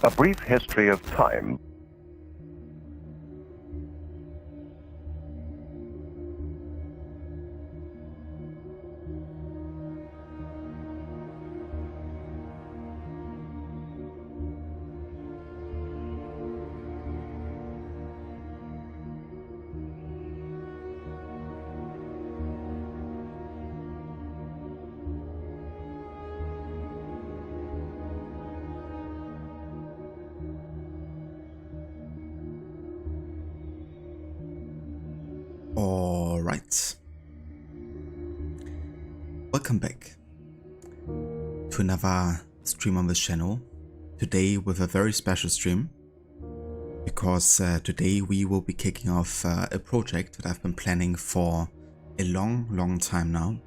A brief history of time. Alright. Welcome back to another stream on this channel. Today with a very special stream, because today we will be kicking off a project that I've been planning for a long time now.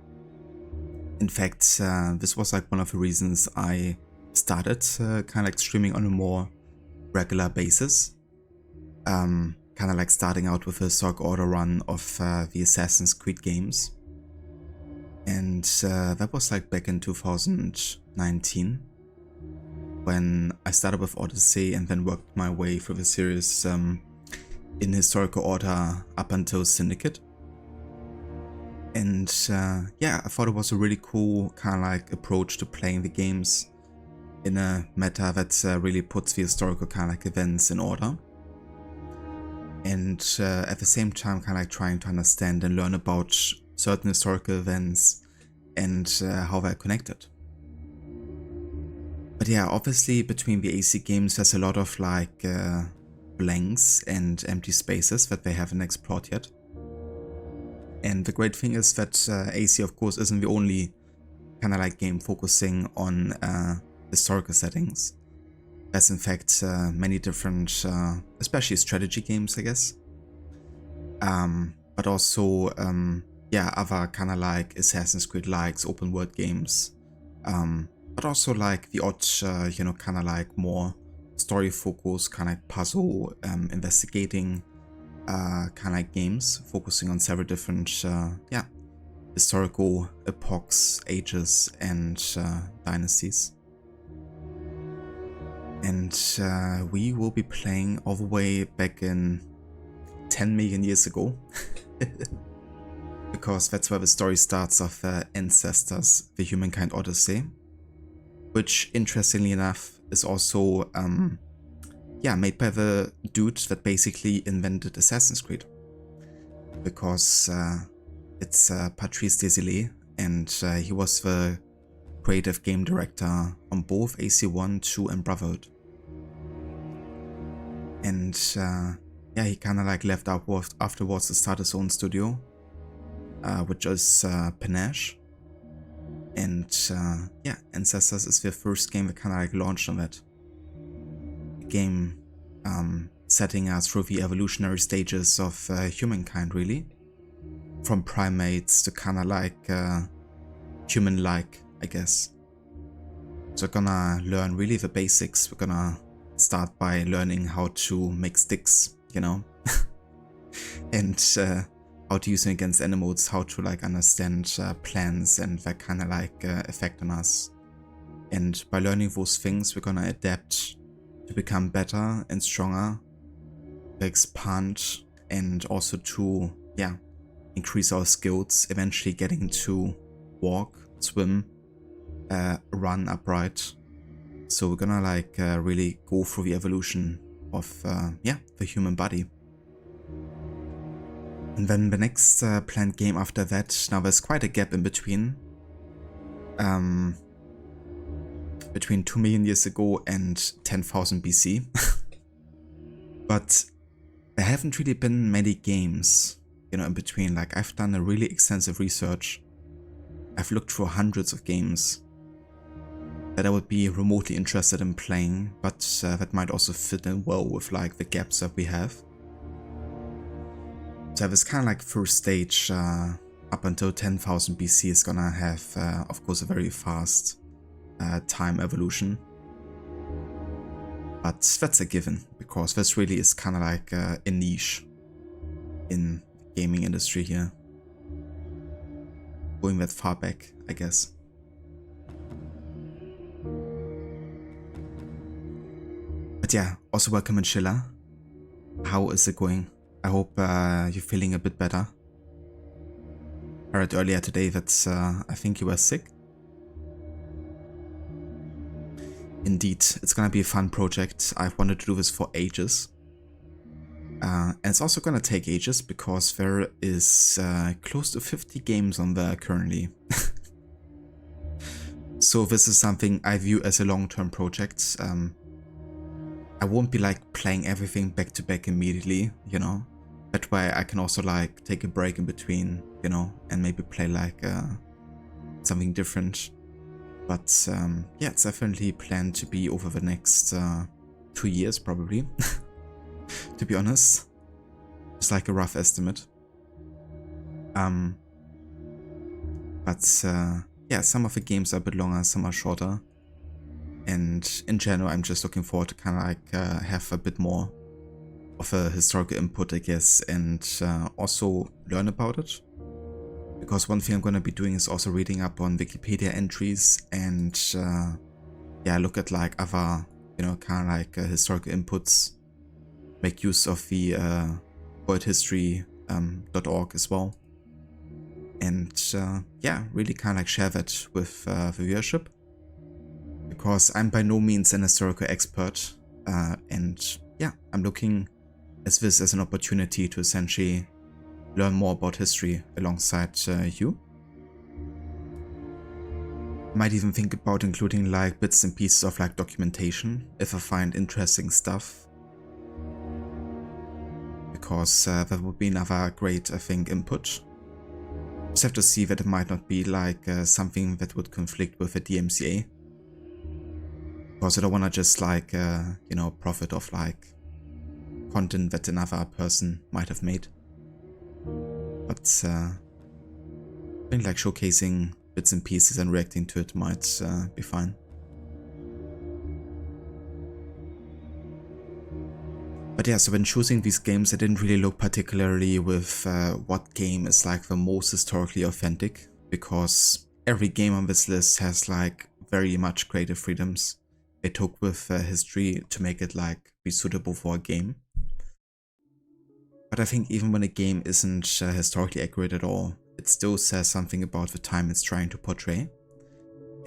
In fact, this was like one of the reasons I started kind of like streaming on a more regular basis. Kind of like starting out with a Sorg Order run of the Assassin's Creed games. And that was like back in 2019, when I started with Odyssey and then worked my way through the series in historical order up until Syndicate. And yeah, I thought it was a really cool kind of like approach to playing the games in a meta that really puts the historical kind of like events in order. And at the same time kind of like trying to understand and learn about certain historical events and how they're connected. But yeah, obviously between the AC games there's a lot of like blanks and empty spaces that they haven't explored yet. And the great thing is that AC of course isn't the only kind of like game focusing on historical settings. There's in fact many different, especially strategy games, I guess. But also, yeah, other kind of like Assassin's Creed likes, open world games. But also like the odd, you know, kind of like more story focused, kind of like puzzle, investigating, kind of like games, focusing on several different, yeah, historical epochs, ages, and dynasties. And we will be playing all the way back in 10 million years ago. Because that's where the story starts of Ancestors, the Humankind Odyssey. Which, interestingly enough, is also yeah, made by the dude that basically invented Assassin's Creed. Because it's Patrice Désilets, and he was the creative game director on both AC1, 2 and Brotherhood. And yeah, he kind of like left afterwards to start his own studio, which is Panache. And yeah, Ancestors is their first game that kind of like launched on that. A game setting us through the evolutionary stages of humankind, really. From primates to kind of like human-like, I guess. So we're gonna learn really the basics. We're gonna start by learning how to make sticks, you know, and how to use them against animals, how to like understand plants and that kind of like effect on us. And by learning those things, we're gonna adapt to become better and stronger, to expand, and also to, yeah, increase our skills, eventually getting to walk, swim, run upright. So we're gonna like really go through the evolution of yeah, the human body. And then the next planned game after that, now there's quite a gap in between. Between 2 million years ago and 10,000 BC. But there haven't really been many games, you know, in between. Like, I've done a really extensive research. I've looked for hundreds of games that I would be remotely interested in playing, but that might also fit in well with like the gaps that we have. So this kind of like first stage up until 10,000 BC is gonna have, of course, a very fast time evolution. But that's a given, because this really is kind of like a niche in the gaming industry here. Going that far back, I guess. But yeah, also welcome in Chilla. How is it going? I hope you're feeling a bit better. I read earlier today that I think you were sick. Indeed, it's gonna be a fun project. I've wanted to do this for ages. And it's also gonna take ages because there is close to 50 games on there currently. So this is something I view as a long-term project. I won't be like playing everything back to back immediately, you know. That way I can also like take a break in between, you know, and maybe play like something different. But yeah, it's definitely planned to be over the next 2 years probably, to be honest. It's like a rough estimate. But yeah, some of the games are a bit longer, some are shorter. And in general, I'm just looking forward to kind of like have a bit more of a historical input, I guess, and also learn about it. Because one thing I'm going to be doing is also reading up on Wikipedia entries and yeah, look at like other, you know, kind of like historical inputs. Make use of the worldhistory.org as well. And yeah, really kind of like share that with the viewership. Because I'm by no means an historical expert, and yeah, I'm looking at this as an opportunity to essentially learn more about history alongside you. I might even think about including like bits and pieces of like documentation if I find interesting stuff. Because that would be another great, I think, input. Just have to see that it might not be like something that would conflict with the DMCA. Because I don't want to just like, you know, profit off like content that another person might have made. But I think like showcasing bits and pieces and reacting to it might be fine. But yeah, so when choosing these games, I didn't really look particularly with what game is like the most historically authentic, because every game on this list has like very much creative freedoms they took with history to make it like be suitable for a game. But I think even when a game isn't historically accurate at all, it still says something about the time it's trying to portray.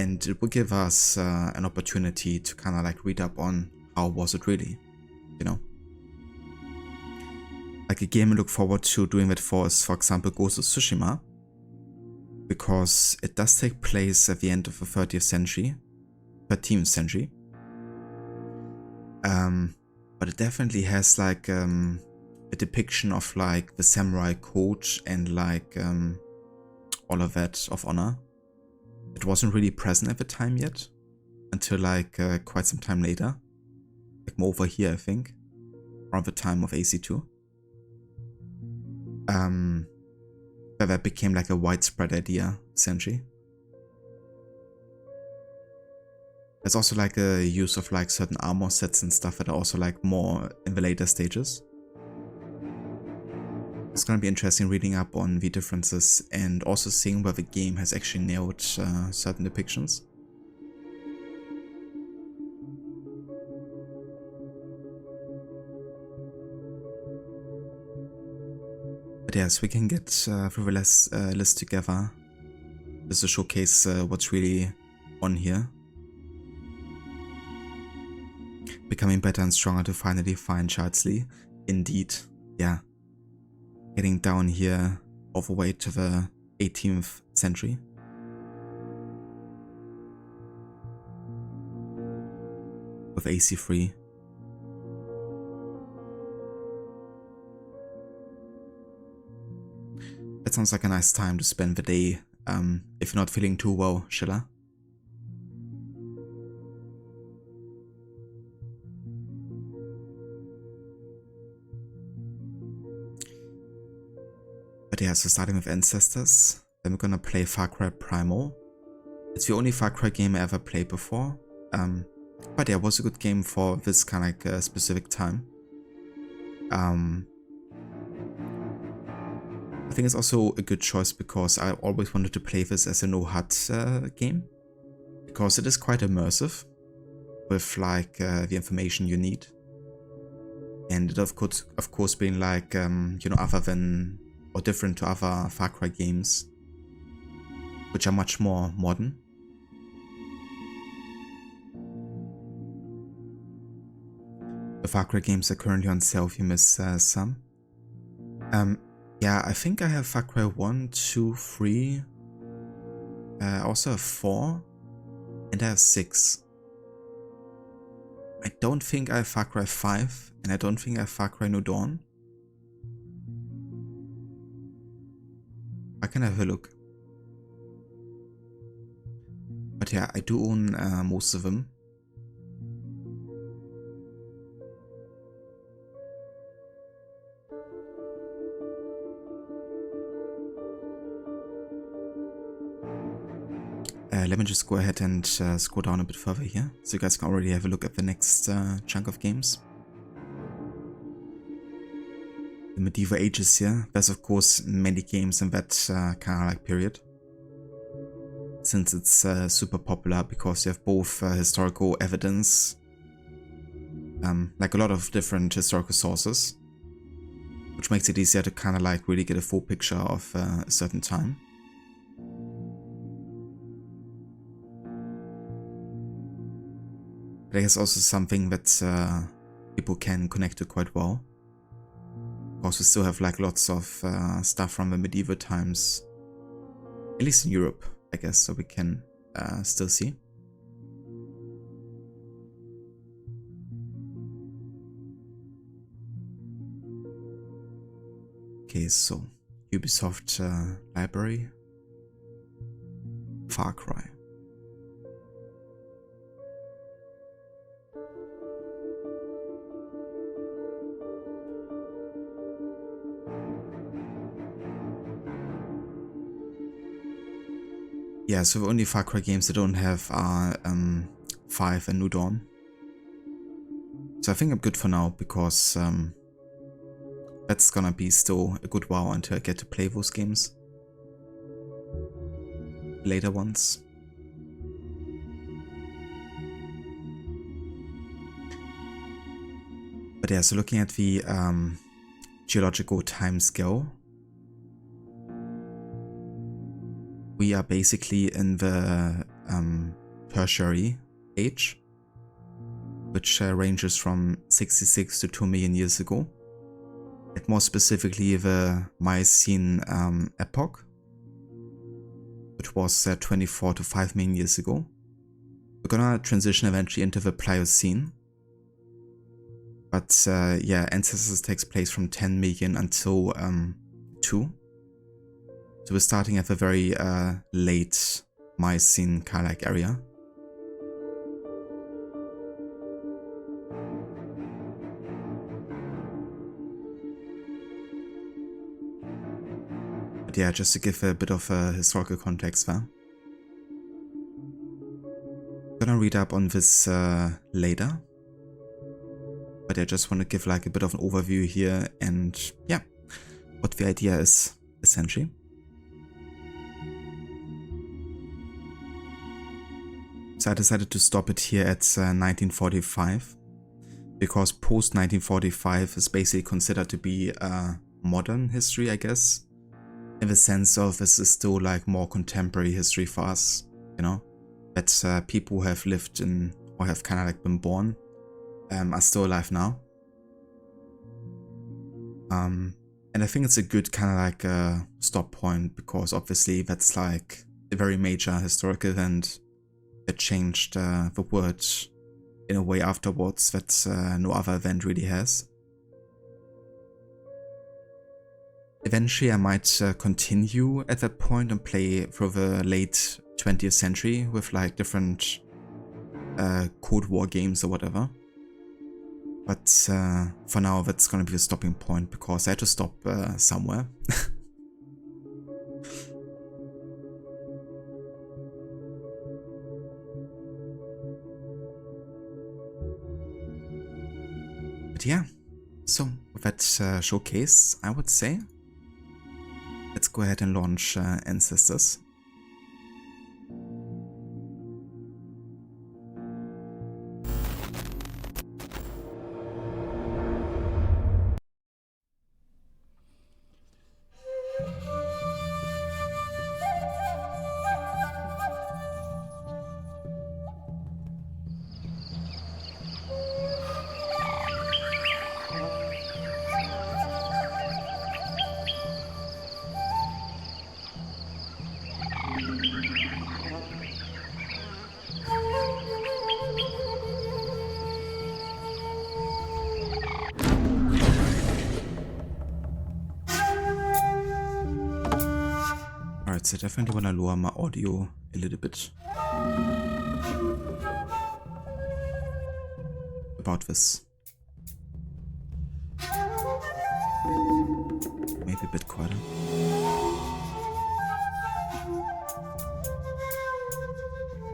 And it will give us an opportunity to kind of like read up on how was it really, you know. Like a game I look forward to doing that for is, for example, Ghost of Tsushima. Because it does take place at the end of the 13th century. But it definitely has like a depiction of like the samurai code and like all of that of honor. It wasn't really present at the time yet, until like quite some time later, like more over here I think, around the time of AC2. But that became like a widespread idea essentially. There's also like a use of like certain armor sets and stuff that are also like more in the later stages. It's gonna be interesting reading up on the differences and also seeing where the game has actually nailed certain depictions. But yes, we can get through the list together just to showcase what's really on here. Becoming better and stronger to finally find Charles Lee. Indeed, yeah. getting down here all the way to the 18th century. With AC3. That sounds like a nice time to spend the day, if you're not feeling too well, Schiller. But yeah, so starting with Ancestors, then we're gonna play Far Cry Primal. It's the only Far Cry game I ever played before, but yeah, it was a good game for this kind of like specific time. I think it's also a good choice because I always wanted to play this as a no-HUD game, because it is quite immersive with like the information you need, and it of course being like you know, other than or different to other Far Cry games, which are much more modern. The Far Cry games are currently on sale if you miss some. Yeah, I think I have Far Cry 1, 2, 3, I also have 4, and I have 6. I don't think I have Far Cry 5, and I don't think I have Far Cry New Dawn. I can have a look. But yeah, I do own most of them. Let me just go ahead and scroll down a bit further here, so you guys can already have a look at the next chunk of games. The medieval ages here. There's of course many games in that kind of like period, since it's super popular because you have both historical evidence, like a lot of different historical sources, which makes it easier to kind of like really get a full picture of a certain time. But I guess also something that people can connect to quite well. Of course, we still have like lots of stuff from the medieval times, at least in Europe, I guess, so we can still see. Okay, so Ubisoft library, Far Cry. Yeah, so the only Far Cry games that don't have are 5 and New Dawn. So I think I'm good for now, because that's gonna be still a good while until I get to play those games. Later ones. But yeah, so looking at the geological time scale, we are basically in the Tertiary age, which ranges from 66 to 2 million years ago. And more specifically the Miocene epoch, which was 24 to 5 million years ago. We're gonna transition eventually into the Pliocene. But yeah, Ancestors takes place from 10 million until 2. So we're starting at the very late Miocene kind of like area. But yeah, just to give a bit of historical context there. I'm gonna read up on this later. But I just want to give like a bit of an overview here, and yeah, what the idea is essentially. So I decided to stop it here at 1945, because post 1945 is basically considered to be modern history, I guess, in the sense of this is still like more contemporary history for us, you know, that people who have lived in or have kind of like been born are still alive now. And I think it's a good kind of like stop point, because obviously that's like a very major historical event that changed the world in a way afterwards that no other event really has. Eventually I might continue at that point and play through the late 20th century with like different Cold War games or whatever. But for now that's gonna be a stopping point, because I had to stop somewhere. But yeah, so with that showcase, I would say let's go ahead and launch Ancestors. Alright, so definitely want to lower my audio a little bit about this. Maybe a bit quieter.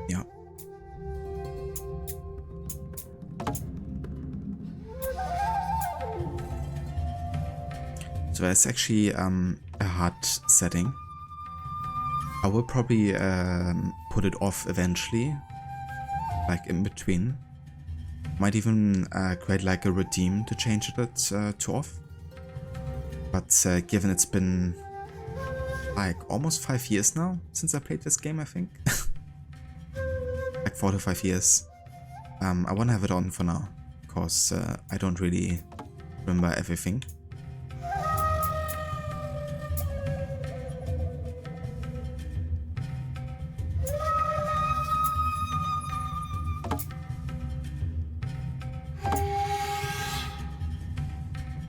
Yeah. So that's actually a hard setting. I will probably put it off eventually, like in between. Might even create like a redeem to change it to off. But given it's been like almost 5 years now since I played this game, I think. Like 4 to 5 years. I want to have it on for now, because I don't really remember everything.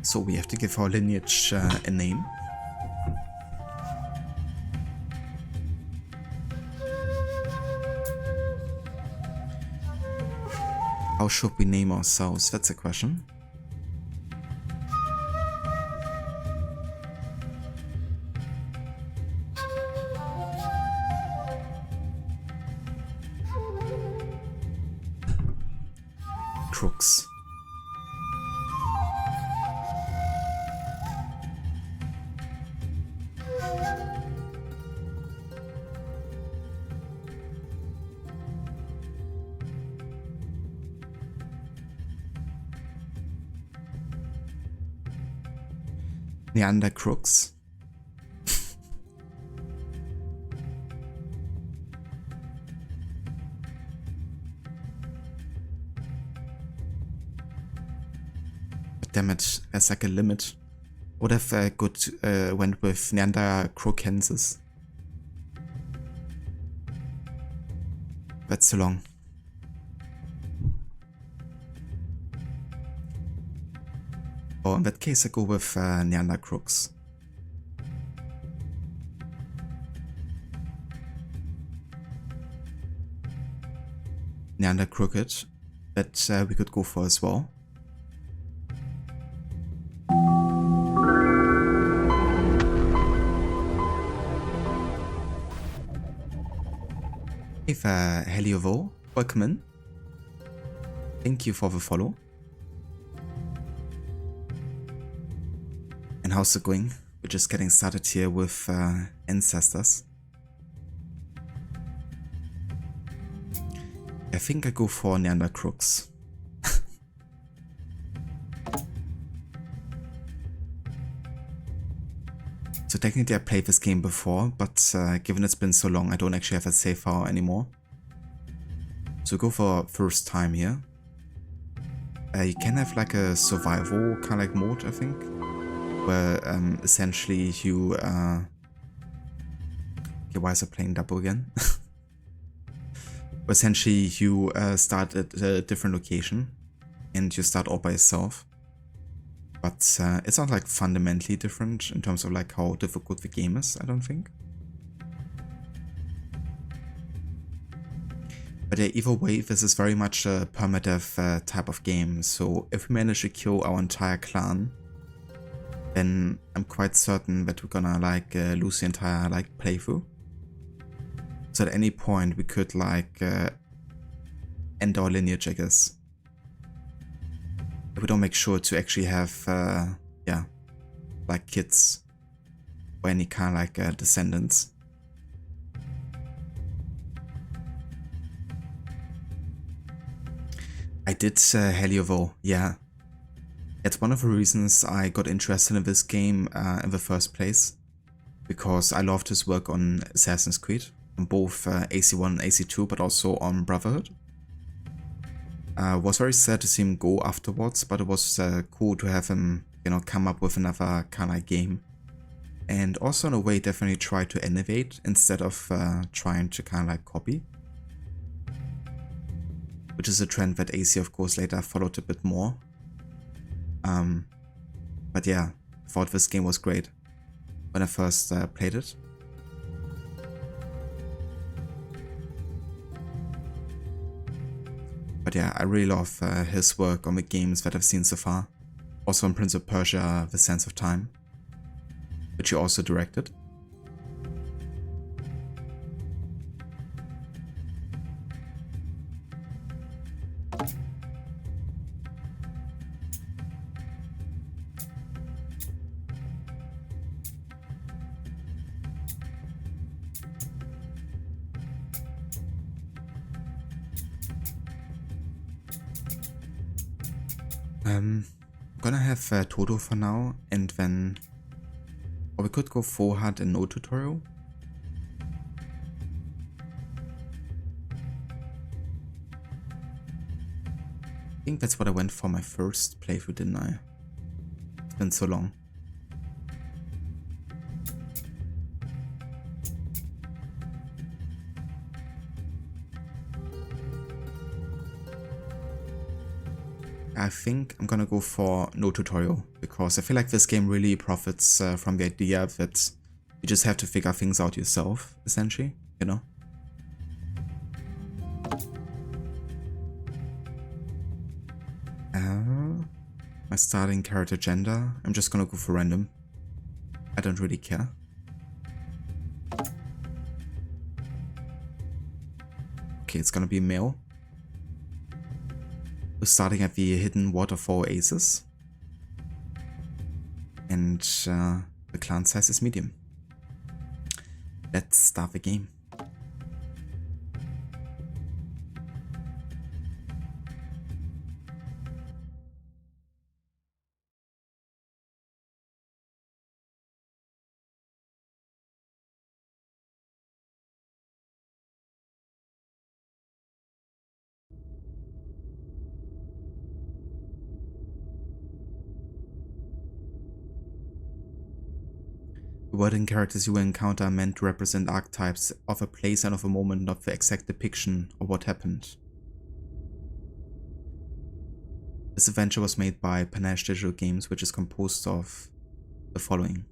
So we have to give our lineage a name. How should we name ourselves? That's a question. Crooks. Neander crooks. But damn it, there's like a limit. Would have went with Neander crocensis. That's too long. Oh, in that case I go with Neander crooks. Neander crooked, that we could go for as well. If Heliovo, welcome in. Thank you for the follow. And how's it going? We're just getting started here with Ancestors. I think I go for Neander crooks. So technically I played this game before, but given it's been so long I don't actually have a save file anymore. So go for first time here. You can have like a survival kind of like mode, I think. where essentially you okay, why is it playing double again? Where essentially you start at a different location and you start all by yourself, but it's not like fundamentally different in terms of like how difficult the game is, I don't think. But yeah, either way, this is very much a permadeath type of game, so if we manage to kill our entire clan, then I'm quite certain that we're gonna like lose the entire like playthrough. So at any point we could like end our lineage, I guess. If we don't make sure to actually have yeah, like kids or any kind of like descendants. I did Heliovo, yeah. It's one of the reasons I got interested in this game in the first place, because I loved his work on Assassin's Creed, on both AC1 and AC2, but also on Brotherhood. Was very sad to see him go afterwards, but it was cool to have him, you know, come up with another kind of game. And also in a way definitely try to innovate instead of trying to kind of like copy. Which is a trend that AC of course later followed a bit more. But yeah, I thought this game was great when I first played it. But yeah, I really love his work on the games that I've seen so far. Also on Prince of Persia, The Sands of Time, which he also directed. I'm gonna have Toto for now, and then, or we could go Forhard and no tutorial. I think that's what I went for my first playthrough, didn't I? It's been so long. I think I'm gonna go for no tutorial, because I feel like this game really profits from the idea that you just have to figure things out yourself, essentially, you know? My starting character gender, I'm just gonna go for random. I don't really care. Okay, it's gonna be male. We're starting at the hidden waterfall oasis, and the clan size is medium. Let's start the game. The wording characters you will encounter are meant to represent archetypes of a place and of a moment, not the exact depiction of what happened. This adventure was made by Panache Digital Games, which is composed of the following.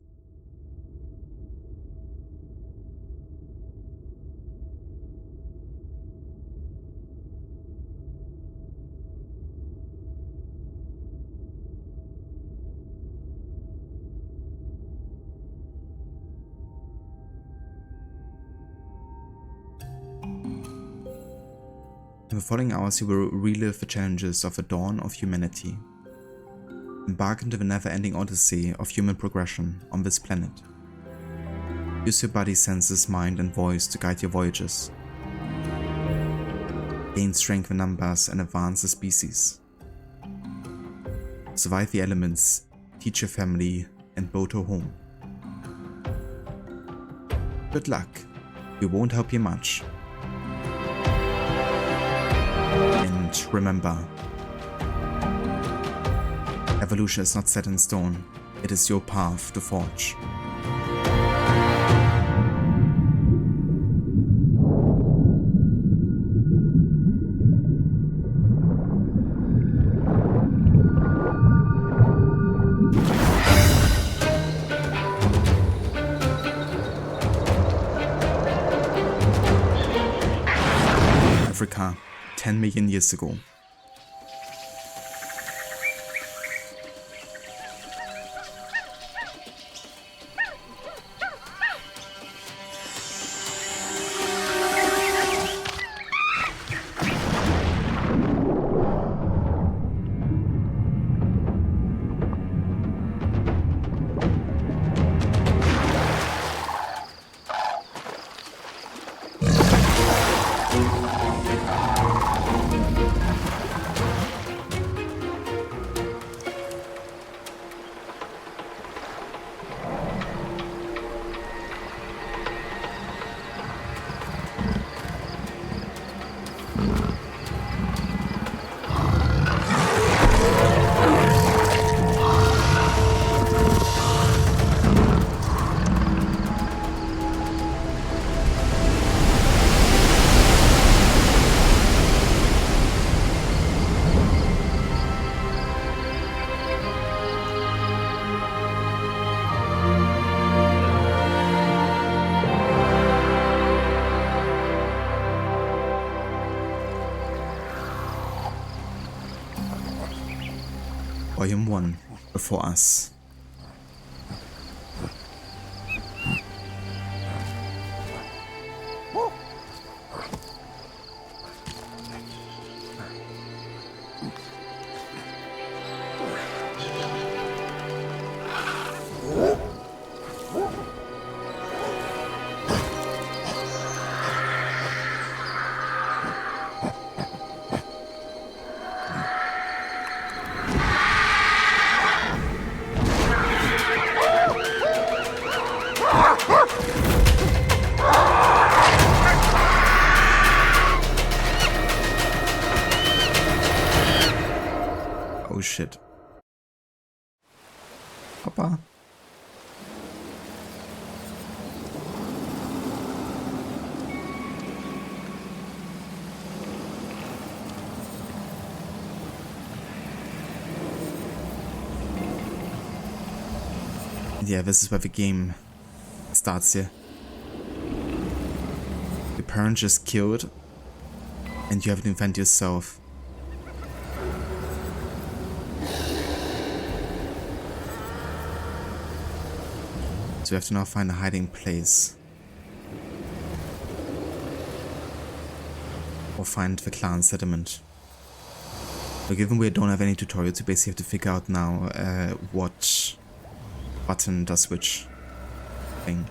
In the following hours you will relive the challenges of the dawn of humanity. Embark into the never-ending odyssey of human progression on this planet. Use your body, senses, mind and voice to guide your voyages. Gain strength in numbers and advance the species. Survive the elements, teach your family and build a home. Good luck, we won't help you much. And remember, evolution is not set in stone. It is your path to forge. Africa, 10 million years ago. Volume 1, Before Us. Oh shit. Papa. Yeah, this is where the game starts here. Your parent just killed, and you have to defend yourself. So we have to now find a hiding place. Or find the clan settlement. But given we don't have any tutorials, we basically have to figure out now what button does which thing.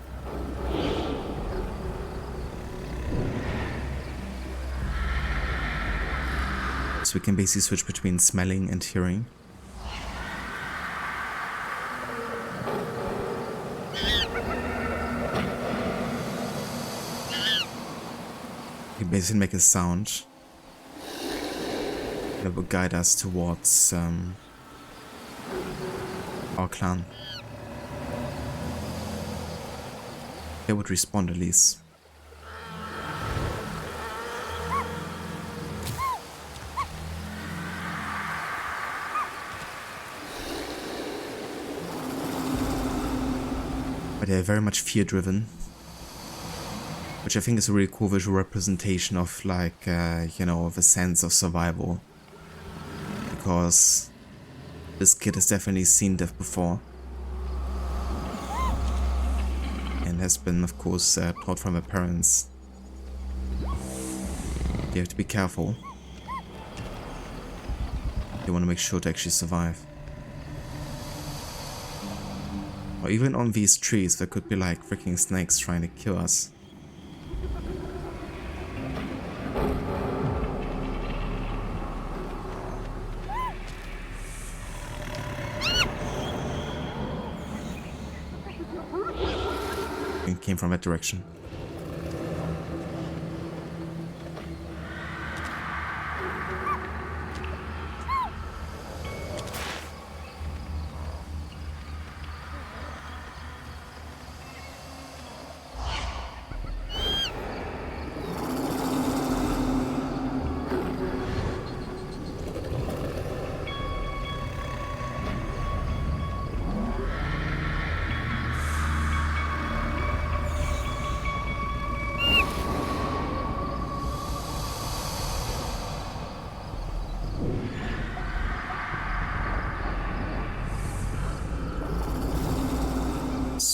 So we can basically switch between smelling and hearing. We can basically make a sound that will guide us towards our clan. They would respond at least. But they're very much fear-driven, which I think is a really cool visual representation of, like, you know, the sense of survival. Because this kid has definitely seen death before. And has been, of course, taught from their parents. You have to be careful. You want to make sure to actually survive. Or even on these trees, there could be like freaking snakes trying to kill us. It came from that direction.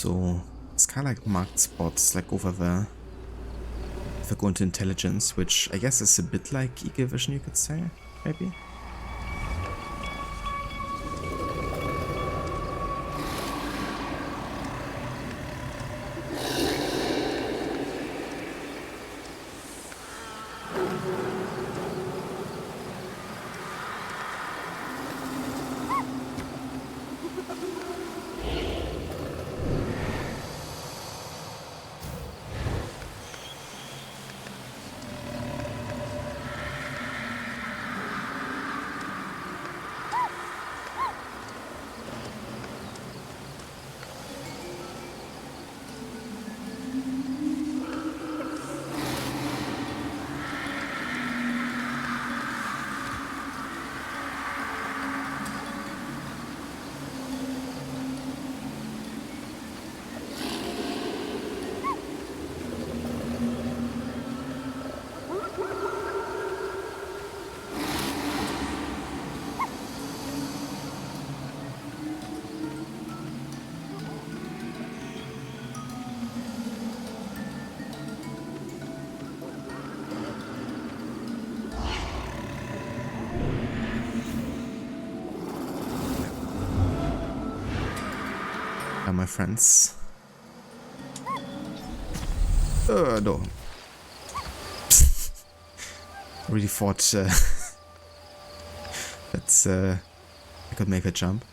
also, it's kind of like marked spots like over there. If I go into intelligence, which I guess is a bit like eagle vision, you could say, maybe. My friends. No. Really thought that I could make a jump.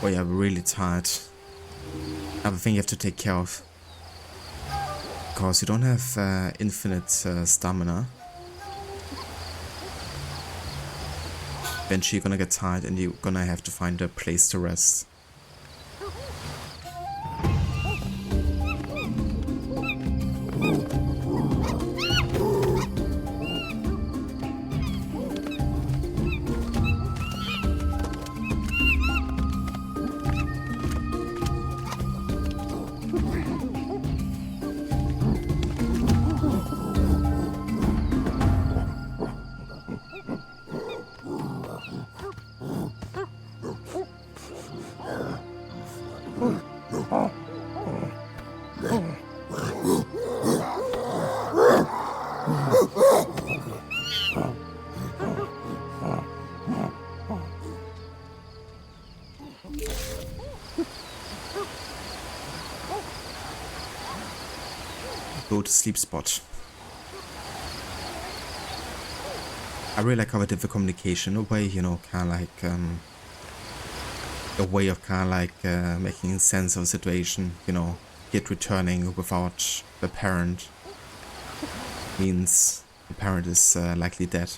Oh yeah, I'm really tired. Another thing you have to take care of. Because you don't have infinite stamina. Eventually you're gonna get tired and you're gonna have to find a place to rest. Go to sleep spot. I really like how I did the communication, a way, you know, kind of like a way of kind of like making sense of the situation, you know, kid returning without the parent means the parent is likely dead.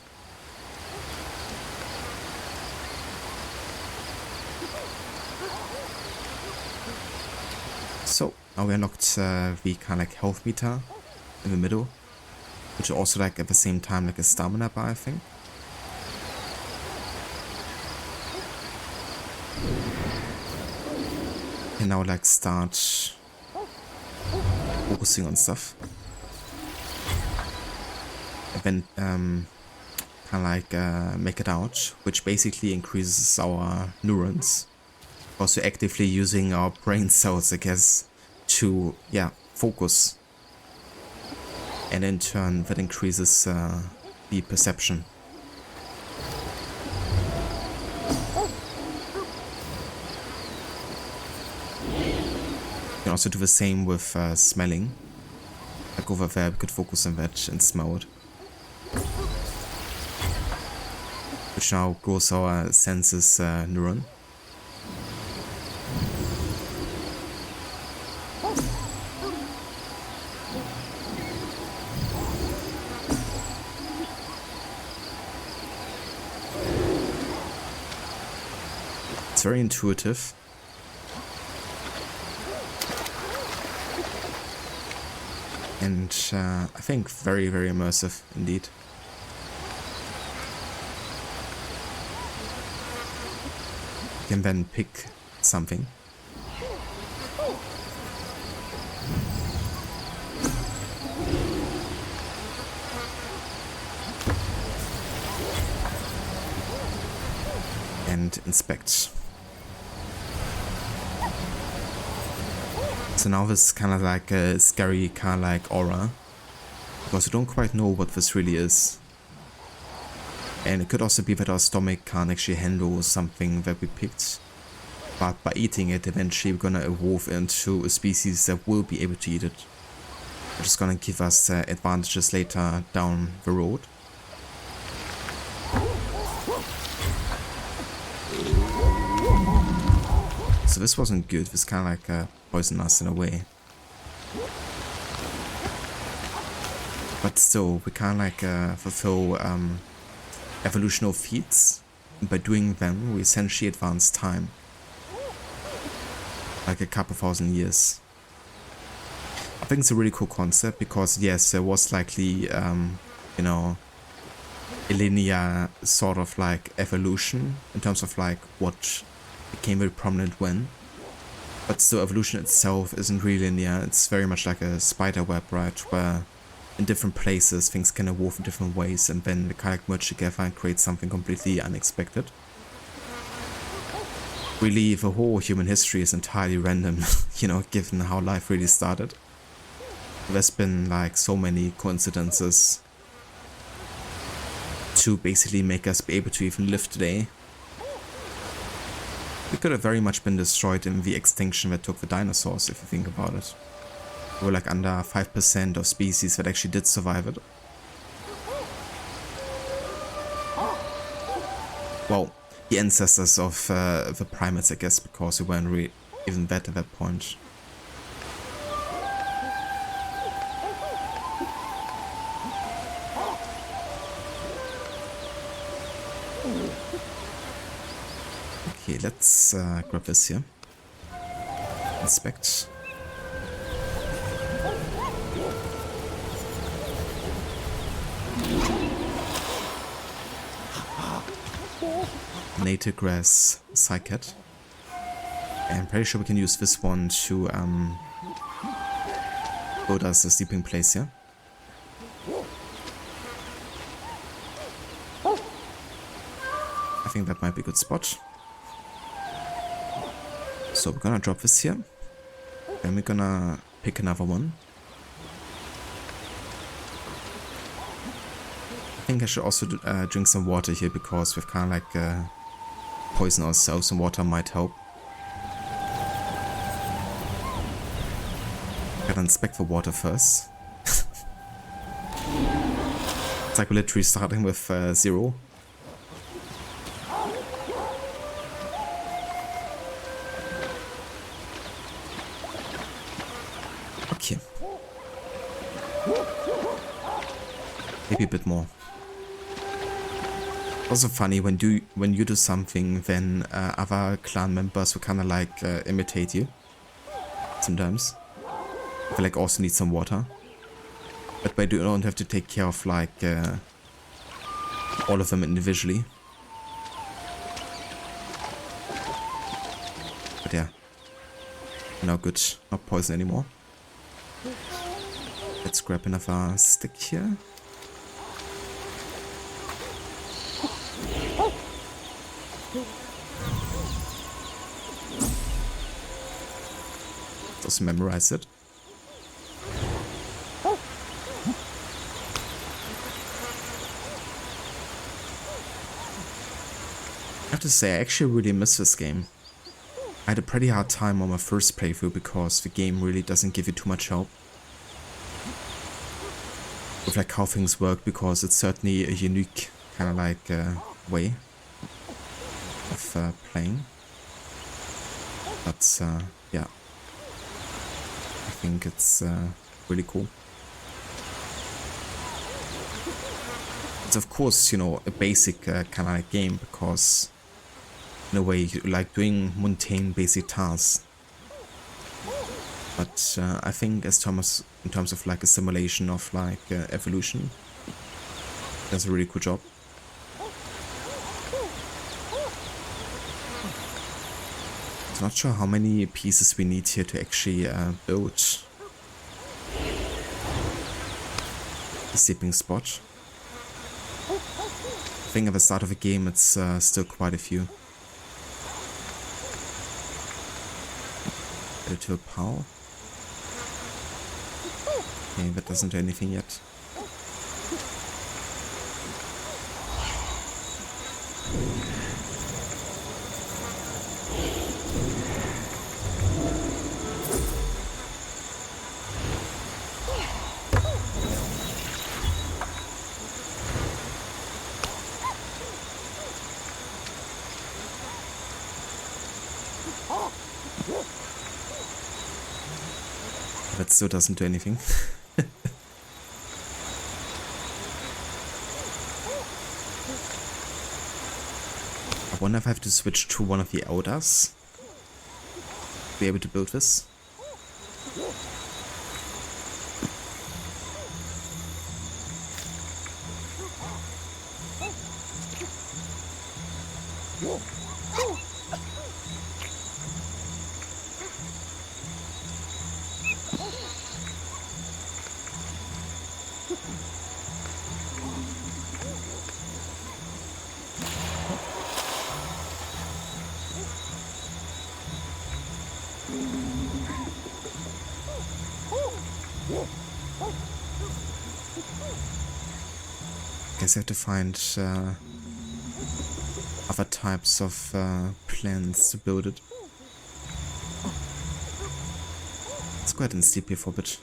So now we unlocked the kind of like health meter in the middle, which is also like at the same time like a stamina bar, I think. And now like start focusing on stuff. And then kind of like make it out, which basically increases our neurons. Also actively using our brain cells, I guess, to, yeah, focus. And in turn, that increases the perception. You can also do the same with smelling. Like over there, we could focus on that and smell it. Which now grows our senses neuron. very intuitive. And I think very, very immersive indeed. You can then pick something. And inspect. So now this is kind of like a scary kind of like aura, because you don't quite know what this really is. And it could also be that our stomach can't actually handle something that we picked, but by eating it eventually we're gonna evolve into a species that will be able to eat it, which is gonna give us advantages later down the road. So this wasn't good. This kind of like poisoned us in a way. But still, we kind of like fulfill evolutionary feats. And by doing them, we essentially advance time. Like a couple thousand years. I think it's a really cool concept because, yes, there was likely, you know, a linear sort of like evolution in terms of like what became very prominent when, but still evolution itself isn't really linear. It's very much like a spider web, right, where in different places things can evolve in different ways and then they kind of merge together and create something completely unexpected. Really, the whole human history is entirely random, you know, given how life really started. There's been like so many coincidences to basically make us be able to even live today. We could have very much been destroyed in the extinction that took the dinosaurs, if you think about it. We were like under 5% of species that actually did survive it. Well, the ancestors of the primates, I guess, because we weren't really even that at that point. Okay, let's grab this here. Inspect. Native grass cycad. And I'm pretty sure we can use this one to build us a sleeping place here. I think that might be a good spot. So we're gonna drop this here. Then we're gonna pick another one. I think I should also drink some water here because we've kind of like poisoned ourselves and water might help. Gotta inspect the water first. It's like we're literally starting with 0. Okay. Maybe a bit more. Also funny when you do something, then other clan members will kind of like imitate you. Sometimes. They like also need some water. But they don't have to take care of like all of them individually. But yeah. No good. Not poison anymore. Let's grab another stick here. Just memorize it. I have to say, I actually really miss this game. I had a pretty hard time on my first playthrough because the game really doesn't give you too much help with like how things work, because it's certainly a unique kind of like way of playing. But yeah, I think it's really cool. It's of course, you know, a basic kind of like game because in a way, like doing mundane basic tasks. But I think as Thomas, in terms of like a simulation of like evolution, does a really cool job. I'm not sure how many pieces we need here to actually build the sleeping spot. I think at the start of the game it's still quite a few. Add it to a pile. Okay, that doesn't do anything yet. That still doesn't do anything. I wonder if I have to switch to one of the elders to be able to build this. Guess I have to find other types of plants to build it. Let's go ahead and sleep here for a bit.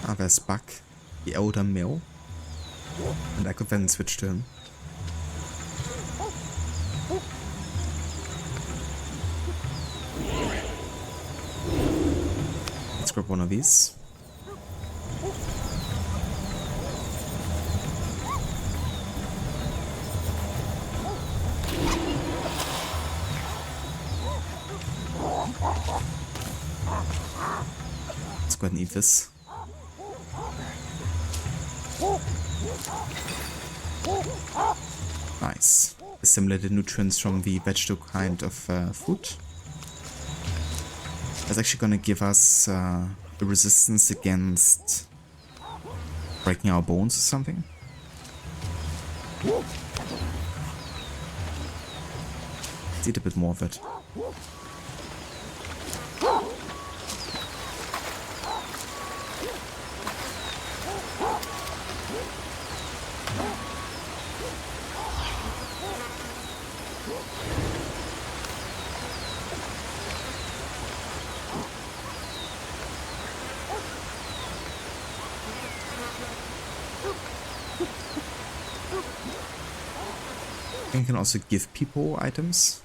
Ah, there's Buck, the elder male, and I could then switch to him. Let's grab one of these. Let's go ahead and eat this. Nice. Assimilated nutrients from the vegetable kind of food. That's actually gonna give us a resistance against breaking our bones or something. Let's eat a bit more of it. You can also give people items.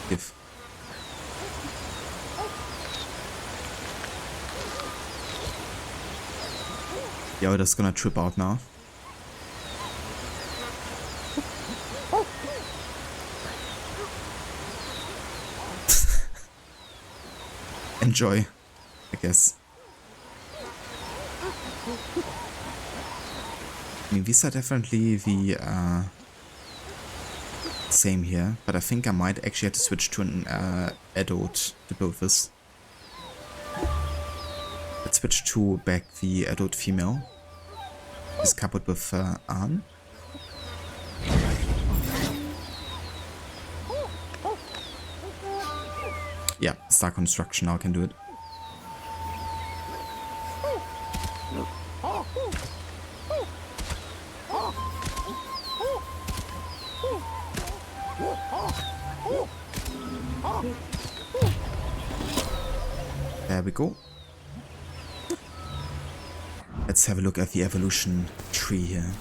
Give. Yo, that's gonna trip out now. Enjoy, I guess. I mean, these are definitely the same here, but I think I might actually have to switch to an adult to build this. Let's switch to back the adult female. Is coupled with Ahn. Yeah, star construction now can do it. There we go. Let's have a look at the evolution tree here.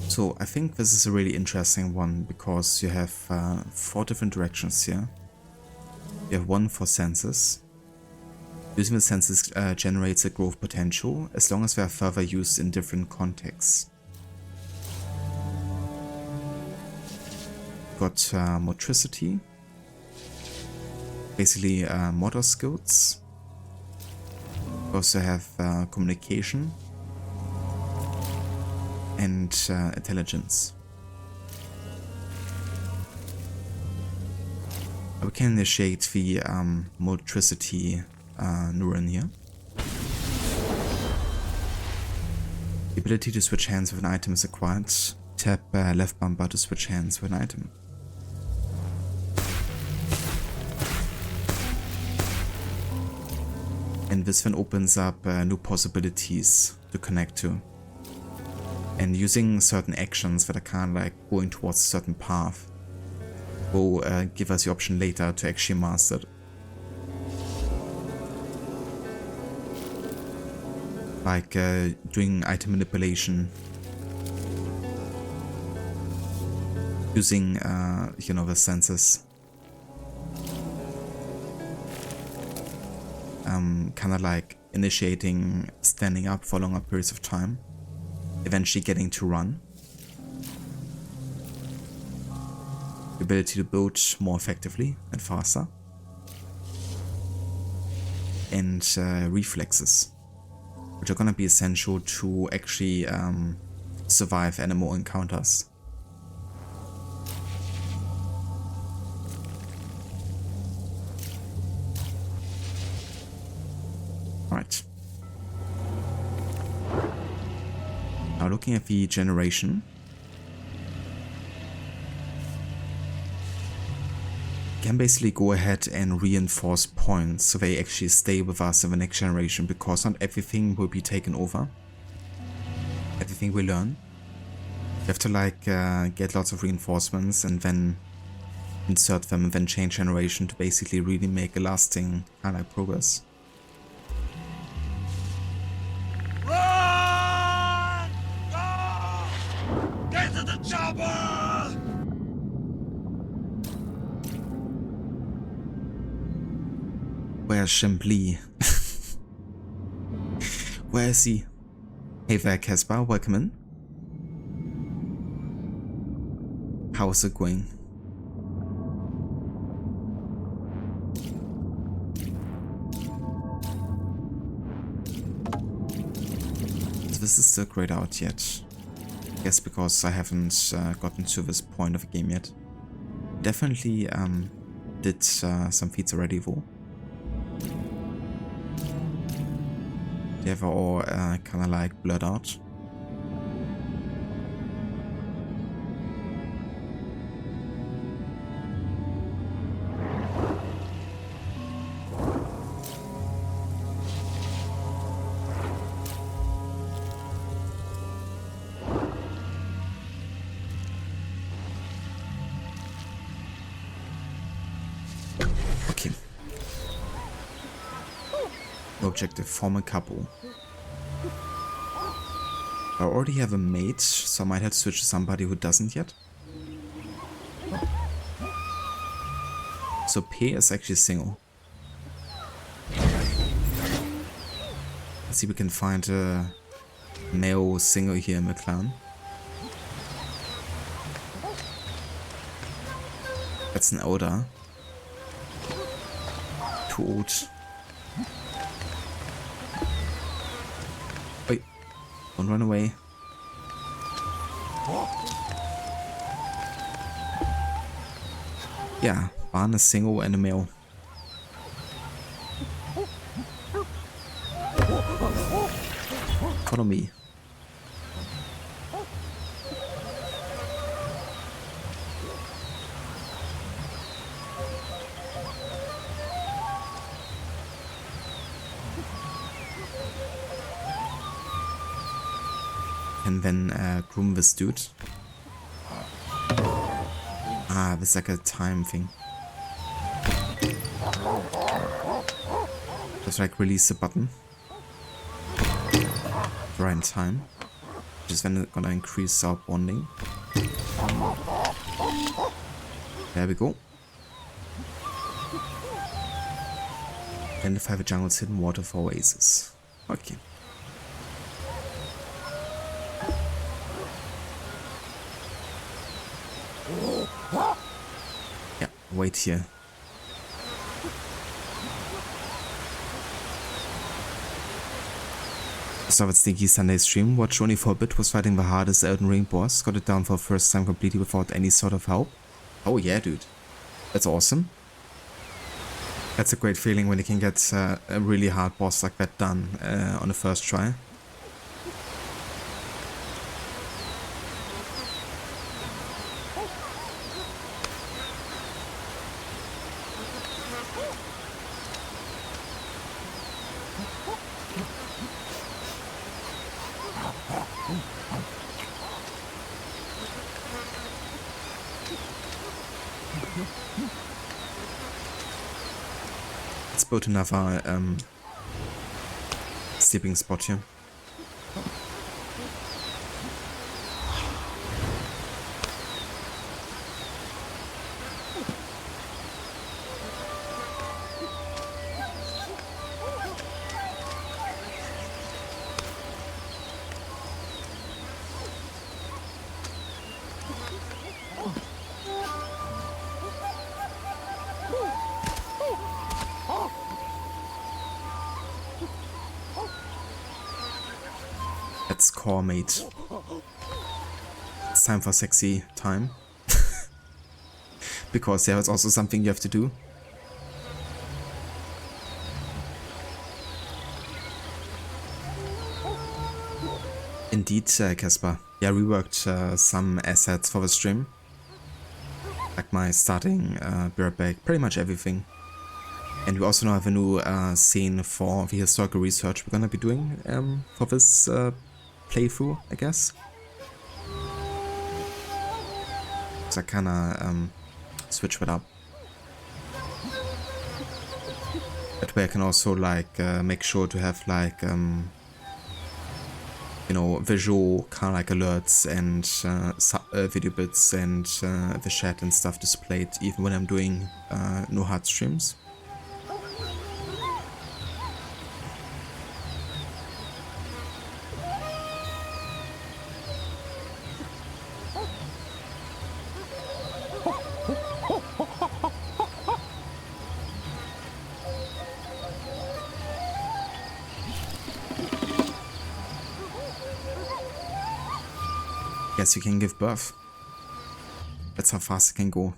So I think this is a really interesting one because you have 4 different directions here. You have one for senses. Using the senses generates a growth potential as long as they are further used in different contexts. Got motricity, basically motor skills. We also have communication and intelligence. We can initiate the motricity neuron here. The ability to switch hands with an item is acquired. Tap left bumper to switch hands with an item. And this then opens up new possibilities to connect to. And using certain actions that are kind of like going towards a certain path will give us the option later to actually master it. Like doing item manipulation, using you know, the senses. Kind of like initiating standing up for longer periods of time, eventually getting to run. The ability to build more effectively and faster. And reflexes, which are going to be essential to actually survive animal encounters. Alright. Now looking at the generation. You can basically go ahead and reinforce points so they actually stay with us in the next generation, because not everything will be taken over. Everything we learn. You have to like get lots of reinforcements and then insert them and then change generation to basically really make a lasting kind of progress. Run! Go! Get to the chopper! Where's Chambly? Where is he? Hey there, Caspar, welcome in. How's it going? This is still grayed out yet. I guess because I haven't gotten to this point of the game yet. Definitely did some feats already though. They were all kind of like blurred out. Okay. Objective, form a couple. I already have a mate, so I might have to switch to somebody who doesn't yet. So P is actually single. Let's see if we can find a male single here in the clan. That's an elder. Too old. Wait, don't run away. Yeah, Barn is single and a male. Follow me. can then groom this dude. Ah, this is like a time thing. Just like release the button. Right in time. Which is then gonna increase our bonding. There we go. Identify the jungle's hidden water for oasis. Okay. Yeah, wait here. So with Stinky Sunday stream, watch only for a bit, was fighting the hardest Elden Ring boss, got it down for the first time completely without any sort of help. Oh yeah, dude. That's awesome. That's a great feeling when you can get a really hard boss like that done on the first try. Let's go to another sleeping spot here. That's core, mate. It's time for sexy time. Because yeah, it's also something you have to do. Indeed, Casper. Yeah, reworked some assets for the stream. Like my starting build back, pretty much everything. And we also now have a new scene for the historical research we're gonna be doing for this playthrough, I guess. So I kinda switch that up. That way I can also like make sure to have like you know, visual kind of like alerts and video bits and the chat and stuff displayed even when I'm doing no hard streams. Yes, you can give birth. That's how fast it can go.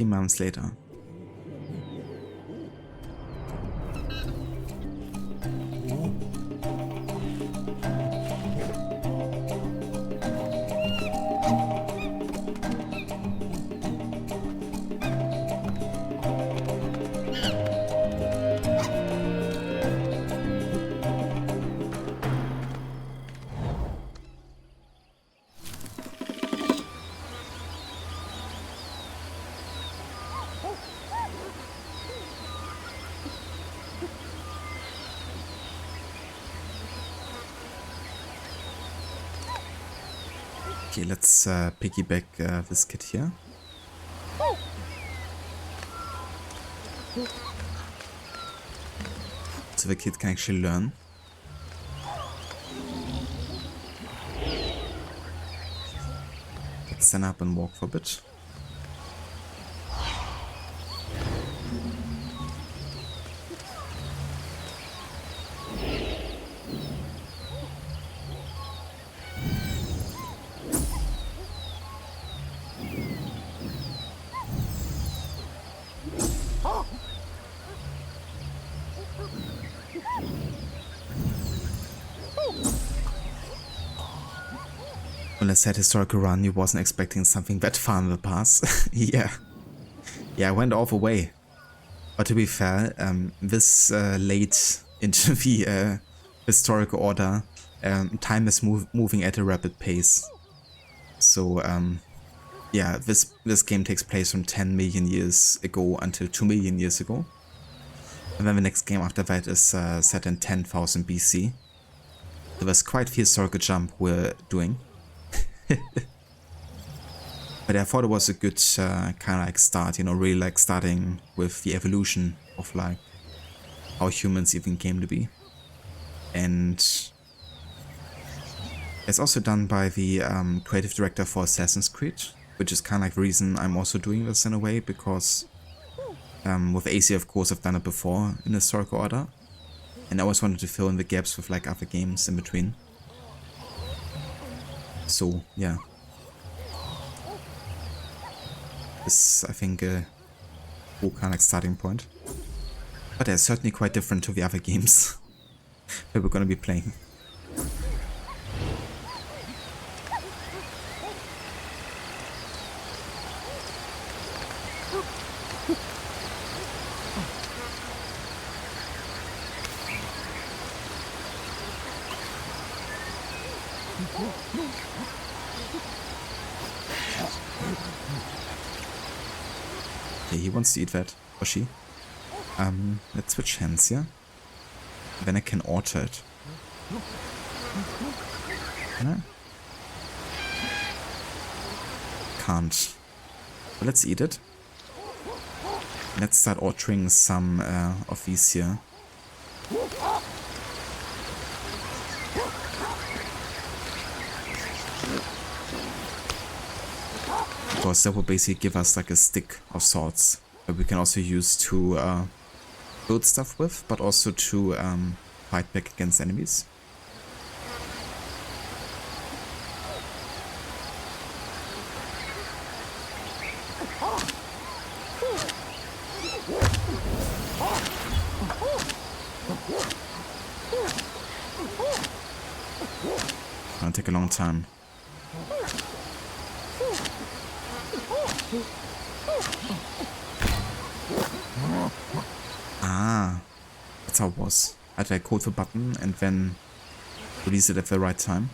Months later. Okay, let's piggyback this kid here. So the kid can actually learn. Let's stand up and walk for a bit. When I said historical run, you wasn't expecting something that far in the past. Yeah. Yeah, I went all the way. But to be fair, this late into the historical order, time is moving at a rapid pace. So, yeah, this game takes place from 10 million years ago until 2 million years ago. And then the next game after that is set in 10,000 BC. So there's quite the historical jump we're doing. But I thought it was a good kind of like start, you know, really like starting with the evolution of like how humans even came to be. And it's also done by the creative director for Assassin's Creed, which is kind of like the reason I'm also doing this in a way, because with AC, of course, I've done it before in historical order, and I always wanted to fill in the gaps with like other games in between. So yeah, this I think a cool kind of like starting point, but they're certainly quite different to the other games that we're gonna be playing. Okay, he wants to eat that, or she. Let's switch hands, yeah? Then I can alter it. Can I? Can't. But let's eat it. Let's start altering some of these here. Because that will basically give us like a stick of sorts that we can also use to build stuff with, but also to fight back against enemies. It'll take a long time. Ah, that's how it was. I had to like hold the button and then release it at the right time.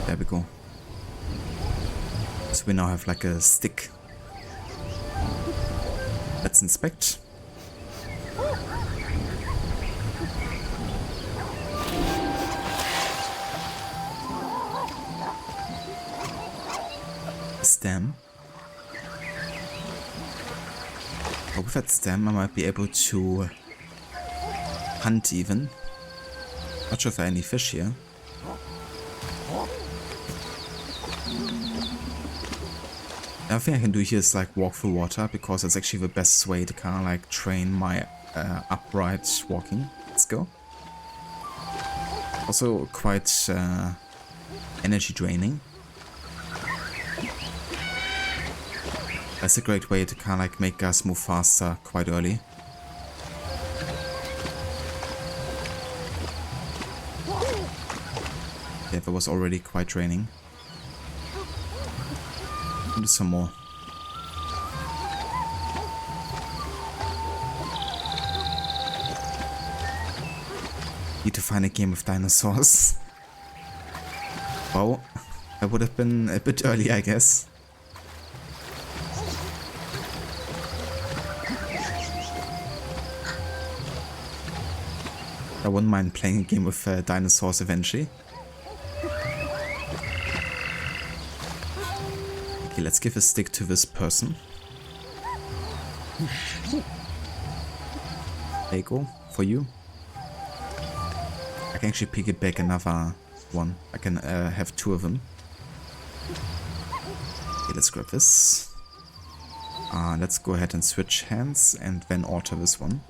There we go. So we now have like a stick. Let's inspect. Stem. But with that stem I might be able to hunt even. Not sure if there are any fish here. Another thing I can do here is like walk through water, because it's actually the best way to kind of like train my upright walking. Let's go. Also quite energy draining. That's a great way to kind of like make us move faster quite early. Yeah, that was already quite draining. Do some more. Need to find a game of dinosaurs. Wow, that would have been a bit early, I guess. I wouldn't mind playing a game with dinosaurs eventually. Okay, let's give a stick to this person. There you go, for you. I can actually pick it back another one. I can have two of them. Okay, let's grab this. Let's go ahead and switch hands and then alter this one.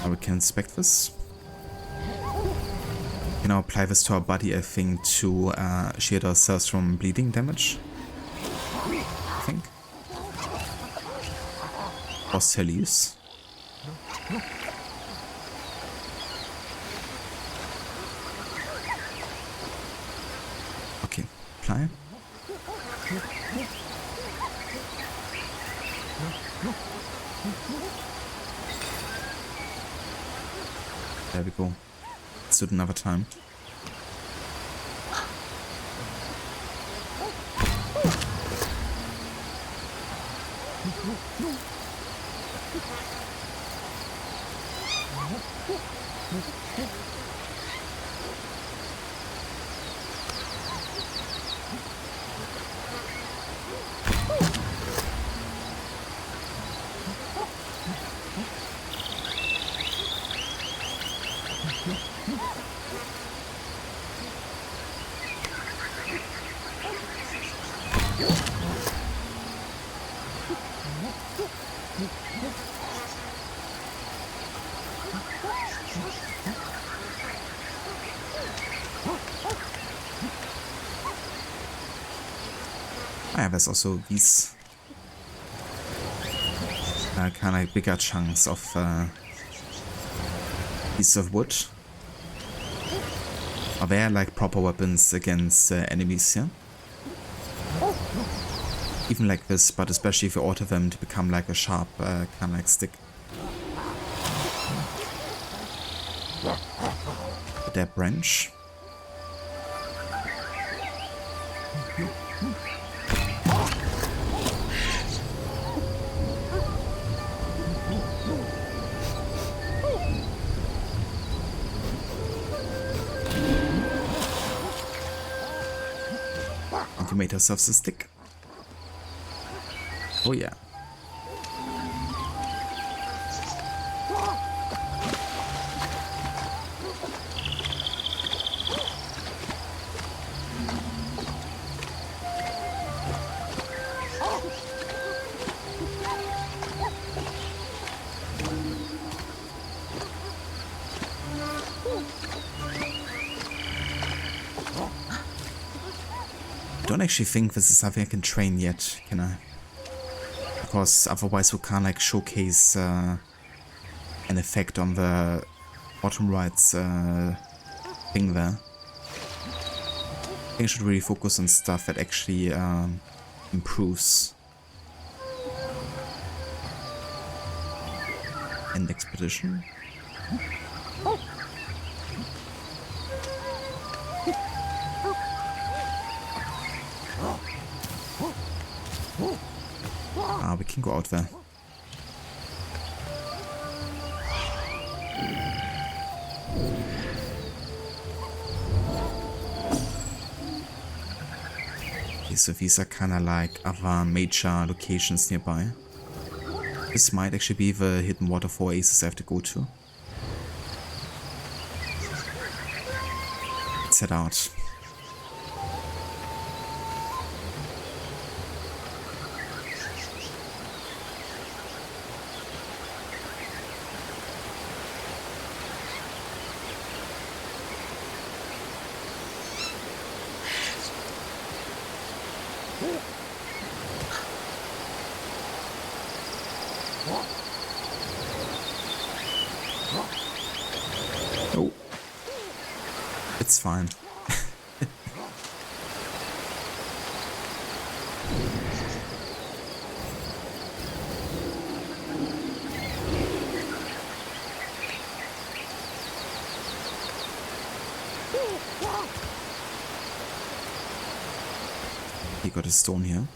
Now we can inspect this. We can now apply this to our body, I think, to shield ourselves from bleeding damage. I think. Hostilius. Okay, apply. There we go. Let's do it another time. Ah, yeah, there's also these kind of bigger chunks of pieces of wood. Are they like proper weapons against enemies here? Even like this, but especially if you alter them to become like a sharp kind of like stick. That branch. And you made ourselves a stick. Oh yeah. I don't actually think this is something I can train yet, can I? Because otherwise we can't like showcase an effect on the bottom right thing there. I think I should really focus on stuff that actually improves End expedition. Ah, we can go out there. Okay, so these are kind of like other major locations nearby. This might actually be the hidden waterfall oasis I have to go to. Let's head out. Oh, it's fine. You got a stone here.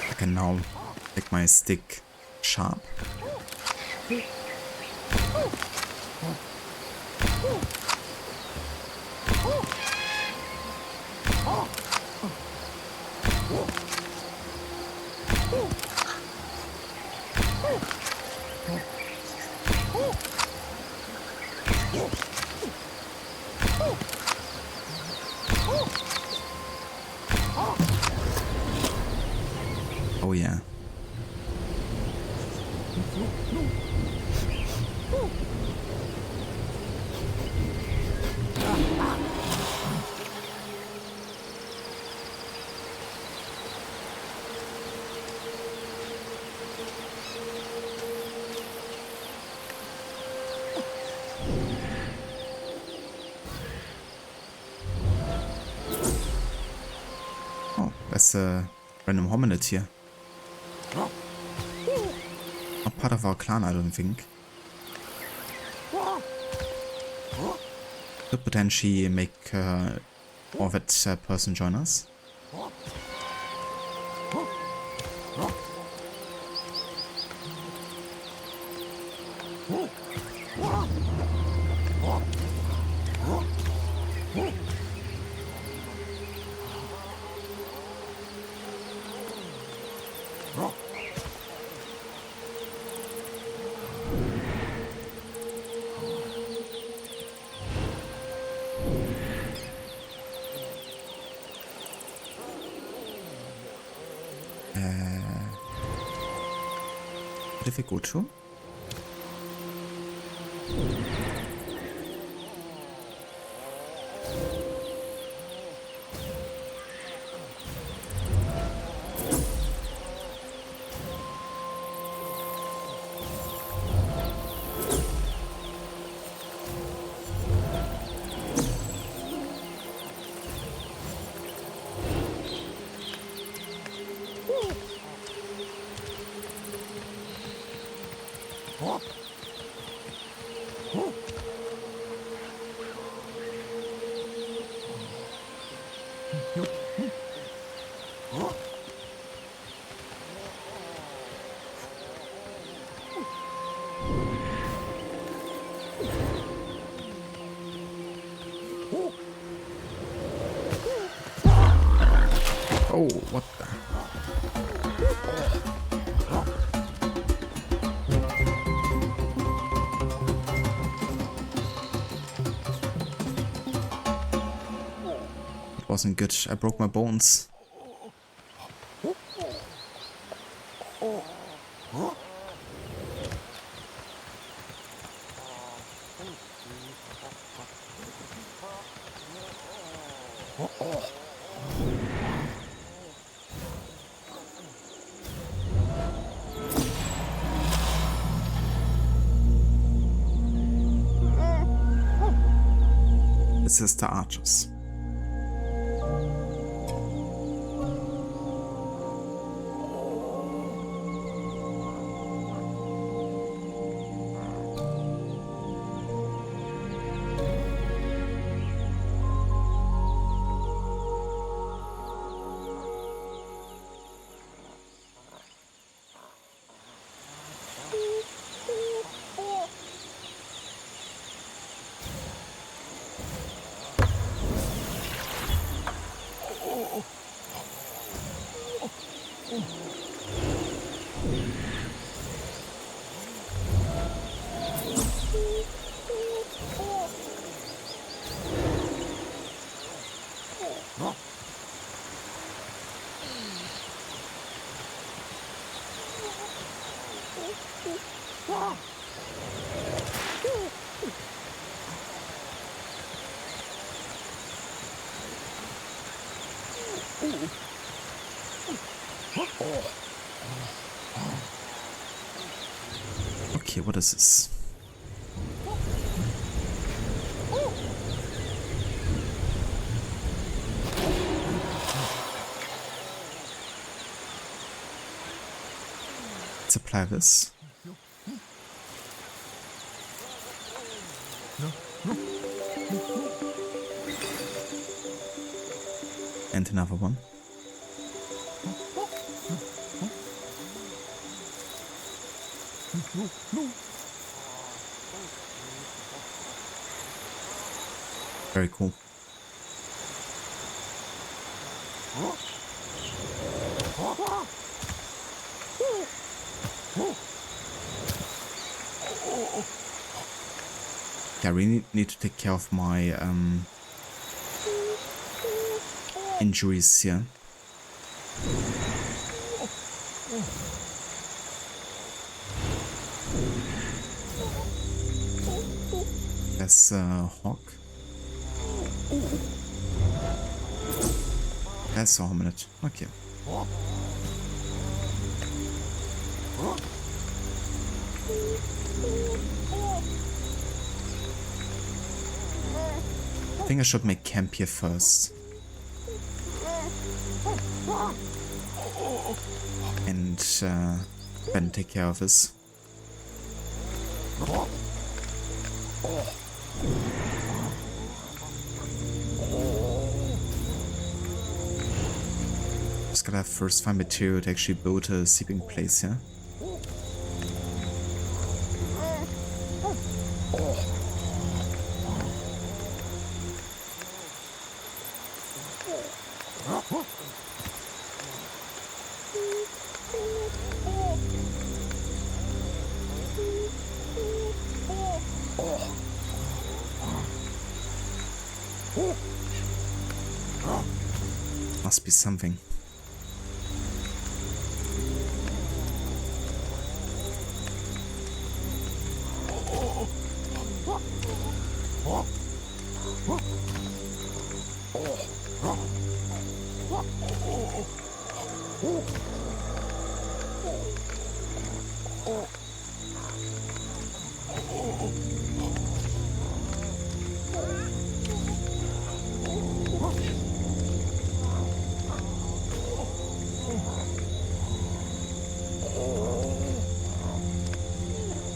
I can now make my stick sharp. Oh yeah. Oh, there's a random hominid here. Not part of our clan, I don't think. Could potentially make more of that person join us. Did we go to? Oh, what the? It wasn't good. I broke my bones. This is the archers. Okay, what is this? Let's apply this. And another one. Very cool. Yeah, I really need to take care of my injuries here. there's a hawk. That's a hominid. Okay. I think I should make camp here first. And then take care of this. Just gotta first find material to actually build a sleeping place here. Must be something.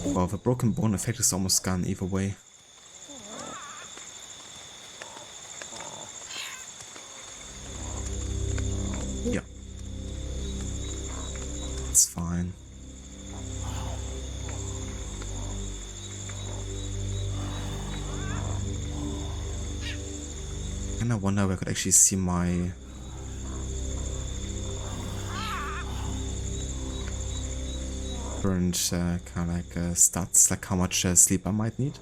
Well, the broken bone effect is almost gone either way. Yeah. It's fine. And I wonder if I could actually see my... current kind of like stats, like how much sleep I might need.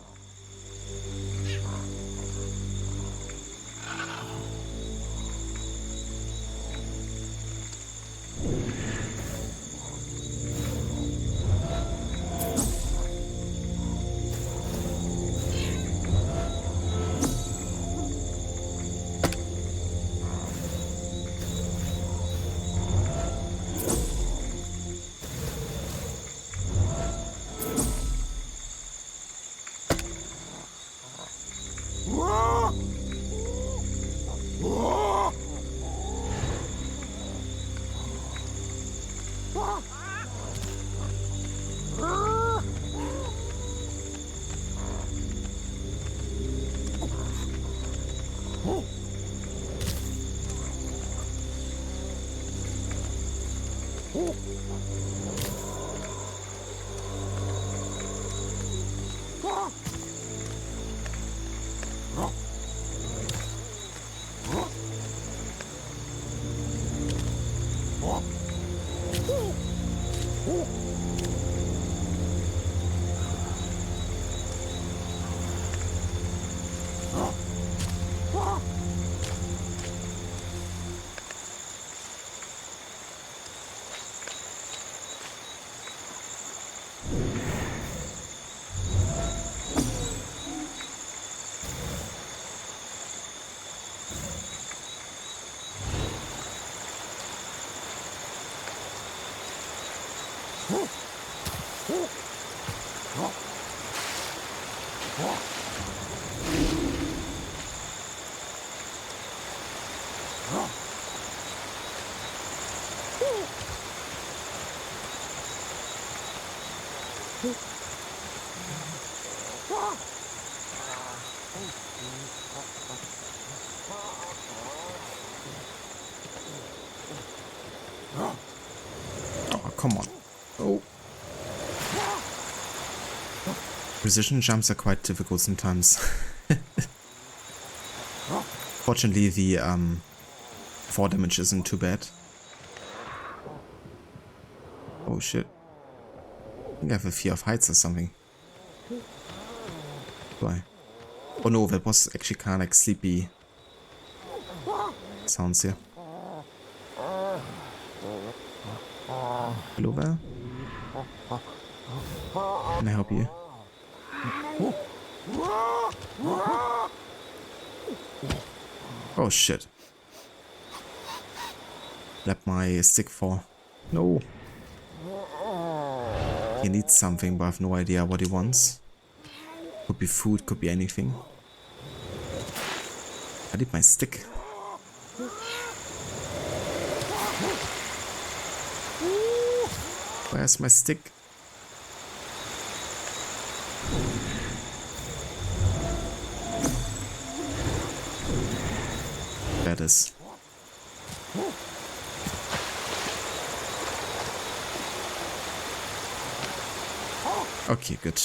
Oh, come on. Oh. Precision jumps are quite difficult sometimes. Fortunately, the 4 damage isn't too bad. Oh shit. I think I have a fear of heights or something. Why? Oh no, that was actually kind of like sleepy sounds here. Hello there. Can I help you? Oh shit. Let my stick fall. No. He needs something, but I have no idea what he wants. Could be food, could be anything. I need my stick. Where's my stick? There it is. Okay, good.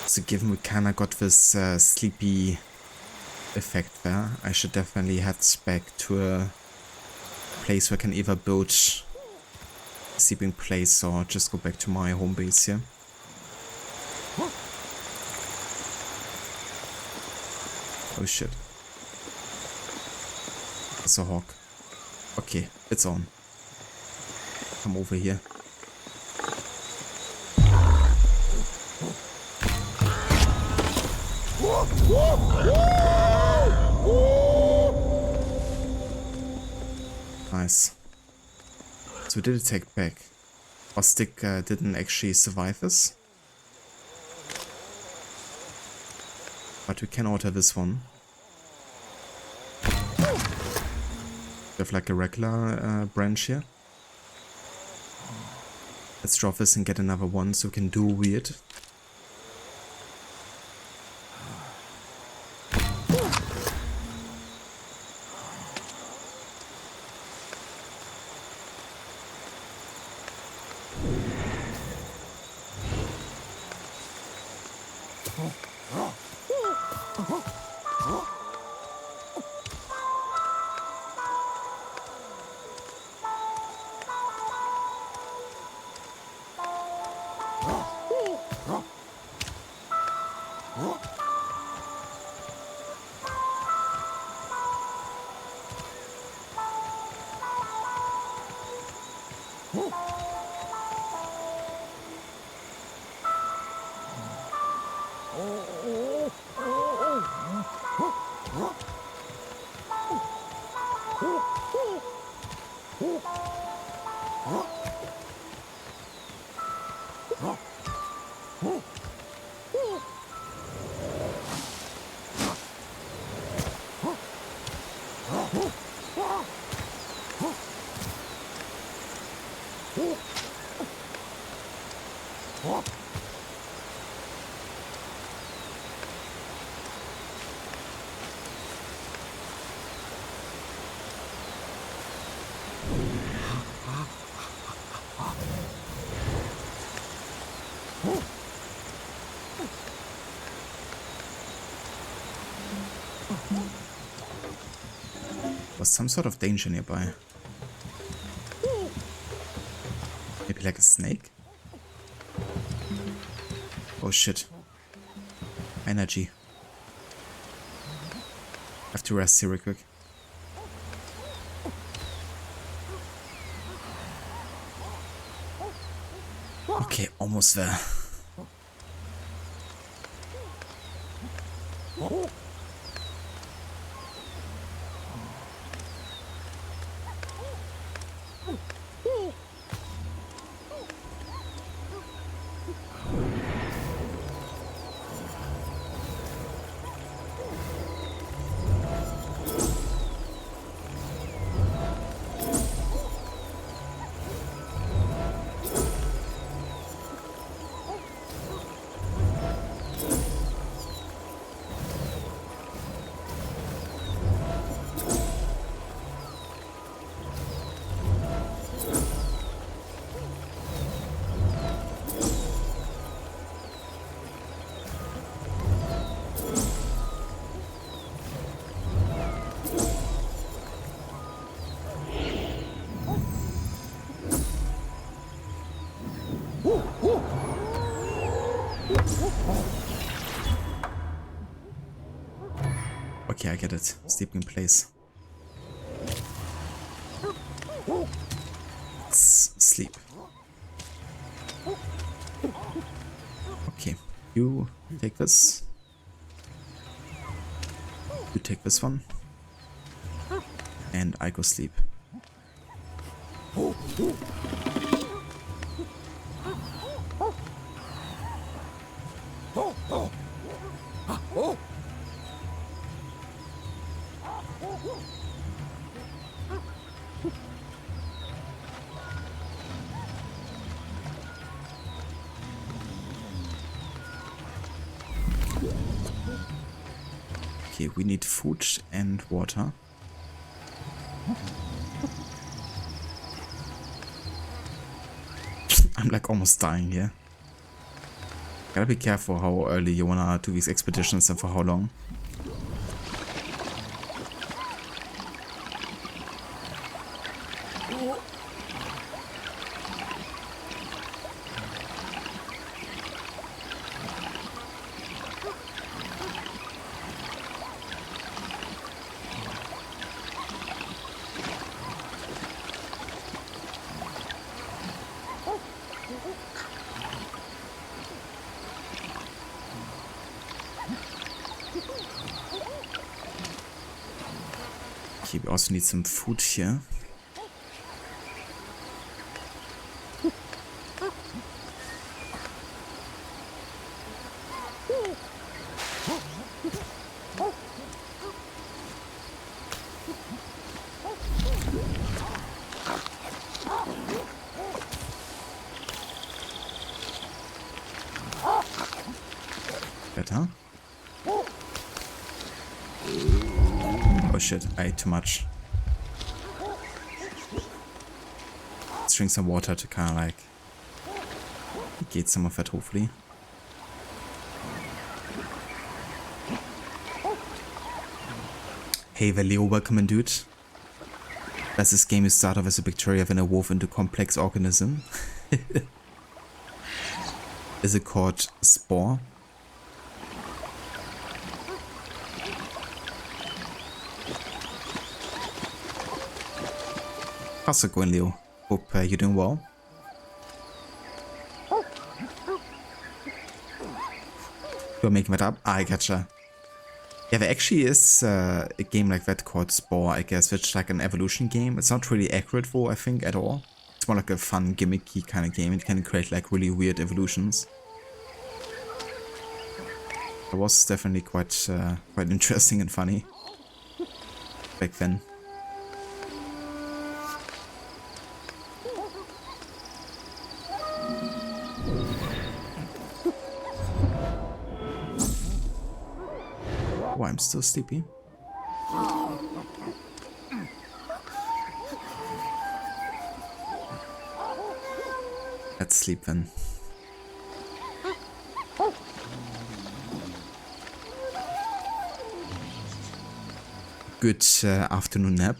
So given we kinda got this sleepy effect there, I should definitely head back to a place where I can either build a sleeping place or just go back to my home base here. Oh shit. It's a hawk. Okay, it's on. Come over here. Nice. So we did a take back. Our stick didn't actually survive this. But we can alter this one. We have like a regular branch here. Let's drop this and get another one so we can do weird. Was some sort of danger nearby. Maybe like a snake? Oh shit. Energy. Have to rest here real quick. Okay, almost there. Okay, I get it. Sleeping place. Let's sleep. Okay, you take this. You take this one. And I go sleep. Okay, we need food and water. I'm like almost dying here. Gotta be careful how early you wanna do these expeditions and for how long. Okay, we also need some food here. Better. Oh shit, I ate too much. Let's drink some water to kind of like negate some of that, hopefully. Hey Valeo, welcome in, dude. Does this game you start off as a bacteria then evolve into complex organism? Is it called Spore? How's it going, Leo? Hope you're doing well. You're making that up? I gotcha. Yeah, there actually is a game like that called Spore, I guess, which is like an evolution game. It's not really accurate though, I think, at all. It's more like a fun, gimmicky kind of game. It can create like really weird evolutions. It was definitely quite interesting and funny back then. Oh, I'm still sleepy. Let's sleep then. Good afternoon nap.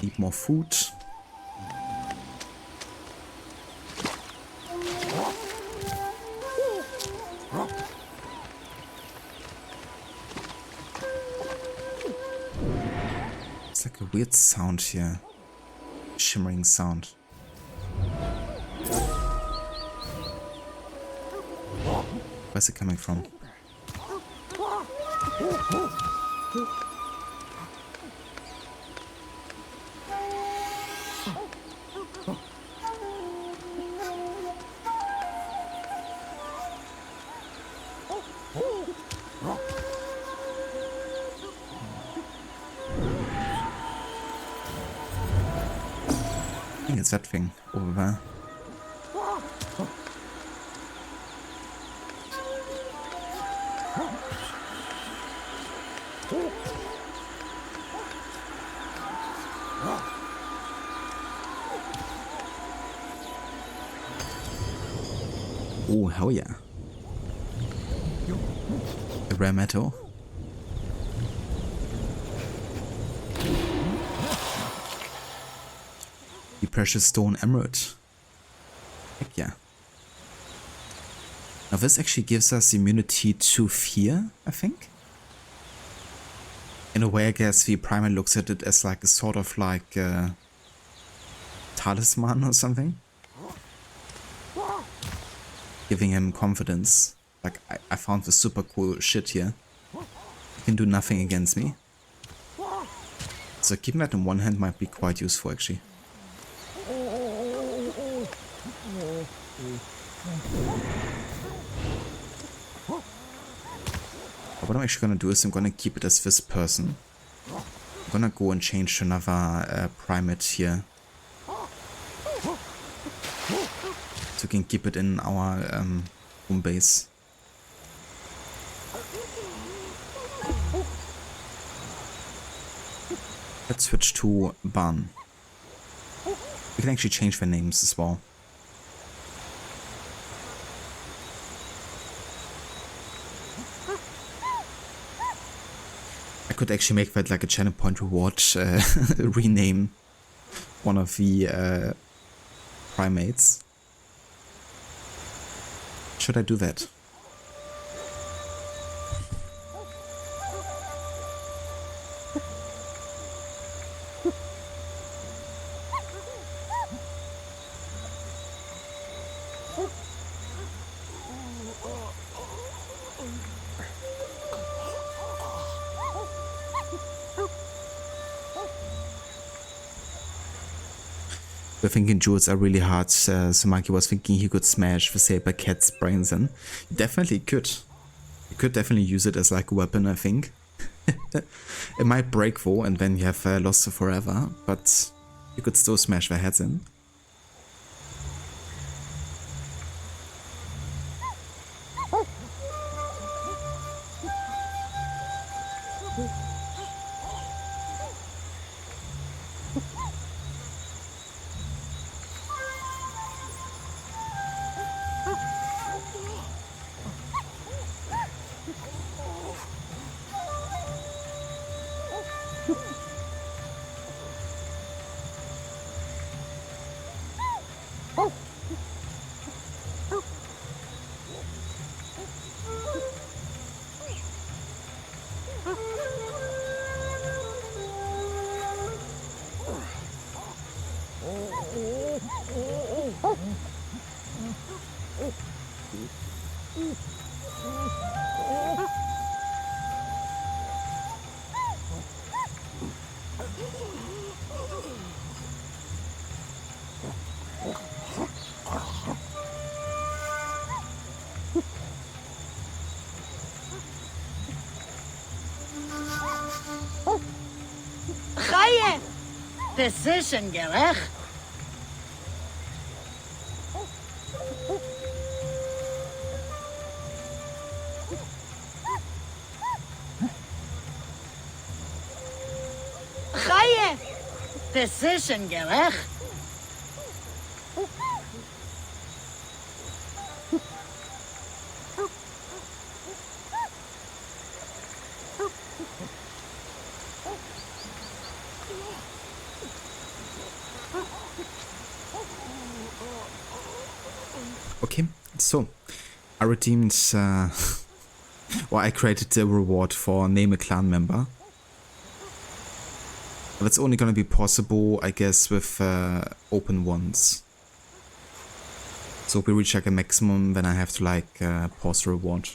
Need more food. It's like a weird sound here. Shimmering sound. Where's it coming from? I think it's that thing over there. Oh, hell yeah. A rare metal. The precious stone emerald. Heck yeah. Now this actually gives us immunity to fear, I think. In a way, I guess the primer looks at it as like a sort of like talisman or something. Giving him confidence. Like, I found the super cool shit here. He can do nothing against me. So keeping that in one hand might be quite useful, actually. But what I'm actually gonna do is I'm gonna keep it as this person. I'm gonna go and change to another primate here. So we can keep it in our home base. Let's switch to Barn. We can actually change their names as well. I could actually make that like a channel point reward, rename one of the primates. Should I do that? We're thinking jewels are really hard, so Mikey was thinking he could smash the saber cat's brains in. He definitely could. You could definitely use it as like a weapon, I think. It might break though, and then you have lost it forever, but you could still smash their heads in. Chaya! Decision gerecht. Chaya! Decision gerecht. Okay, so I redeemed, well, I created the reward for name a clan member. But it's only gonna be possible, I guess, with open ones. So if we reach like a maximum, then I have to like pause the reward.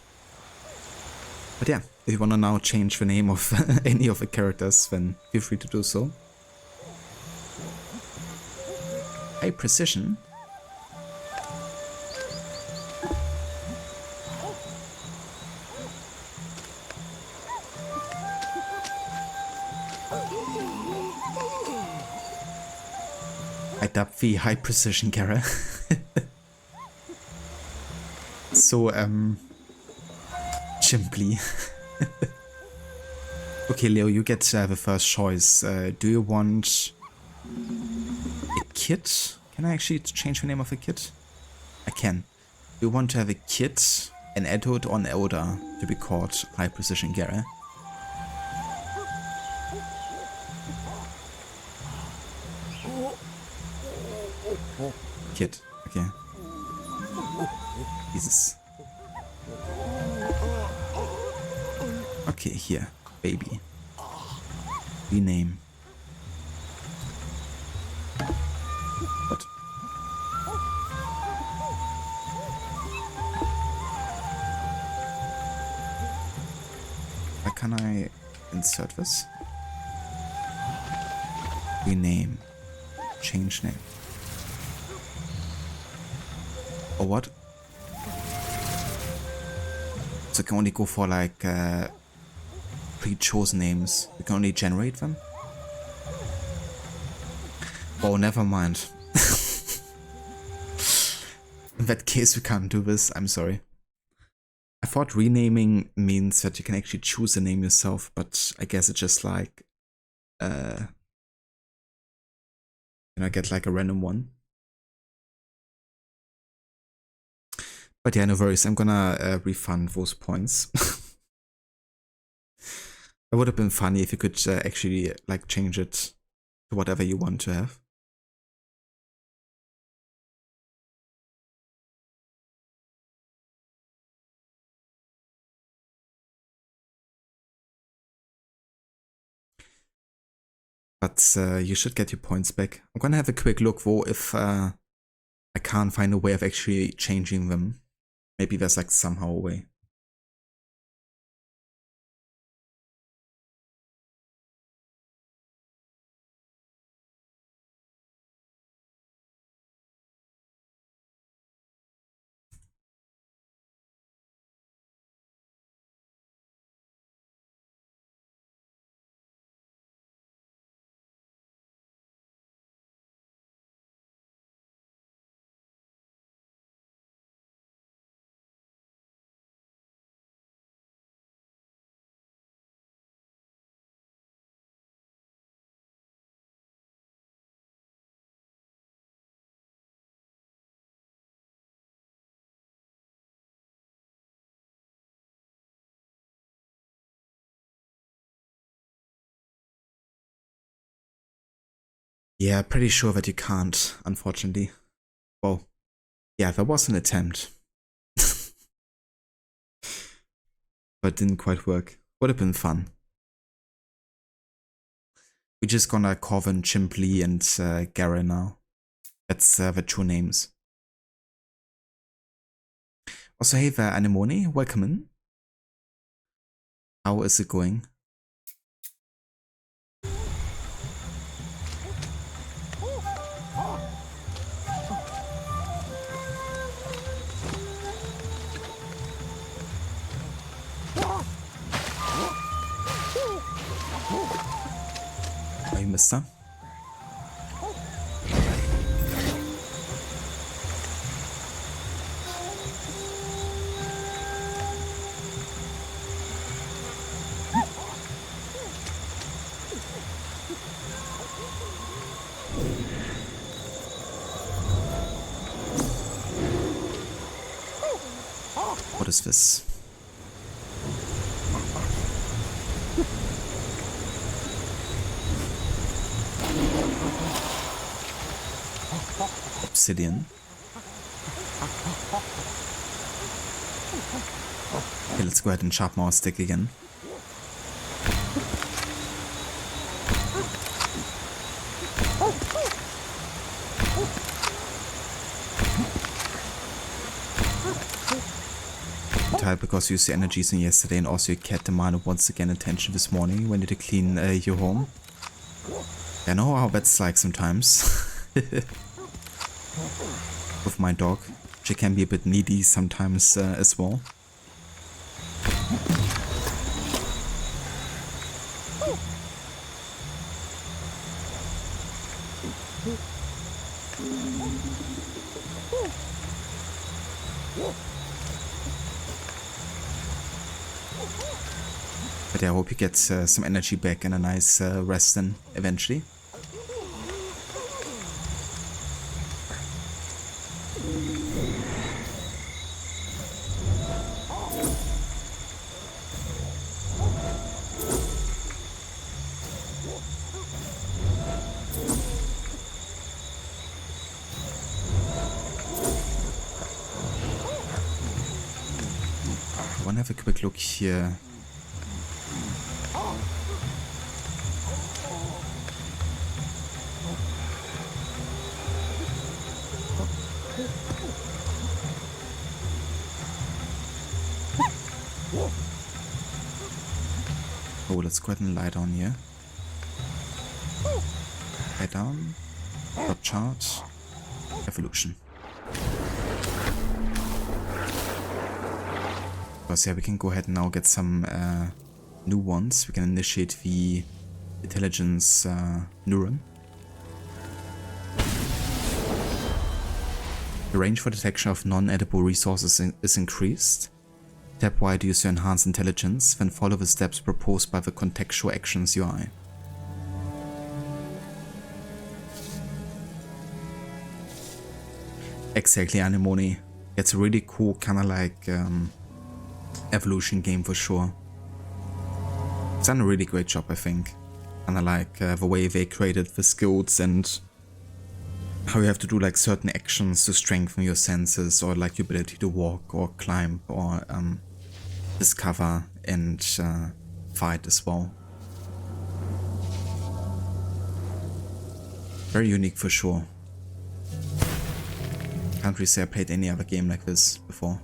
But yeah, if you wanna now change the name of any of the characters, then feel free to do so. High precision. I dubbed the high precision Kara. So, simply. Okay, Leo, you get the first choice. Do you want a kit? Can I actually change the name of a kit? I can. Do you want to have a kit, an adult, or an elder to be called high precision Gara? Kit, okay. Jesus. Okay, here. Baby. Rename. What? Why can't I insert this? Rename. Change name. Or what? So I can only go for like pre-chosen names. We can only generate them? Oh, never mind. In that case, we can't do this. I'm sorry. I thought renaming means that you can actually choose a name yourself, but I guess it's just like, can I get like a random one? But yeah, no worries. I'm gonna refund those points. It would have been funny if you could actually like change it to whatever you want to have. But you should get your points back. I'm gonna have a quick look though if I can't find a way of actually changing them. Maybe there's like somehow a way. Yeah, pretty sure that you can't, unfortunately. Well, yeah, there was an attempt. But didn't quite work. Would have been fun. We're just gonna call them Chimply and Gary now. That's the true names. Also, hey there, Anemone, welcome in. How is it going? Hey, mister. What is this? Obsidian. Okay, let's go ahead and sharpen our stick again. Tired because you used the energies in yesterday, and also your cat demanded once again attention this morning when you had to clean your home. I know how that's like sometimes. With my dog. She can be a bit needy sometimes as well. But yeah, I hope you get some energy back and a nice rest in eventually. I want to have a quick look here. Oh, let's go ahead and lie down here. Lie down. Dot chart. Evolution. Because yeah, we can go ahead and now get some new ones. We can initiate the intelligence neuron. The range for detection of non-edible resources is increased. Tap Y to use your enhanced intelligence, then follow the steps proposed by the contextual actions UI. Exactly, Anemone. It's a really cool kind of like evolution game for sure. It's done a really great job, I think. Kind of like the way they created the skills and how you have to do like certain actions to strengthen your senses, or like your ability to walk or climb or discover and fight as well. Very unique for sure. Can't really say I played any other game like this before.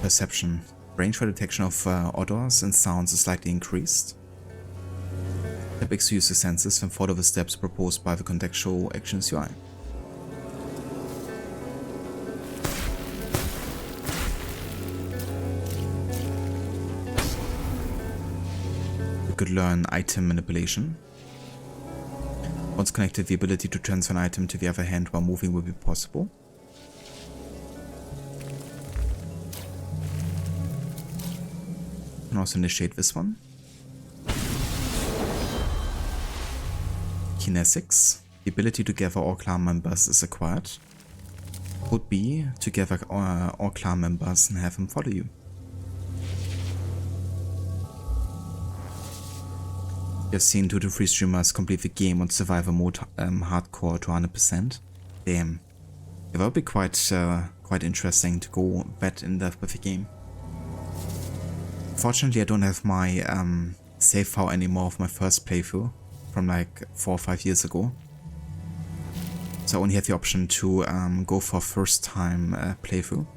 Perception. Range for detection of odors and sounds is slightly increased. Tap X to use the senses, then follow the steps proposed by the contextual actions UI. You could learn item manipulation. Once connected, the ability to transfer an item to the other hand while moving will be possible. You can also initiate this one. Kinesics. The ability to gather all clan members is acquired. Would be to gather all clan members and have them follow you. You have seen 2 to 3 streamers complete the game on survivor mode hardcore to 100%. Damn. It will be quite interesting to go that in depth with the game. Fortunately, I don't have my save file anymore of my first playthrough from like 4 or 5 years ago. So I only have the option to go for first time playthrough.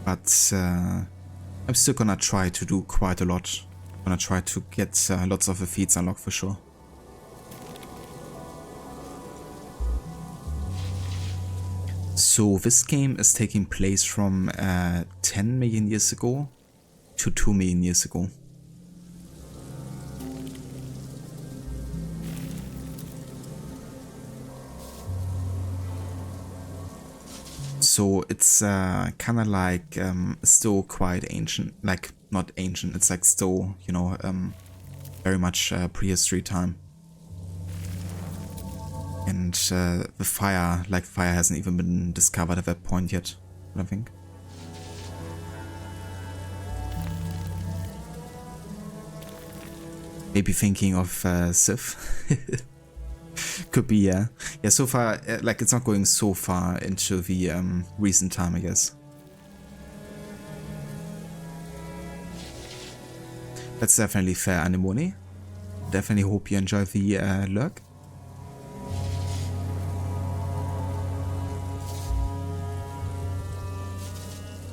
But I'm still gonna try to do quite a lot. I'm gonna try to get lots of the feats unlocked for sure. So this game is taking place from 10 million years ago to 2 million years ago. So it's kind of like still quite ancient, like not ancient, it's like still, you know, very much prehistory time. And the fire hasn't even been discovered at that point yet, I think. Maybe thinking of Sith. Could be, yeah. Yeah, so far, like, it's not going so far into the recent time, I guess. That's definitely fair, Anemone. Definitely hope you enjoy the lurk.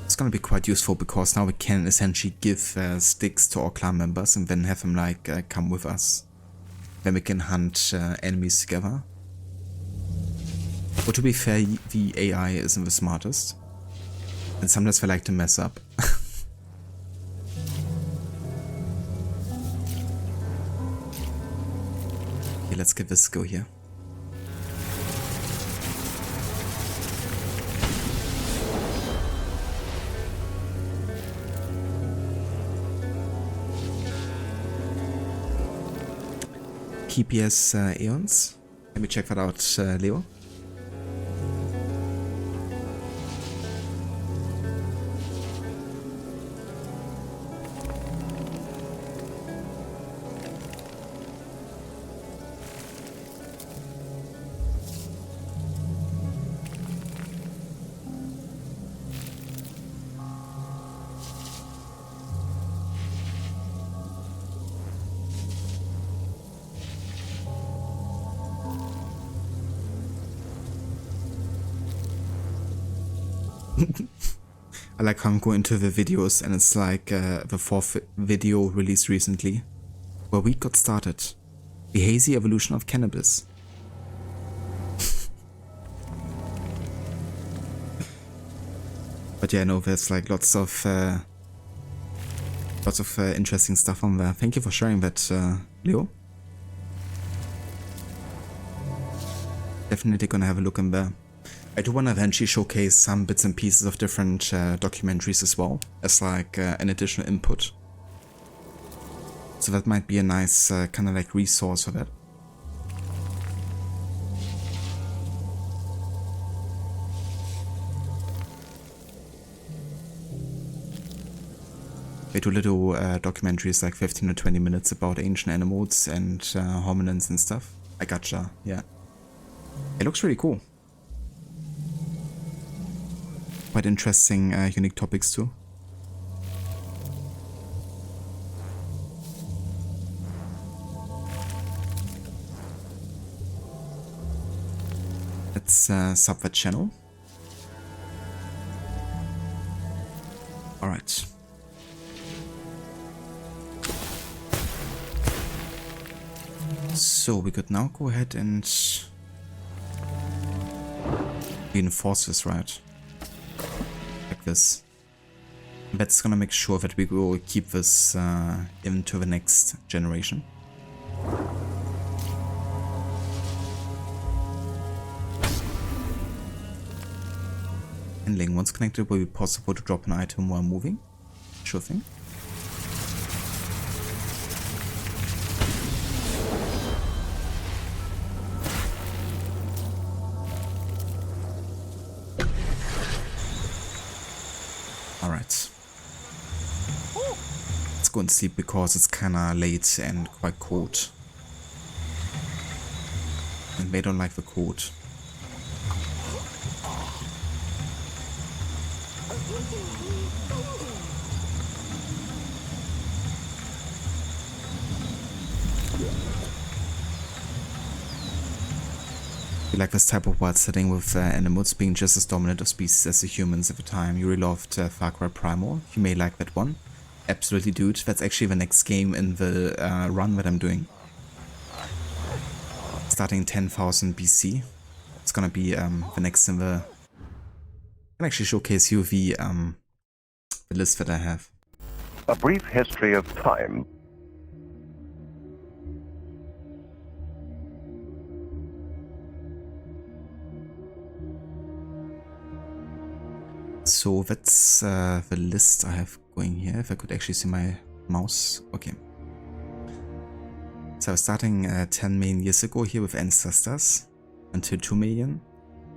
It's gonna be quite useful because now we can essentially give sticks to our clan members and then have them like come with us. Then we can hunt enemies together. But to be fair, the AI isn't the smartest. And sometimes they like to mess up. Okay, let's give this a go here. KPS Aeons. Let me check that out, Leo. I like how I'm going to the videos and it's like the fourth video released recently where we got started. The hazy evolution of cannabis. But yeah, no, there's like lots of interesting stuff on there. Thank you for sharing that, Leo. Definitely gonna have a look in there. I do want to eventually showcase some bits and pieces of different documentaries as well, as like an additional input. So that might be a nice kind of like resource for that. They do little documentaries like 15 or 20 minutes about ancient animals and hominins and stuff. I gotcha, yeah. It looks really cool. Quite interesting, unique topics too. Let's sub that channel. Alright. So we could now go ahead and reinforce this, right? Like this. That's gonna make sure that we will keep this into the next generation. Handling. Once connected, will be possible to drop an item while moving. Sure thing. Alright. Let's go and sleep because it's kinda late and quite cold. And they don't like the cold. You like this type of wild setting with animals being just as dominant of species as the humans at the time. You really loved Far Cry Primal. You may like that one. Absolutely, dude. That's actually the next game in the run that I'm doing. Starting 10,000 BC. It's gonna be the next in the... I can actually showcase you the list that I have. A brief history of time. So that's the list I have going here. If I could actually see my mouse. Okay. So I was starting 10 million years ago here with ancestors until 2 million.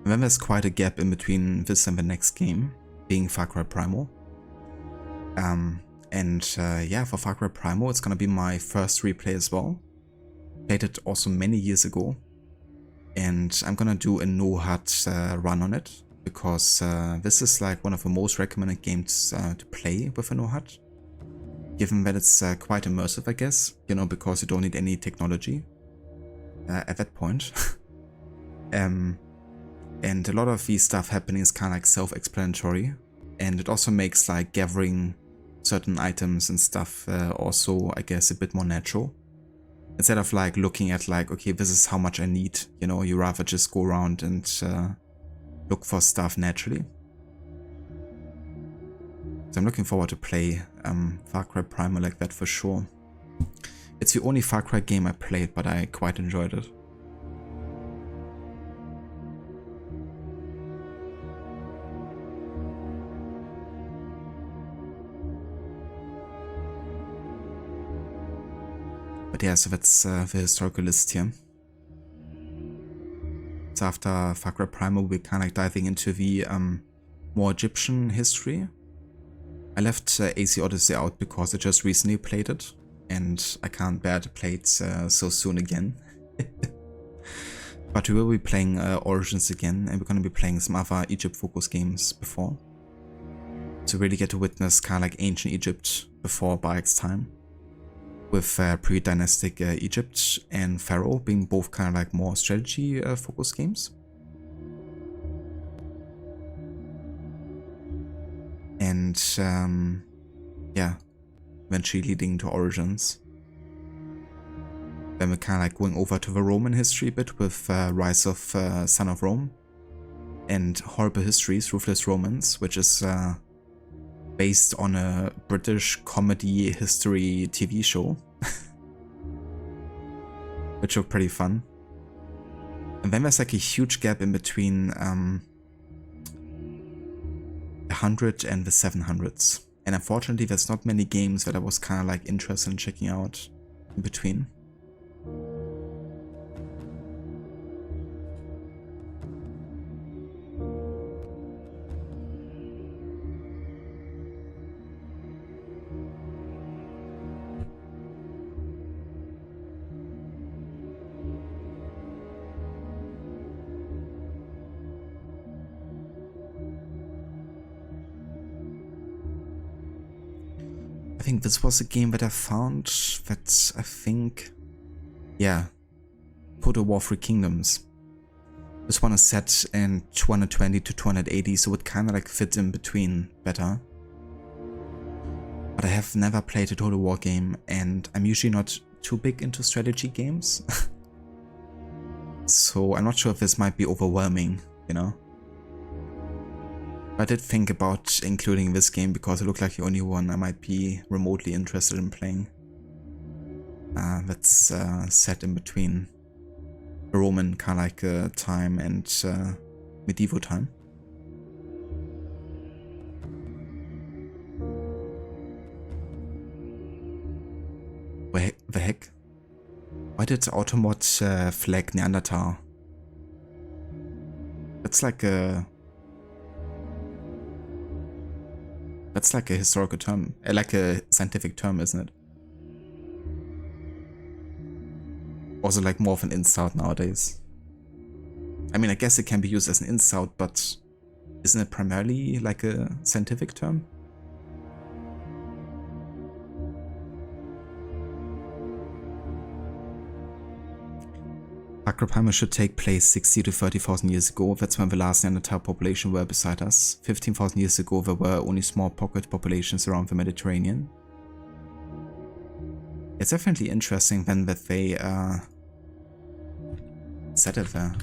And then there's quite a gap in between this and the next game, being Far Cry Primal. Yeah, for Far Cry Primal, it's gonna be my first replay as well. Played it also many years ago. And I'm gonna do a no-hut run on it. Because this is like one of the most recommended games to play with a no-hut. Given that it's quite immersive, I guess. You know, because you don't need any technology at that point. And a lot of the stuff happening is kind of like self-explanatory. And it also makes like gathering certain items and stuff also, I guess, a bit more natural. Instead of like looking at like, okay, this is how much I need. You know, you rather just go around and look for stuff naturally. So I'm looking forward to play Far Cry Primal like that for sure. It's the only Far Cry game I played, but I quite enjoyed it. But yeah, so that's the historical list here. So after Far Cry Primal, we're kind of like diving into the more Egyptian history. I left AC Odyssey out because I just recently played it, and I can't bear to play it so soon again. But we will be playing Origins again, and we're going to be playing some other Egypt-focused games before. To really get to witness kind of like ancient Egypt before Bayek's time. With pre-dynastic Egypt and Pharaoh being both kind of like more strategy focused games. and yeah, eventually leading to Origins. Then we're kind of like going over to the Roman history bit with Rise of Son of Rome and Horrible Histories, Ruthless Romans, which is based on a British comedy history TV show, which looked pretty fun. And then there's like a huge gap in between the 100 and the 700s. And unfortunately, there's not many games that I was kind of like interested in checking out in between. I think this was a game that I found that I think, yeah, Total War 3 Kingdoms. This one is set in 220 to 280, so it kind of like fits in between better. But I have never played a Total War game, and I'm usually not too big into strategy games. So I'm not sure if this might be overwhelming, you know? I did think about including this game because it looked like the only one I might be remotely interested in playing. That's set in between Roman kind of like time and medieval time. The heck? Why did Automod flag Neanderthal? That's like a historical term, like a scientific term, isn't it? Also like more of an insult nowadays. I mean, I guess it can be used as an insult, but isn't it primarily like a scientific term? Acropima should take place 60 to 30,000 years ago. That's when the last Neanderthal population were beside us. 15,000 years ago there were only small pocket populations around the Mediterranean. It's definitely interesting then that they set it there.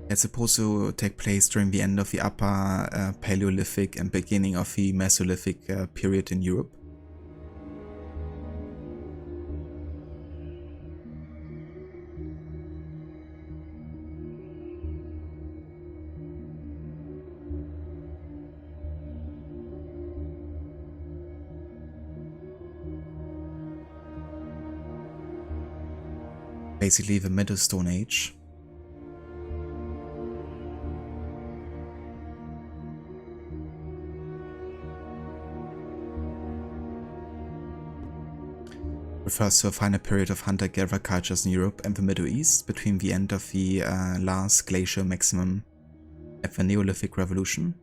It's supposed to take place during the end of the Upper Paleolithic and beginning of the Mesolithic period in Europe. Basically the Middle Stone Age. Refers to a final period of hunter-gatherer cultures in Europe and the Middle East between the end of the last glacial maximum and the Neolithic Revolution.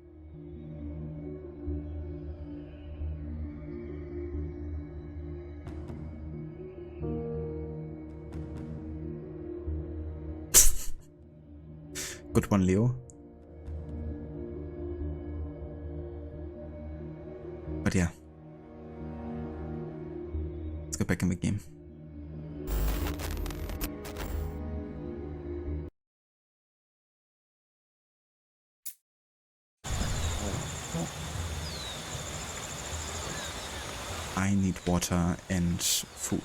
Good one, Leo. But yeah. Let's go back in the game. I need water and food.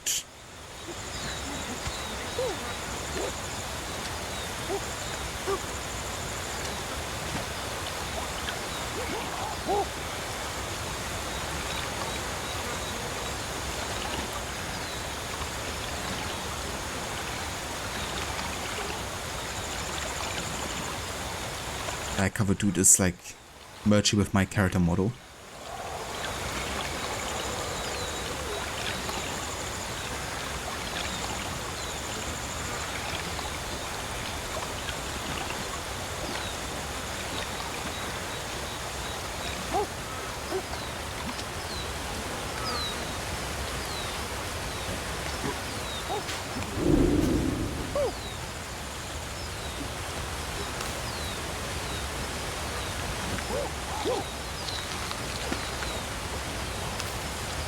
I cover dude is like merging with my character model.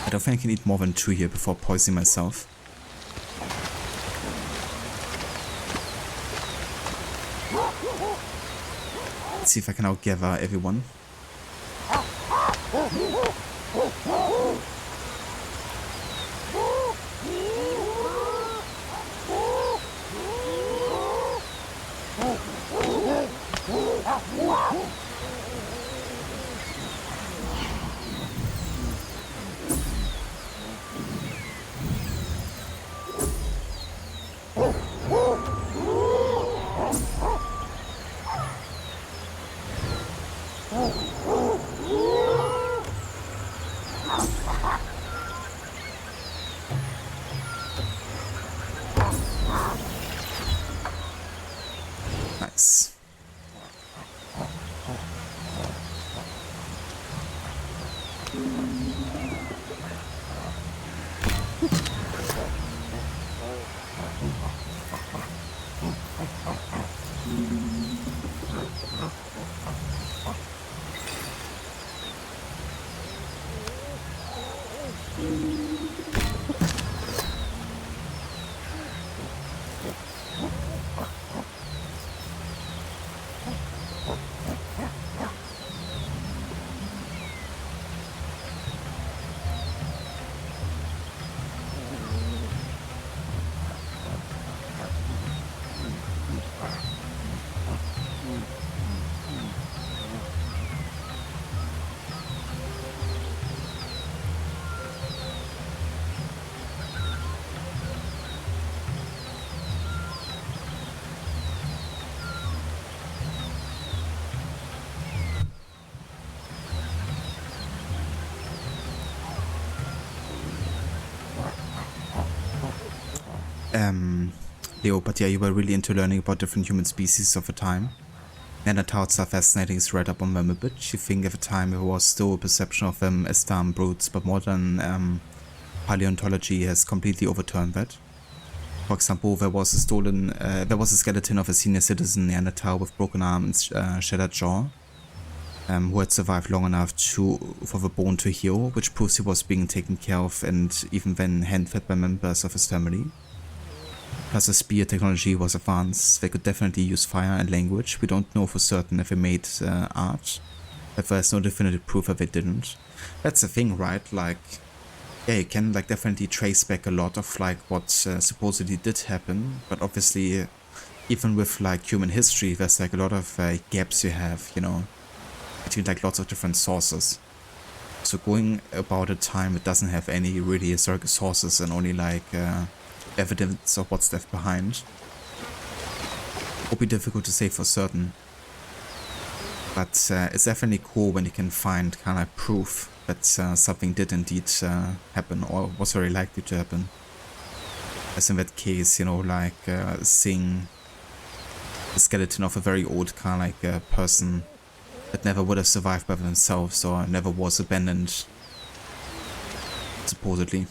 I don't think I can eat more than 2 here before poisoning myself. Let's see if I can outgather everyone. Nice. Leo, but yeah, you were really into learning about different human species of the time. Neanderthals are fascinating, is right up on them a bit. You think at the time there was still a perception of them as dumb brutes, but modern paleontology has completely overturned that. For example, there was a skeleton of a senior citizen Neanderthal with broken arm and shattered jaw, who had survived long enough for the bone to heal, which proves he was being taken care of and even then hand-fed by members of his family. Plus the spear technology was advanced, they could definitely use fire and language. We don't know for certain if they made art, but there's no definitive proof that they didn't. That's the thing, right? Like, yeah, you can like definitely trace back a lot of like what supposedly did happen, but obviously even with like human history, there's like a lot of gaps you have, you know, between like lots of different sources. So going about a time that doesn't have any really historical sources and only like evidence of what's left behind will be difficult to say for certain. But it's definitely cool when you can find kind of proof that something did indeed happen or was very likely to happen. As in that case, you know, like seeing the skeleton of a very old kind of like person that never would have survived by themselves or never was abandoned, supposedly.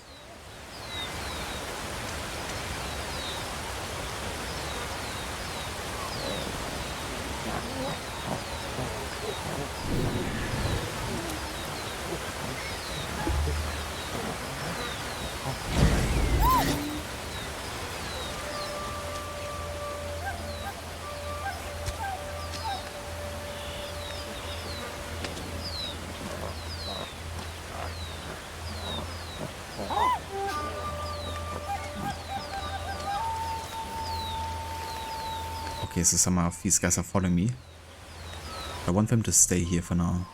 Okay, so some of these guys are following me. I want them to stay here for now.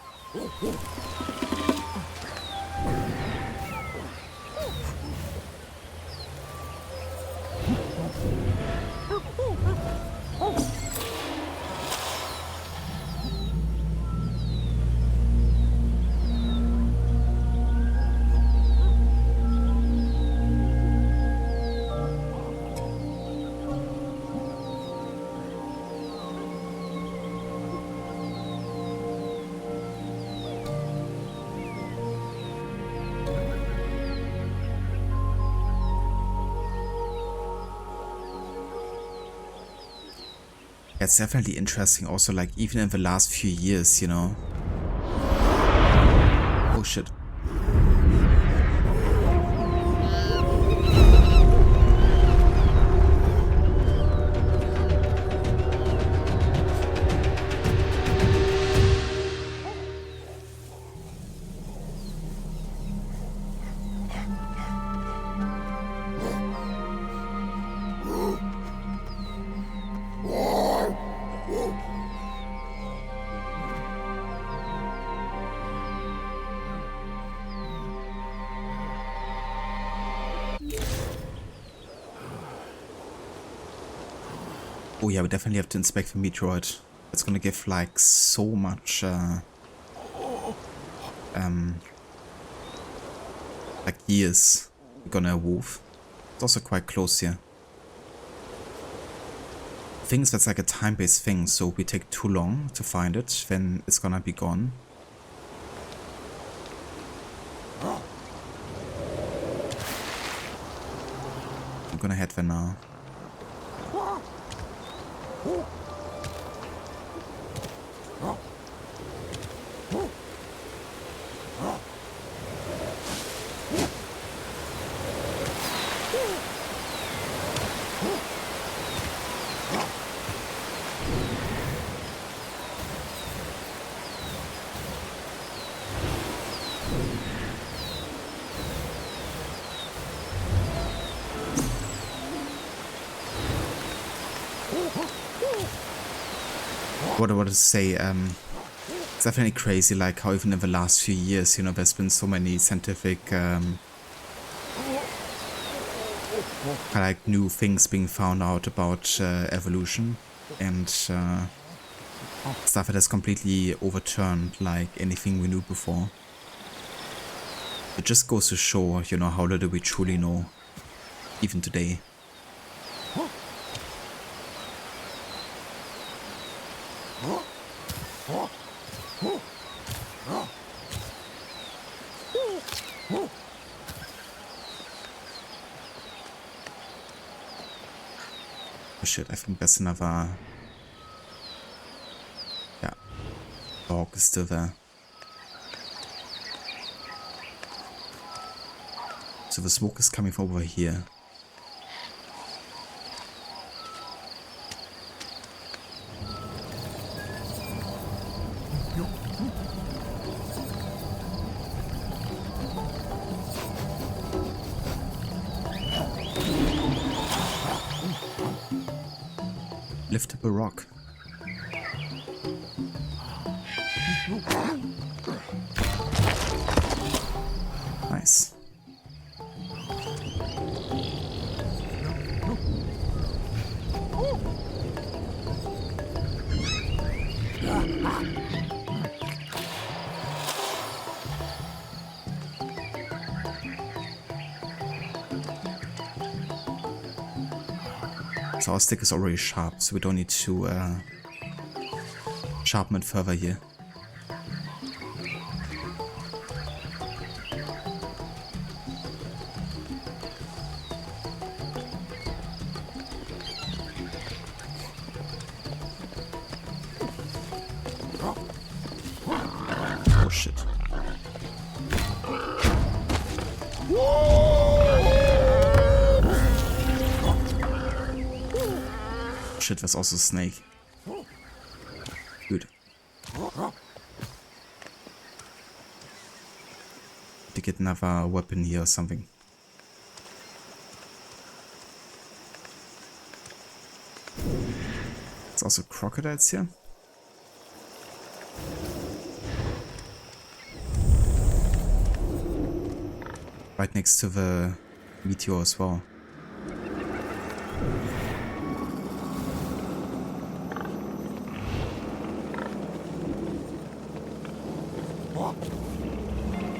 It's definitely interesting also, like even in the last few years, you know, shit. Oh yeah, we definitely have to inspect the meteoroid. It's gonna give like so much like years we're gonna evolve. It's also quite close here. The thing is, that's like a time-based thing, so if we take too long to find it, then it's gonna be gone. I'm gonna head there now. What I wanted to say, it's definitely crazy, like how even in the last few years, you know, there's been so many scientific like new things being found out about evolution and stuff that has completely overturned like anything we knew before. It just goes to show, you know, how little we truly know, even today. Oh shit, I think that's another... Yeah, dog is still there. So the smoke is coming from over here. Lift up a rock. Nice. So our stick is already sharp, so we don't need to sharpen it further here. Oh shit. Shit, there's also a snake. Good. To get another weapon here or something. There's also crocodiles here. Right next to the meteor as well.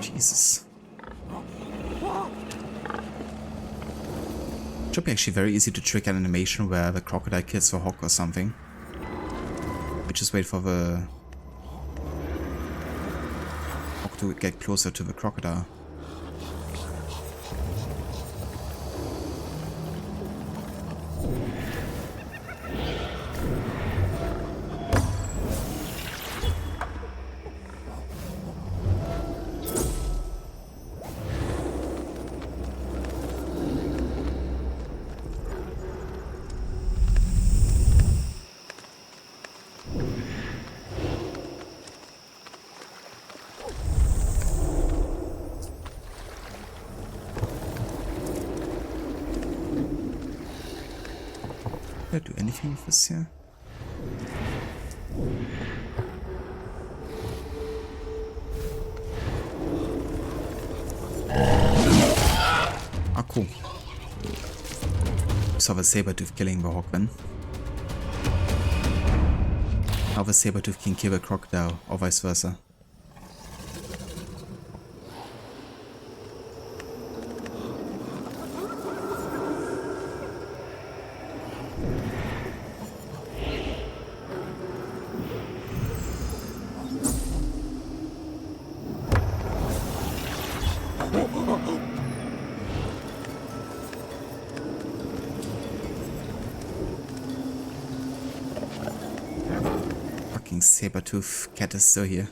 Jesus. Should be actually very easy to trick an animation where the crocodile kills the hawk or something. We just wait for the hawk to get closer to the crocodile. Did I do anything with this here? Ah, cool. Saw the saber-tooth killing the hawk then. Now the saber-tooth can kill the crocodile, or vice versa. Fucking saber-tooth cat is still here.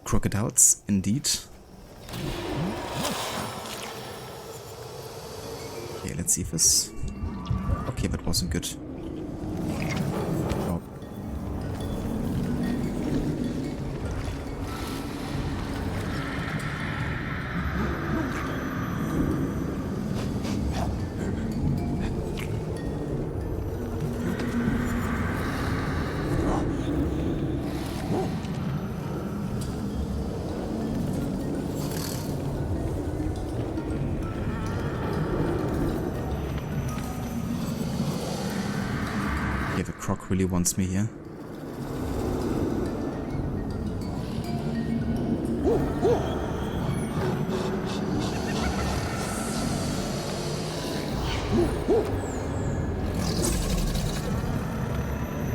Crocodiles, indeed. Okay, let's see this. Okay, that wasn't good. Oh. Yeah, the croc really wants me here.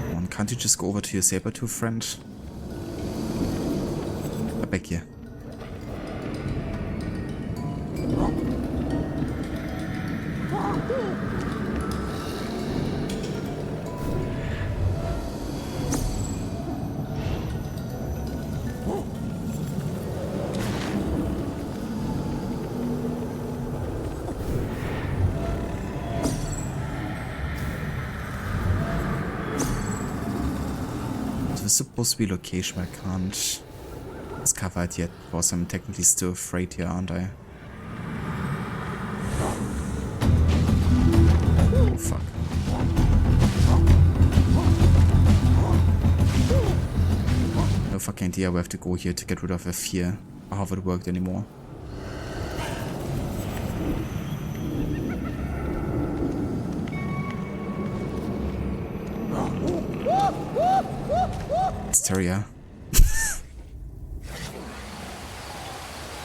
Come on, can't you just go over to your saber-tooth friend? Back here. There's supposed to be a location I can't discover it yet because I'm technically still afraid here, aren't I? Oh fuck. No fucking idea where I have to go here to get rid of a fear or how it worked anymore. Hysteria.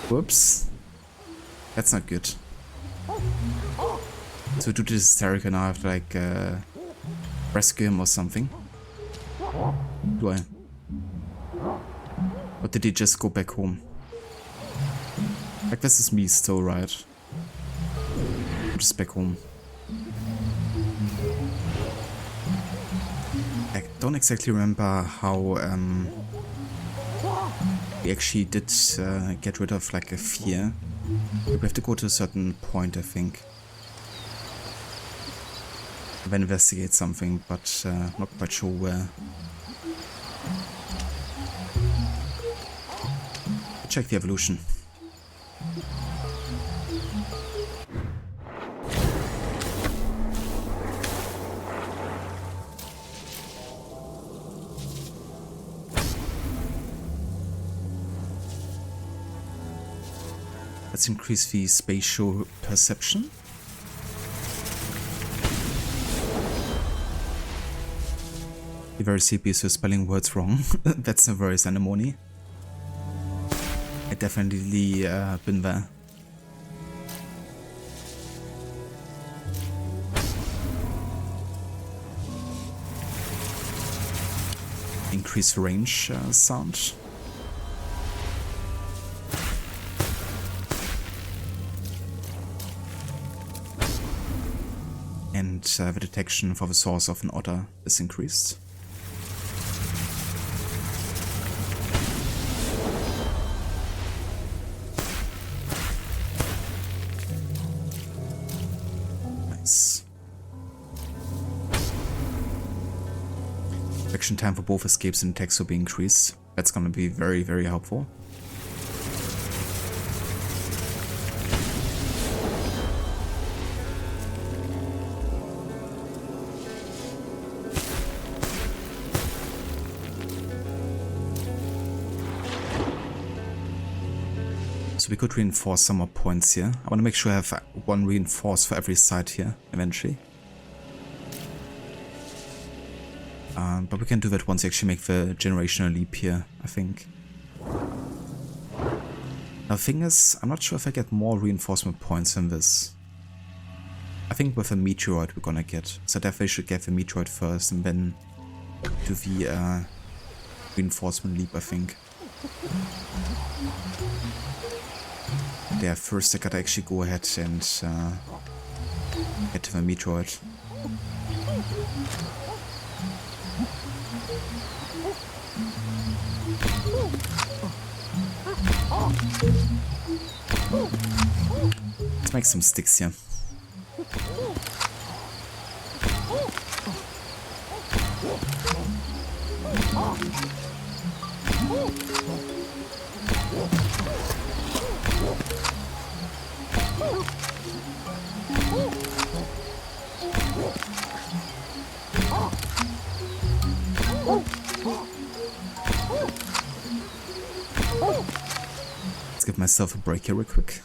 Whoops. That's not good. So due to this hysterical now I have to like rescue him or something. Do I? Or did he just go back home? Like this is me still, right? I'm just back home. I don't exactly remember how we actually did get rid of like a fear. We have to go to a certain point, I think. Then investigate something, but not quite sure where. Check the evolution. Let's increase the spatial perception. You're very CP, so spelling words wrong. That's a very anemone. I definitely been there. Increase range sound. And the detection for the source of an otter is increased. Nice. reaction time for both escapes and attacks will be increased. That's gonna be very, very helpful. So we could reinforce some more points here. I want to make sure I have one reinforced for every side here, eventually. But we can do that once we actually make the generational leap here, I think. Now the thing is, I'm not sure if I get more reinforcement points than this. I think with a meteoroid we're gonna get. So definitely should get the meteoroid first and then do the reinforcement leap, I think. Yeah, first I gotta actually go ahead and get to the meteoroid. Let's make some sticks here. Let's give myself a break here real quick.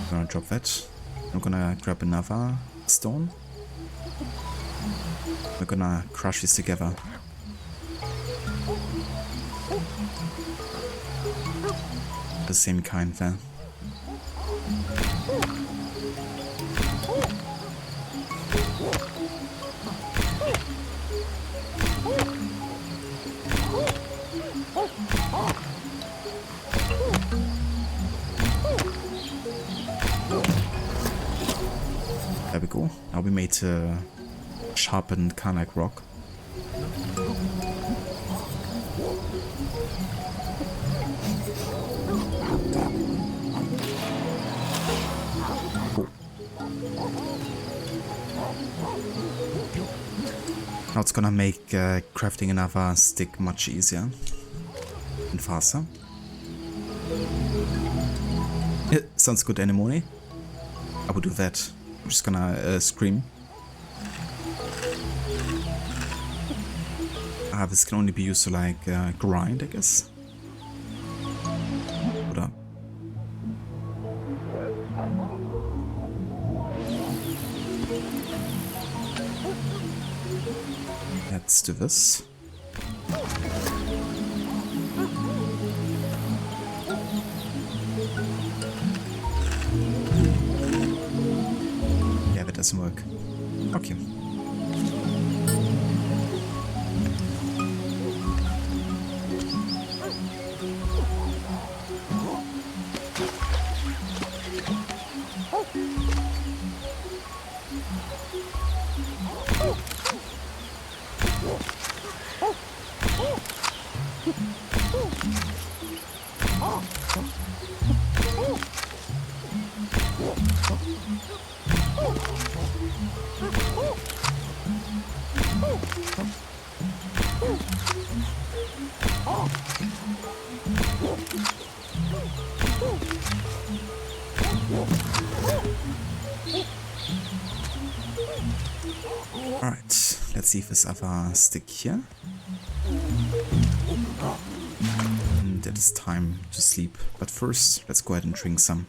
I'm gonna drop that. I'm gonna grab another stone. We're gonna crush these together. The same kind there. There we go. Now we made a sharpened Karnak rock. Now it's gonna make crafting another stick much easier and faster. Yeah, sounds good, Anemone. I will do that. I'm just gonna scream. This can only be used to like grind, I guess. Hold up. Let's do this. Yeah, that doesn't work. Okay. Alright, let's see if this other stick here. And it is time to sleep. But first, let's go ahead and drink some.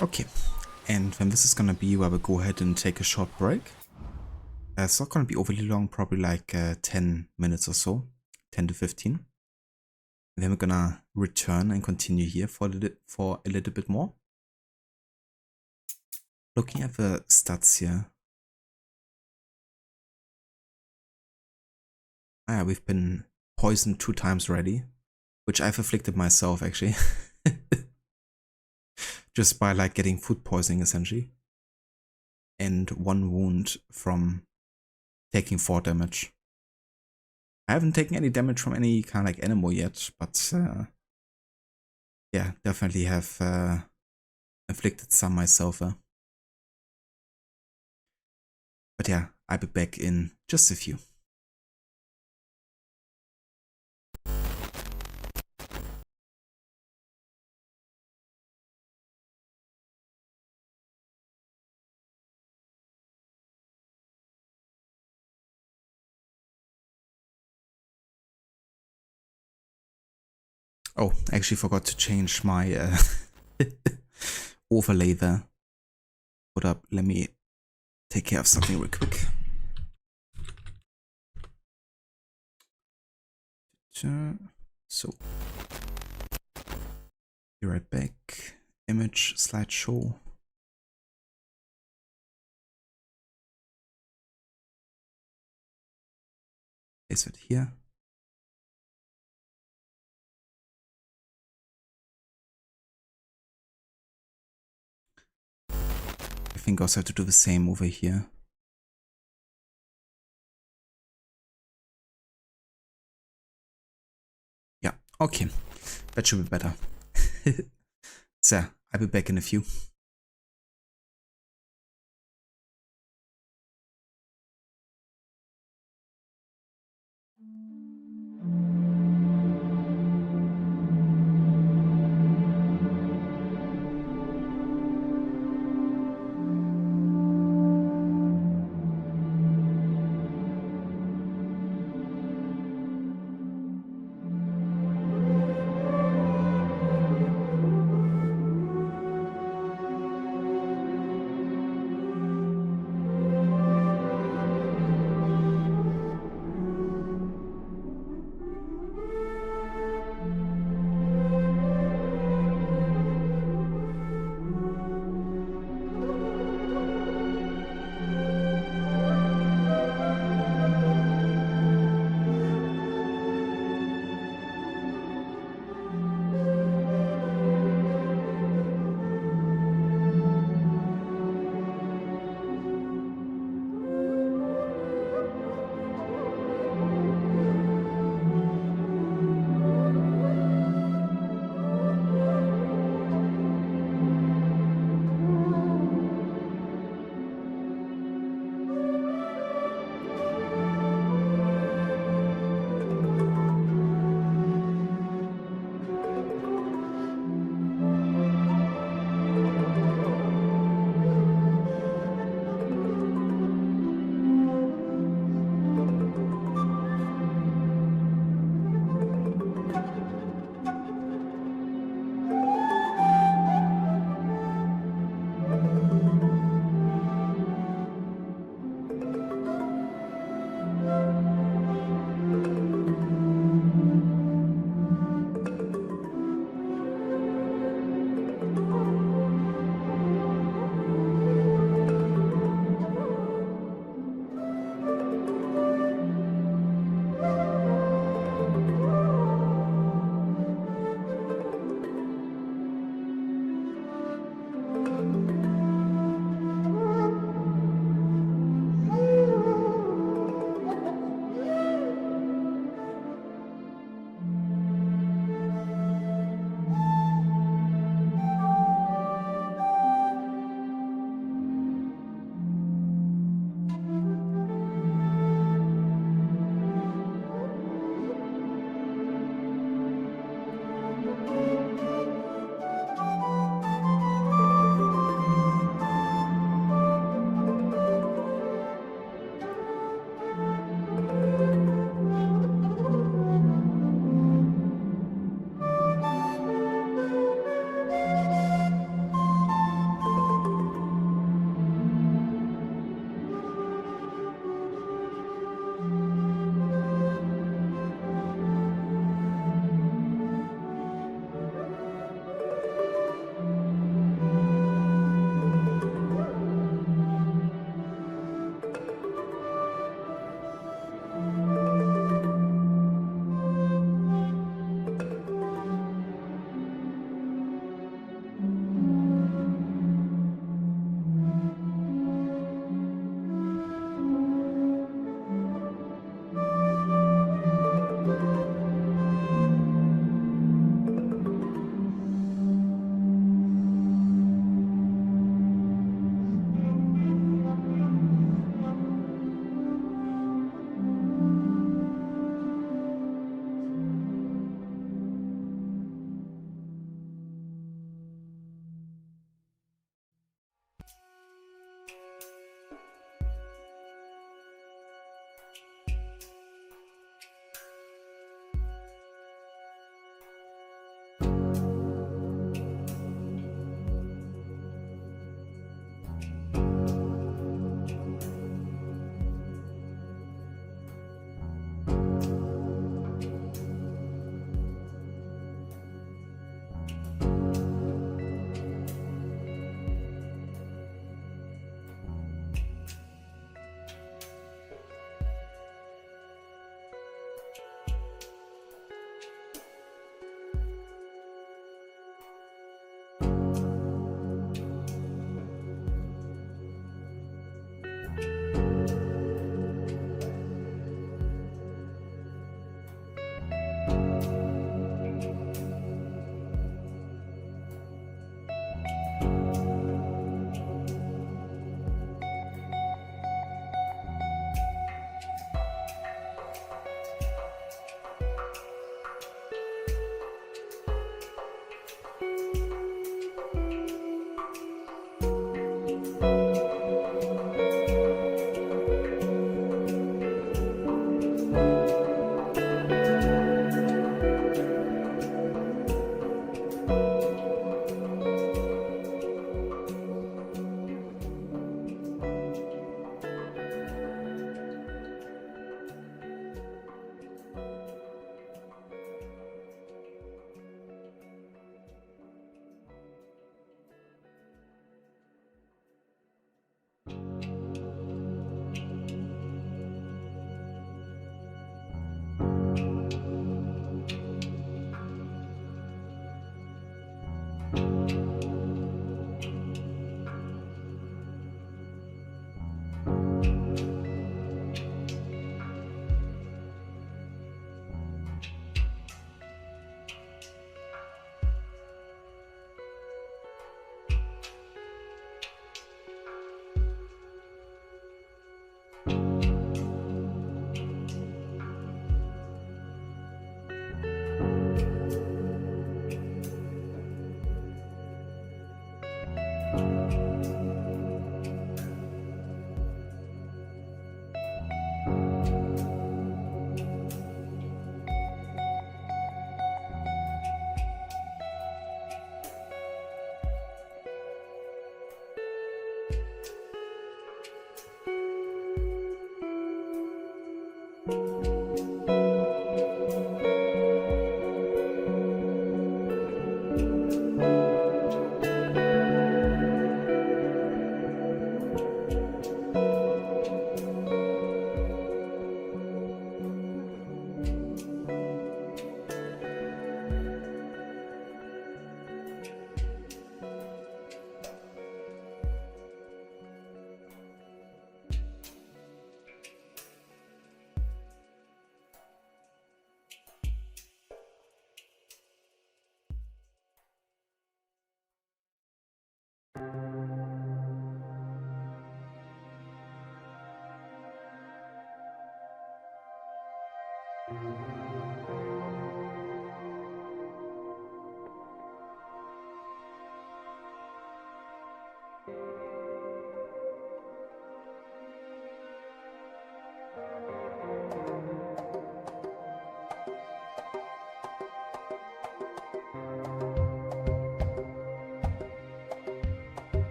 Okay, and then this is gonna be where we go ahead and take a short break. It's not gonna be overly long, probably like 10 minutes or so, 10 to 15. And then we're gonna return and continue here for a little bit more. Looking at the stats here. Ah, we've been poisoned 2 times already, which I've afflicted myself actually. Just by like getting food poisoning essentially. And 1 wound from taking 4 damage. I haven't taken any damage from any kind of like animal yet, but yeah, definitely have inflicted some myself. But yeah, I'll be back in just a few. Oh, I actually forgot to change my overlay there. Hold up, let me take care of something real quick. So, be right back. Image slideshow. Place it here. I think I also have to do the same over here. Yeah, okay. That should be better. So, I'll be back in a few.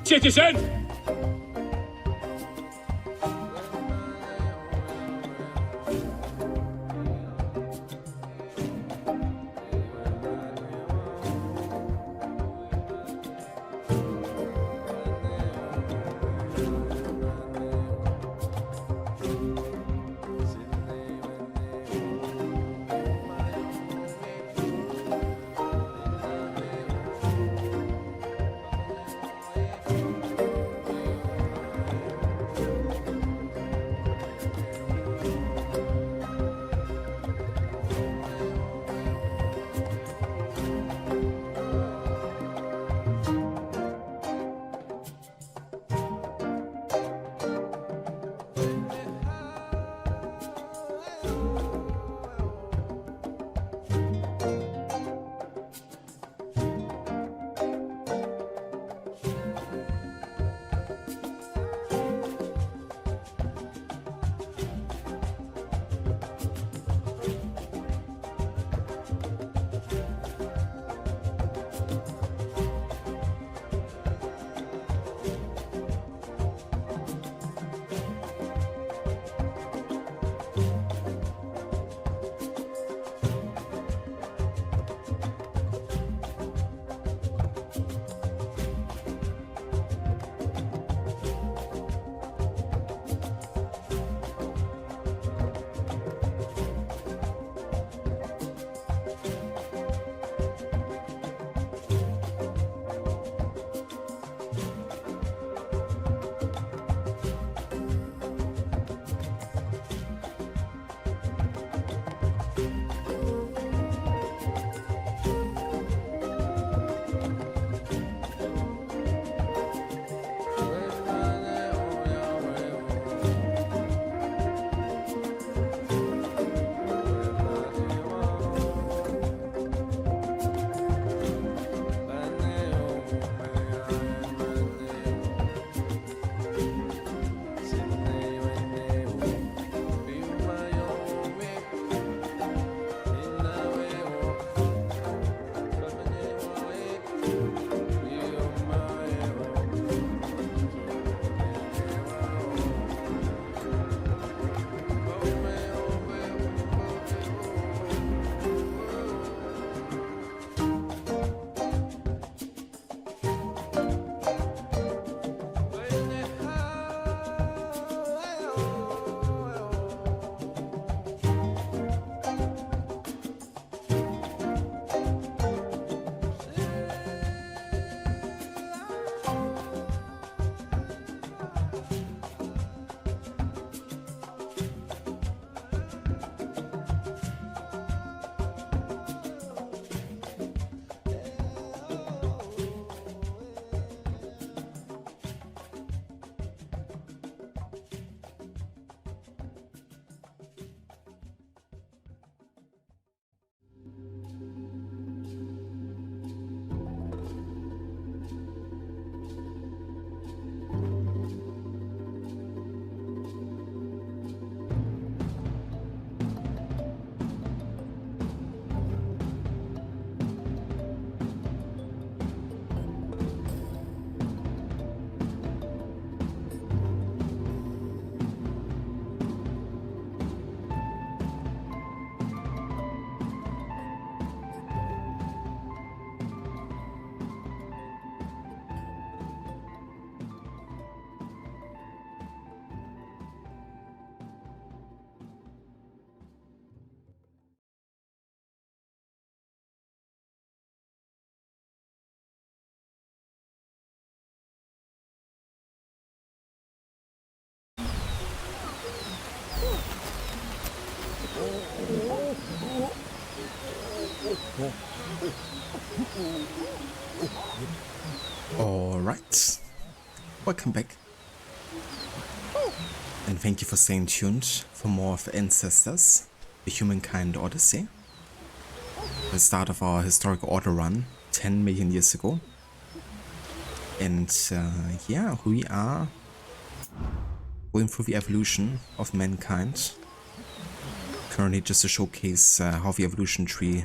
谢帝神。 Alright, welcome back. And thank you for staying tuned for more of Ancestors, the Humankind Odyssey. The start of our historic order run 10 million years ago. And yeah, we are going through the evolution of mankind. Currently just to showcase how the evolution tree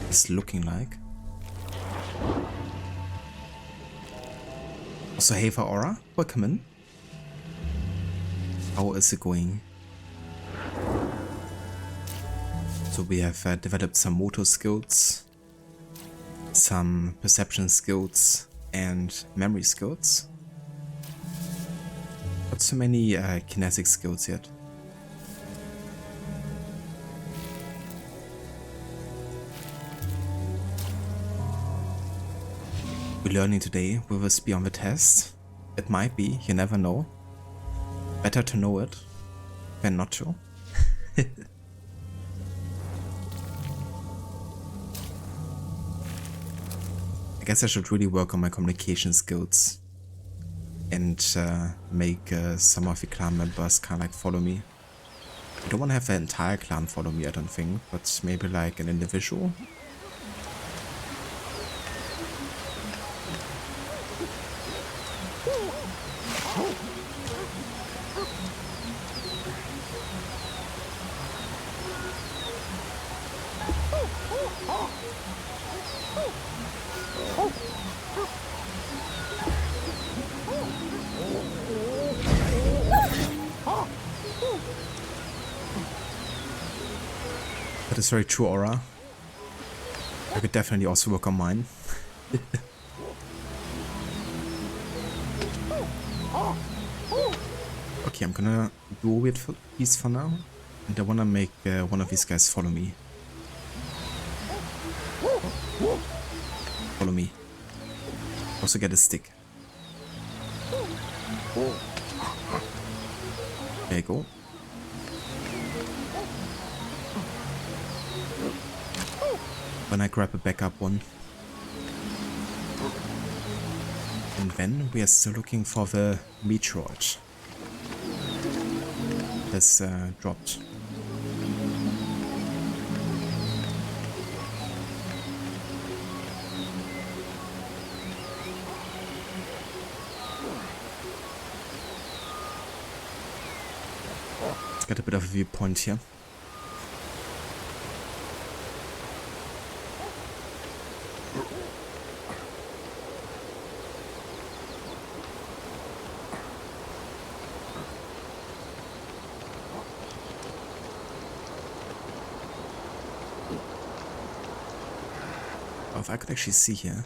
is looking like. Also, hey for Aura, welcome in. How is it going? So we have developed some motor skills, some perception skills, and memory skills. Not so many kinetic skills yet. We're learning today. Will this be on the test? It might be, you never know. Better to know it than not to. I guess I should really work on my communication skills and make some of the clan members kind of like follow me. I don't want to have the entire clan follow me, I don't think, but maybe like an individual. That is very true, Aura. I could definitely also work on mine. Okay, I'm gonna do a weird piece for now. And I wanna make one of these guys follow me. Follow me. Also get a stick. There you go. When I grab a backup one. And then we are still looking for the meteoroid. That's dropped. Let's get a bit of a viewpoint here. If I could actually see here.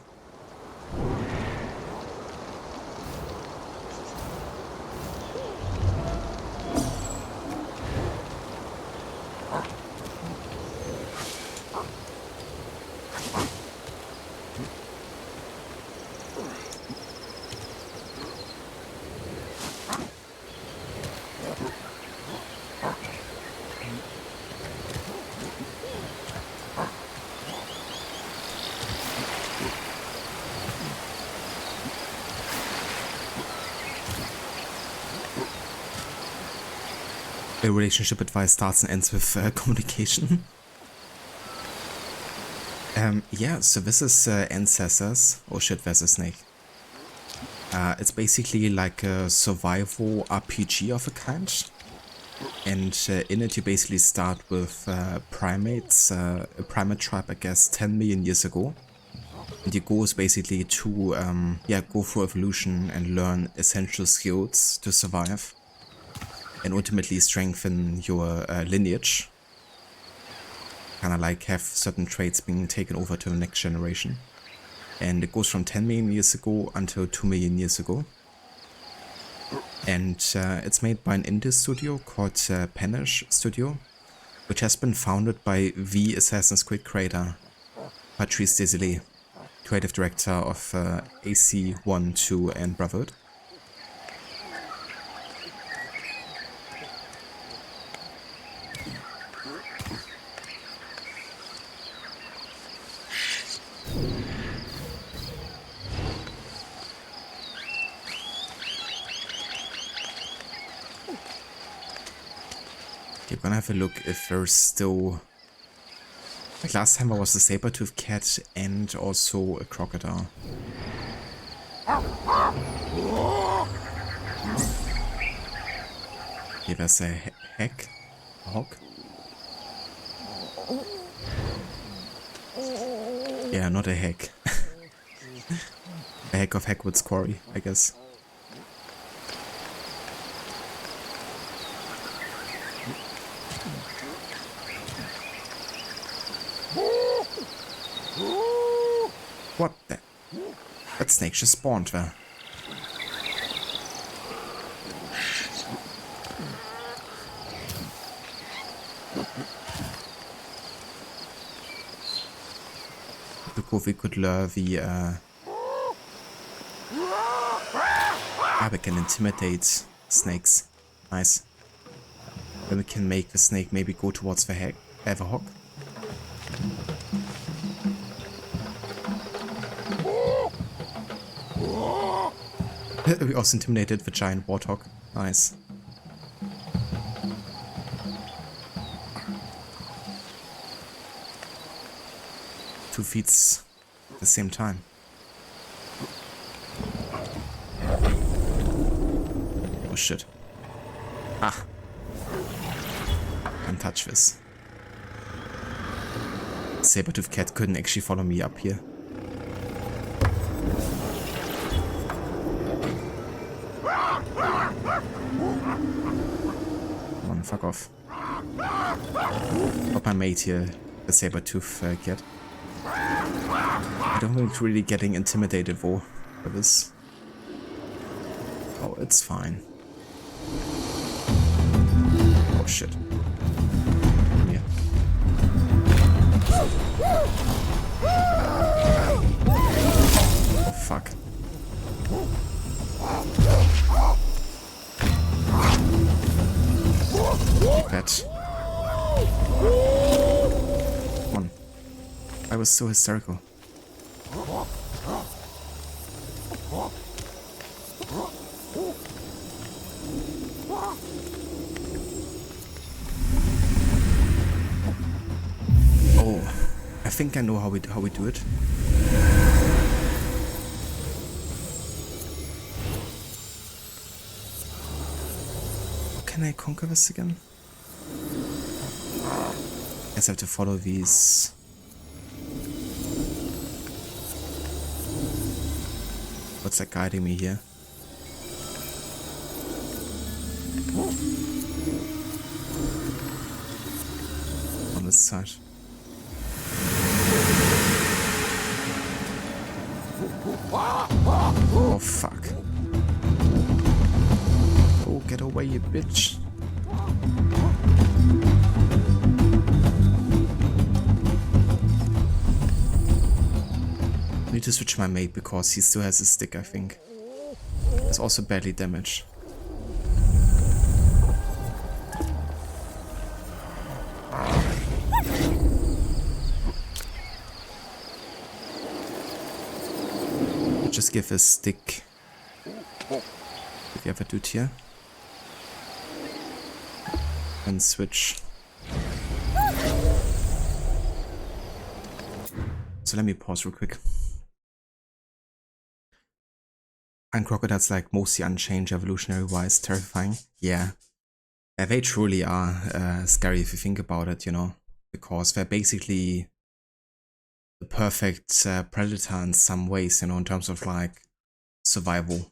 A relationship advice starts and ends with communication. Yeah, so this is Ancestors. Oh shit, there's a snake. It's basically like a survival RPG of a kind. And in it you basically start with primates, a primate tribe I guess 10 million years ago. And your goal is basically to go through evolution and learn essential skills to survive. And ultimately strengthen your lineage. Kinda like have certain traits being taken over to the next generation. And it goes from 10 million years ago until 2 million years ago. And it's made by an indie studio called Panish Studio, which has been founded by the Assassin's Creed creator, Patrice Désilets, creative director of AC1, 2 and Brotherhood. Okay, we're gonna have a look if there's still... Like last time there was a saber-toothed cat and also a crocodile. Okay, there's a heck. A hawk. Yeah, not a heck. A a heck of Heckwood's quarry, I guess. What the? That snake just spawned there. Look if we could lure the we can intimidate snakes. Nice. Then we can make the snake maybe go towards the hawk. We also intimidated the giant warthog. Nice. Two feats at the same time. Oh shit. Ah. Can't touch this. Saber-toothed cat couldn't actually follow me up here. Come on, fuck off. Got my mate here, the saber-toothed cat. I don't think really getting intimidated for this. Oh, it's fine. Oh shit. Yeah. Oh fuck. Pet. Come on. I was so hysterical. Oh, I think I know how we do it. Can I conquer this again? Guess I have to follow these. What's that guiding me here? On this side. Oh fuck. Oh, get away, you bitch. I need to switch my mate because he still has a stick, I think. It's also badly damaged. Just give a stick. If you have a dude here. And switch. So let me pause real quick. And crocodiles like mostly unchanged evolutionary wise, terrifying. Yeah. They truly are scary if you think about it, you know. Because they're basically the perfect predator in some ways, you know, in terms of like survival.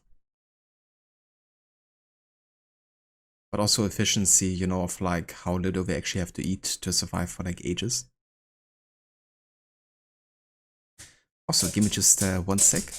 But also efficiency, you know, of like how little they actually have to eat to survive for like ages. Also, give me just 1 sec.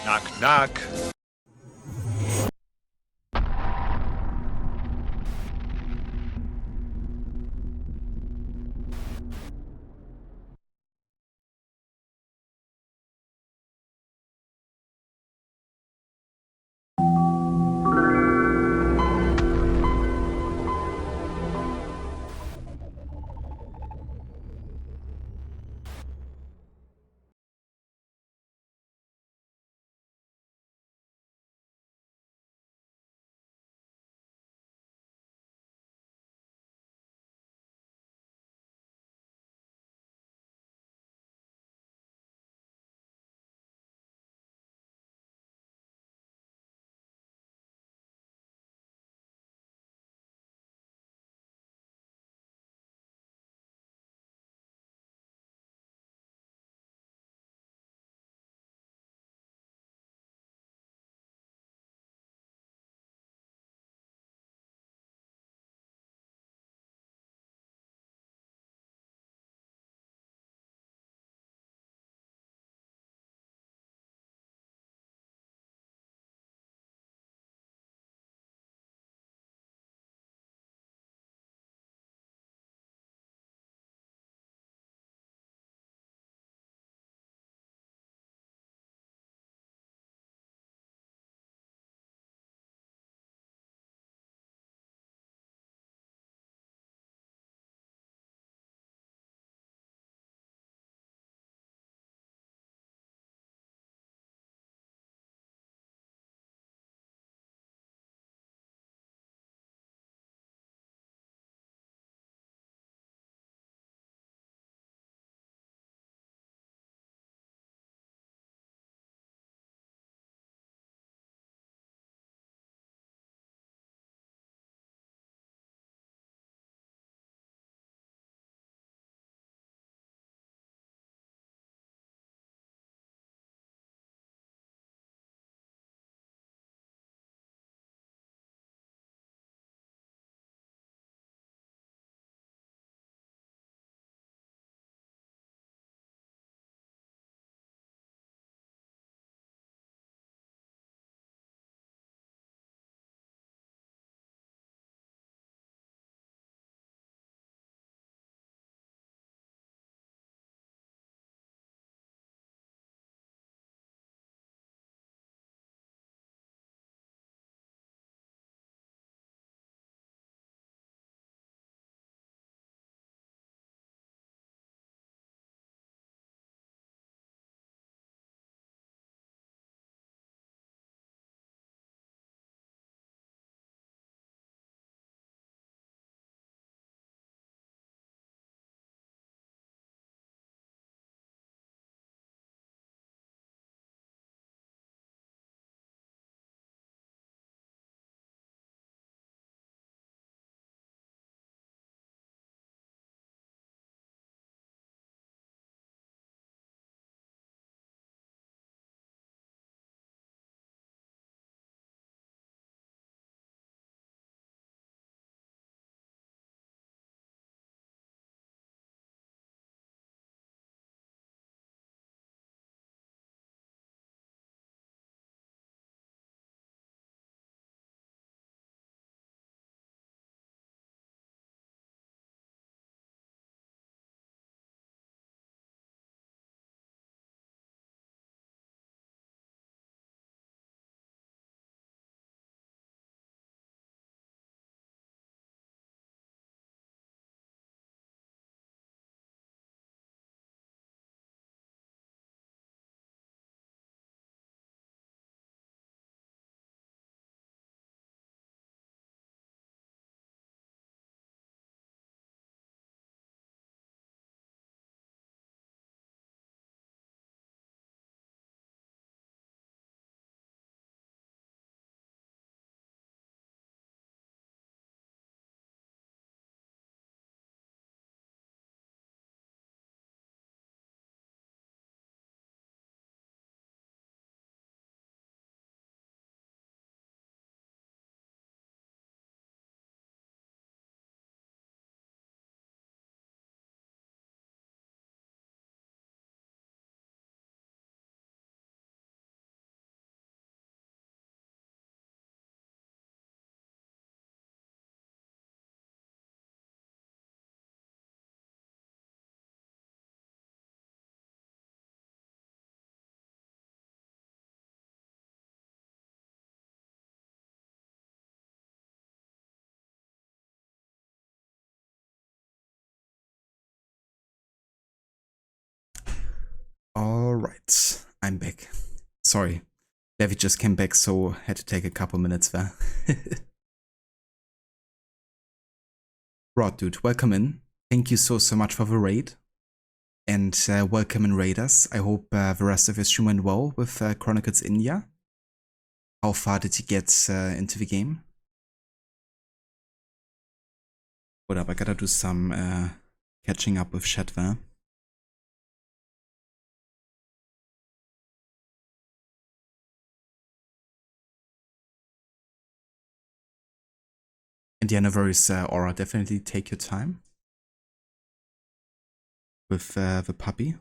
Knock, knock. Alright, I'm back. Sorry, Levi just came back, so had to take a couple minutes there. Rod, dude, welcome in. Thank you so much for the raid. And welcome in raiders. I hope the rest of your stream went well with Chronicles India. How far did you get into the game? Hold up, I gotta do some catching up with chat there. Indiana Varys Aura, definitely take your time with the puppy.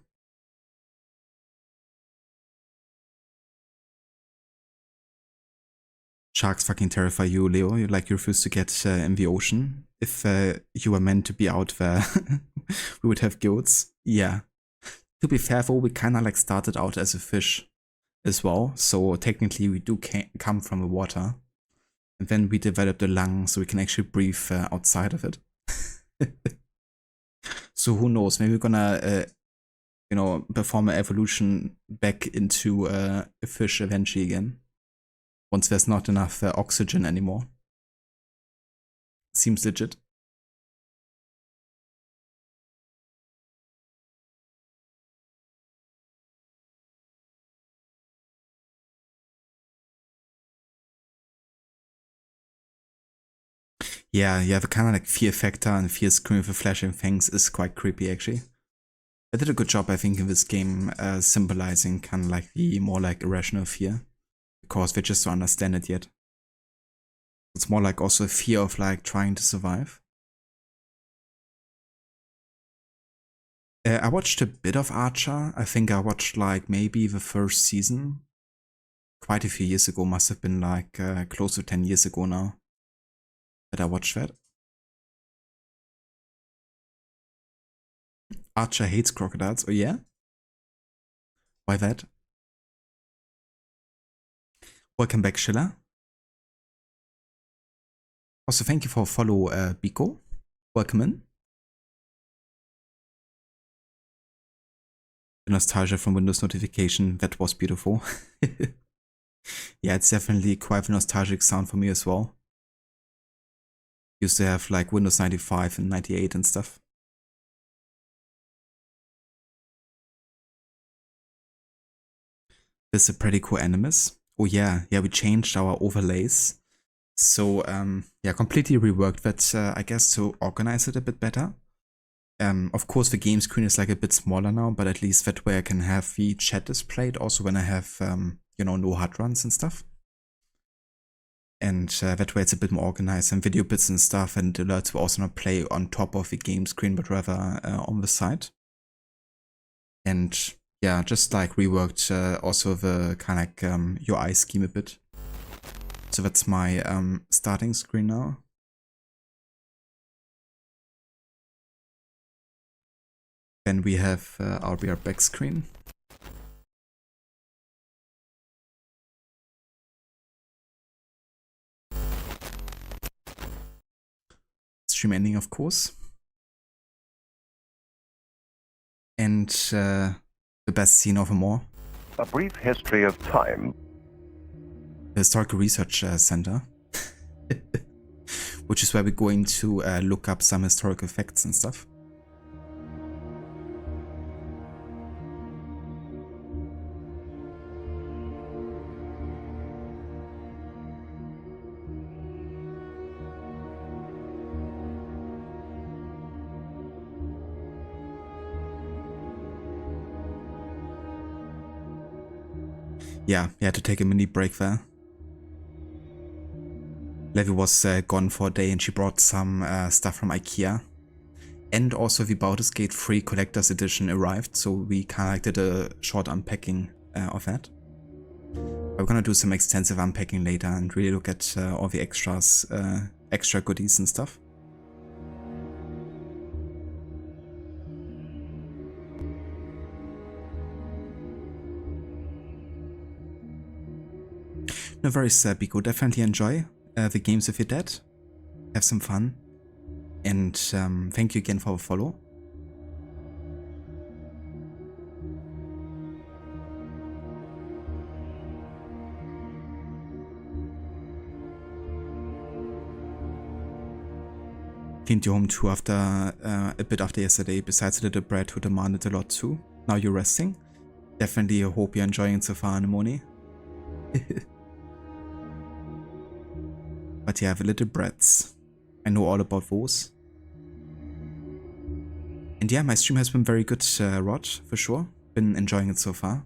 Sharks fucking terrify you, Leo. You refuse to get in the ocean. If you were meant to be out there, we would have goats. Yeah. To be fair though, we kinda like started out as a fish as well. So technically we do come from the water. And then we developed a lung so we can actually breathe outside of it. So who knows, maybe we're gonna, you know, perform an evolution back into a fish eventually again. Once there's not enough oxygen anymore. Seems legit. Yeah, the kind of like fear factor and fear scream with the flashing fangs is quite creepy actually. I did a good job I think in this game symbolizing kind of like the more like irrational fear. Because we just don't understand it yet. It's more like also a fear of like trying to survive. I watched a bit of Archer. I think I watched like maybe the first season. Quite a few years ago, must have been like close to 10 years ago now. That I watched that. Archer hates crocodiles. Oh yeah? Why that? Welcome back, Schiller. Also, thank you for follow, Biko. Welcome in. The nostalgia from Windows notification, that was beautiful. Yeah, it's definitely quite a nostalgic sound for me as well. Used to have like Windows 95 and 98 and stuff. This is a pretty cool animus. Oh yeah, we changed our overlays. So yeah, completely reworked that, I guess, to organize it a bit better. Of course, the game screen is like a bit smaller now, but at least that way I can have the chat displayed also when I have, you know, no HUD runs and stuff. And that way it's a bit more organized and video bits and stuff, and alerts will also not play on top of the game screen, but rather on the side. And yeah, just like reworked also the kind of like UI scheme a bit. So that's my starting screen now. Then we have our back screen. Stream ending, of course. And the best scene of them all. A brief history of time. The Historical Research Center. Which is where we're going to look up some historical facts and stuff. Yeah, we had to take a mini break there. Levi was gone for a day and she brought some stuff from IKEA. And also the Baldur's Gate 3 Collector's Edition arrived, so we kind of did a short unpacking of that. We're gonna do some extensive unpacking later and really look at all the extras, extra goodies and stuff. No worries, Biko. Definitely enjoy the games with your dad. Have some fun. And thank you again for the follow. Cleaned your home too after a bit after yesterday, besides a little brat who demanded a lot too. Now you're resting? Definitely hope you're enjoying it so far, Anemone. But yeah, the little brats. I know all about those. And yeah, my stream has been very good, Rod, for sure. Been enjoying it so far.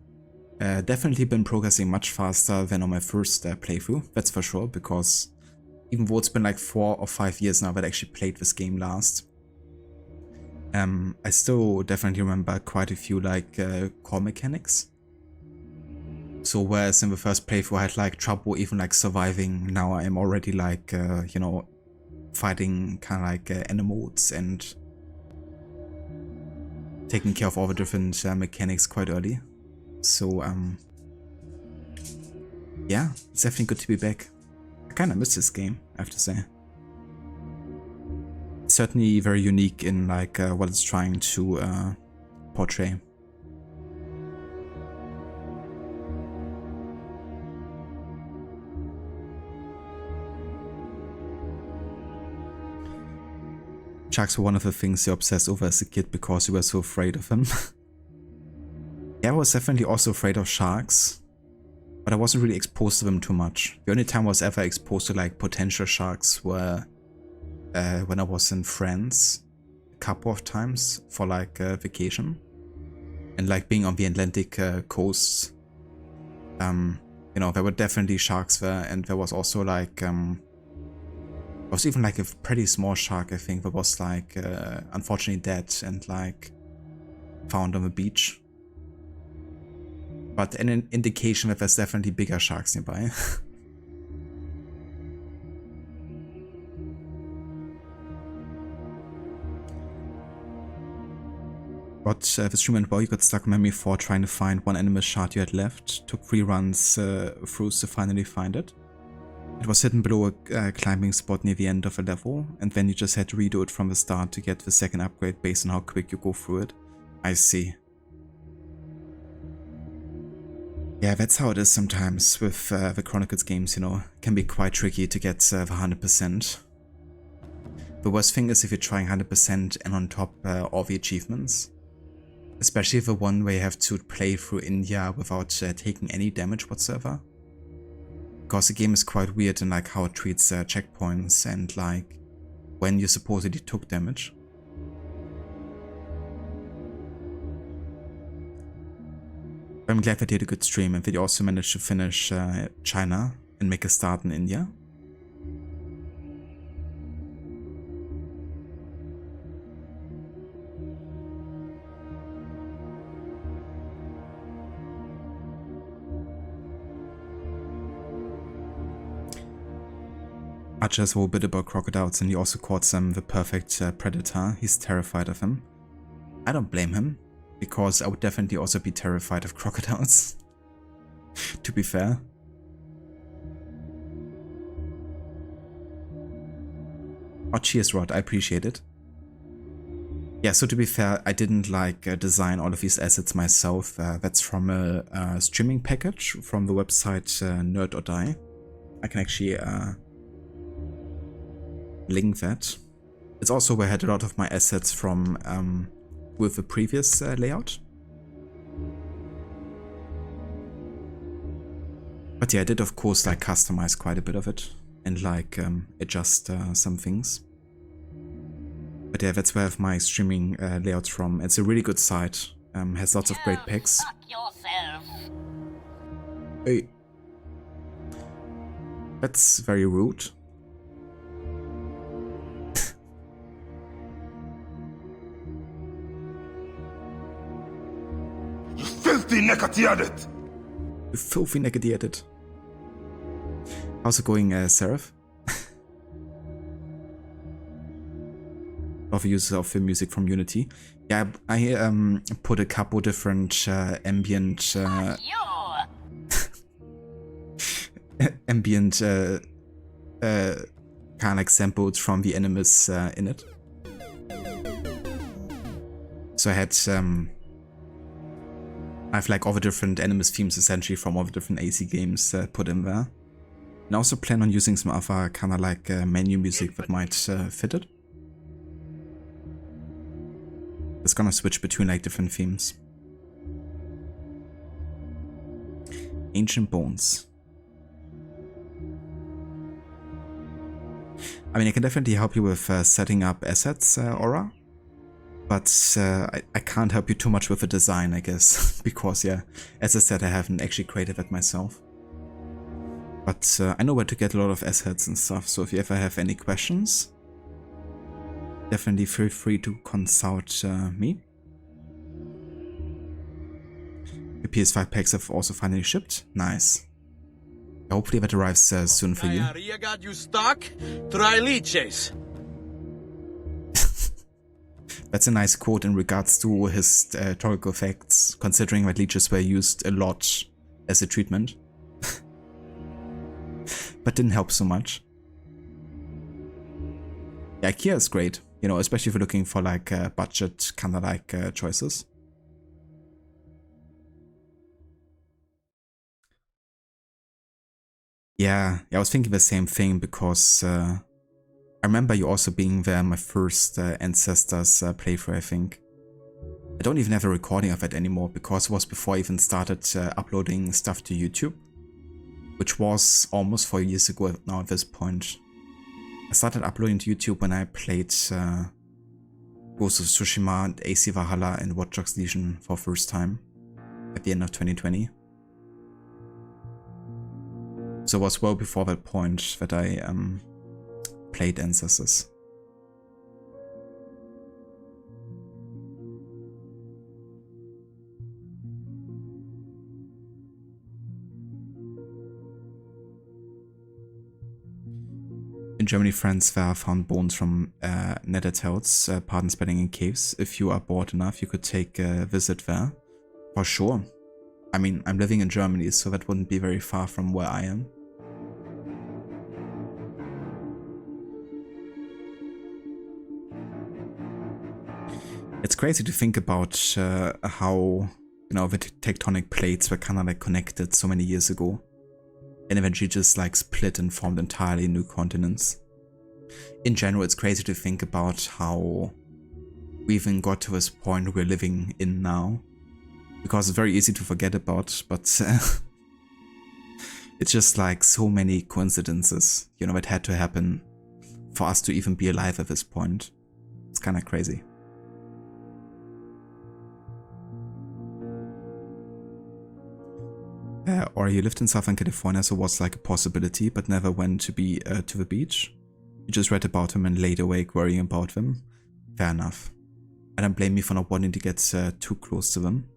Definitely been progressing much faster than on my first playthrough, that's for sure, because even though it's been like 4 or 5 years now that I actually played this game last, I still definitely remember quite a few like core mechanics. So whereas in the first playthrough I had like trouble even like surviving, now I am already like, you know, fighting kind of like animals and taking care of all the different mechanics quite early. So yeah, it's definitely good to be back. I kind of miss this game, I have to say. It's certainly very unique in like what it's trying to portray. Sharks were one of the things you obsessed over as a kid because you were so afraid of them. Yeah, I was definitely also afraid of sharks, but I wasn't really exposed to them too much. The only time I was ever exposed to like potential sharks were when I was in France a couple of times for like vacation, and like being on the Atlantic coast. You know, there were definitely sharks there, and there was also like there was even like a pretty small shark, I think, that was like unfortunately dead and like found on the beach. But an indication that there's definitely bigger sharks nearby. But the stream went well, you got stuck in memory 4 trying to find one animal shard you had left. Took 3 runs through to finally find it. It was hidden below a climbing spot near the end of a level, and then you just had to redo it from the start to get the second upgrade based on how quick you go through it. I see. Yeah, that's how it is sometimes with the Chronicles games, you know. It can be quite tricky to get the 100%. The worst thing is if you're trying 100% and on top all the achievements. Especially the one where you have to play through India without taking any damage whatsoever. Because the game is quite weird in like how it treats checkpoints and like when you supposedly took damage. I'm glad that you had a good stream and that you also managed to finish China and make a start in India. Archer's a bit about crocodiles, and he also caught some the perfect predator. He's terrified of him. I don't blame him, because I would definitely also be terrified of crocodiles. To be fair. Oh, cheers, Rod. I appreciate it. Yeah, so to be fair, I didn't like design all of these assets myself. That's from a streaming package from the website Nerd or Die. I can actually link that. It's also where I had a lot of my assets from with the previous layout. But yeah, I did of course like customize quite a bit of it and like adjust some things. But yeah, that's where I have my streaming layouts from. It's a really good site, has lots of great picks. Hey. That's very rude. Filthy necked-eared! You filthy necked-eared. How's it going, Seraph? Of use of the music from Unity. Yeah, I put a couple different ambient ambient kind of like samples from the enemies in it. So I had I have like all the different enemies themes essentially from all the different AC games put in there. And I also plan on using some other kind of like menu music that might fit it. It's gonna switch between like different themes. Ancient Bones. I mean, I can definitely help you with setting up assets, Aura. But I can't help you too much with the design, I guess. Because, yeah, as I said, I haven't actually created that myself. But I know where to get a lot of assets and stuff, so if you ever have any questions, definitely feel free to consult me. The PS5 packs have also finally shipped. Nice. Hopefully that arrives soon for you. Diarrhea got you stuck? Try leeches. That's a nice quote in regards to his historical facts, considering that leeches were used a lot as a treatment. But didn't help so much. Yeah, IKEA is great, you know, especially if you're looking for like budget kind of like choices. Yeah, I was thinking the same thing because I remember you also being there my first Ancestors playthrough, I think. I don't even have a recording of it anymore because it was before I even started uploading stuff to YouTube, which was almost 4 years ago now at this point. I started uploading to YouTube when I played Ghost of Tsushima and AC Valhalla and Watch Dogs Legion for the first time at the end of 2020. So it was well before that point that I played Ancestors. In Germany, friends there found bones from Nethertales, pardon spelling in caves. If you are bored enough, you could take a visit there. For sure. I mean, I'm living in Germany, so that wouldn't be very far from where I am. It's crazy to think about how, you know, the tectonic plates were kind of like connected so many years ago, and eventually just like split and formed entirely new continents. In general, it's crazy to think about how we even got to this point we're living in now, because it's very easy to forget about, but it's just like so many coincidences, you know, that had to happen for us to even be alive at this point. It's kind of crazy. Or you lived in Southern California, so was like a possibility, but never went to be to the beach. You just read about them and laid awake worrying about them. Fair enough. I don't blame you for not wanting to get too close to them.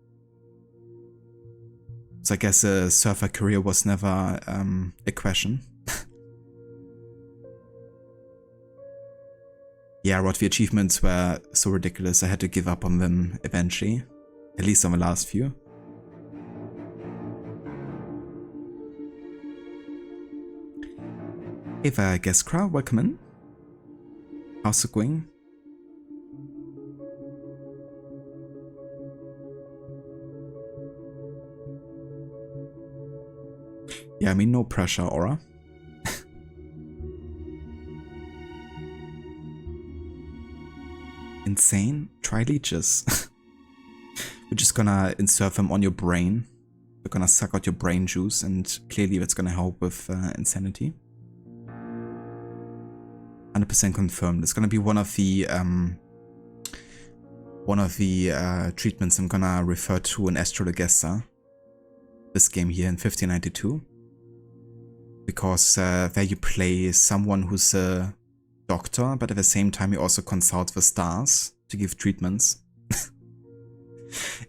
So I guess a surfer career was never a question. Yeah, Rod, the achievements were so ridiculous I had to give up on them eventually. At least on the last few. Hey there, guest crowd, welcome in. How's it going? Yeah, I mean, no pressure, Aura. Insane? Try leeches. We're just gonna insert them on your brain. We're gonna suck out your brain juice, and clearly that's gonna help with insanity. 100% confirmed. It's gonna be one of the treatments I'm gonna refer to in Astrologessa. This game here in 1592. Because there you play someone who's a doctor, but at the same time you also consult the stars to give treatments.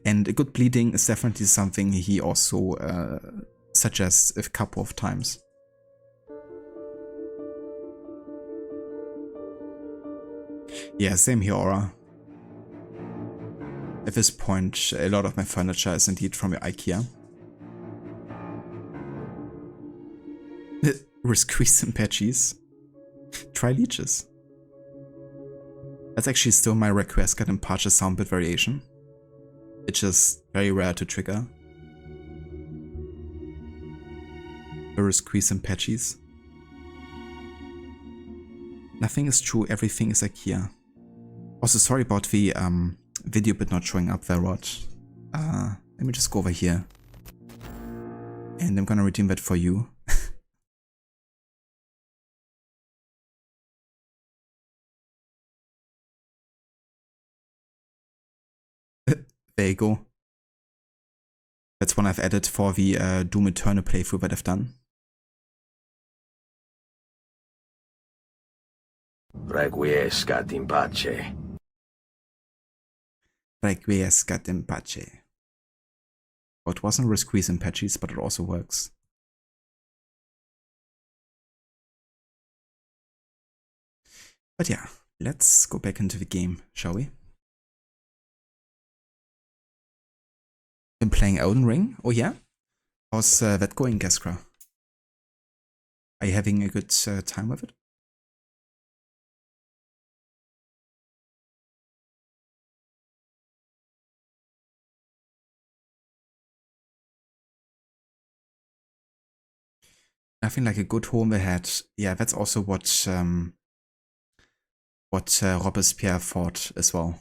And a good bleeding is definitely something he also suggests a couple of times. Yeah, same here, Aura. At this point, a lot of my furniture is indeed from IKEA. Resqueeze and patches. Try leeches. That's actually still my request card in Parcher sound bit variation. It's just very rare to trigger. Resqueeze and patches. Nothing is true, everything is IKEA. Also, sorry about the video bit not showing up there, Rod. Let me just go over here. And I'm gonna redeem that for you. There you go. That's one I've added for the Doom Eternal playthrough that I've done. Requiescat in pace. Requiescat in pace. Oh, it wasn't Resqueeze in patches, but it also works. But yeah, let's go back into the game, shall we? Been playing Elden Ring? Oh yeah? How's that going, Gaskra? Are you having a good time with it? Nothing like a good home ahead. Yeah, that's also what Robespierre thought as well.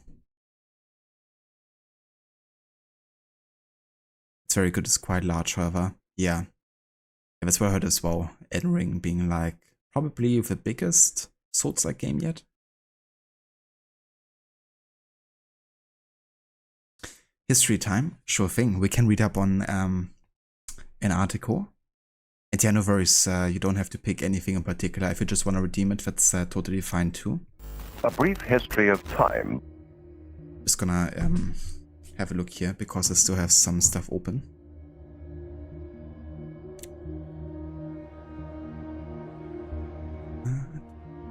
It's very good. It's quite large, however. Yeah, that's what I heard as well. Elden Ring being like probably the biggest Souls-like game yet. History time, sure thing. We can read up on an article. And yeah, no worries, you don't have to pick anything in particular. If you just want to redeem it, that's totally fine too. A brief history of time. Just gonna have a look here because I still have some stuff open.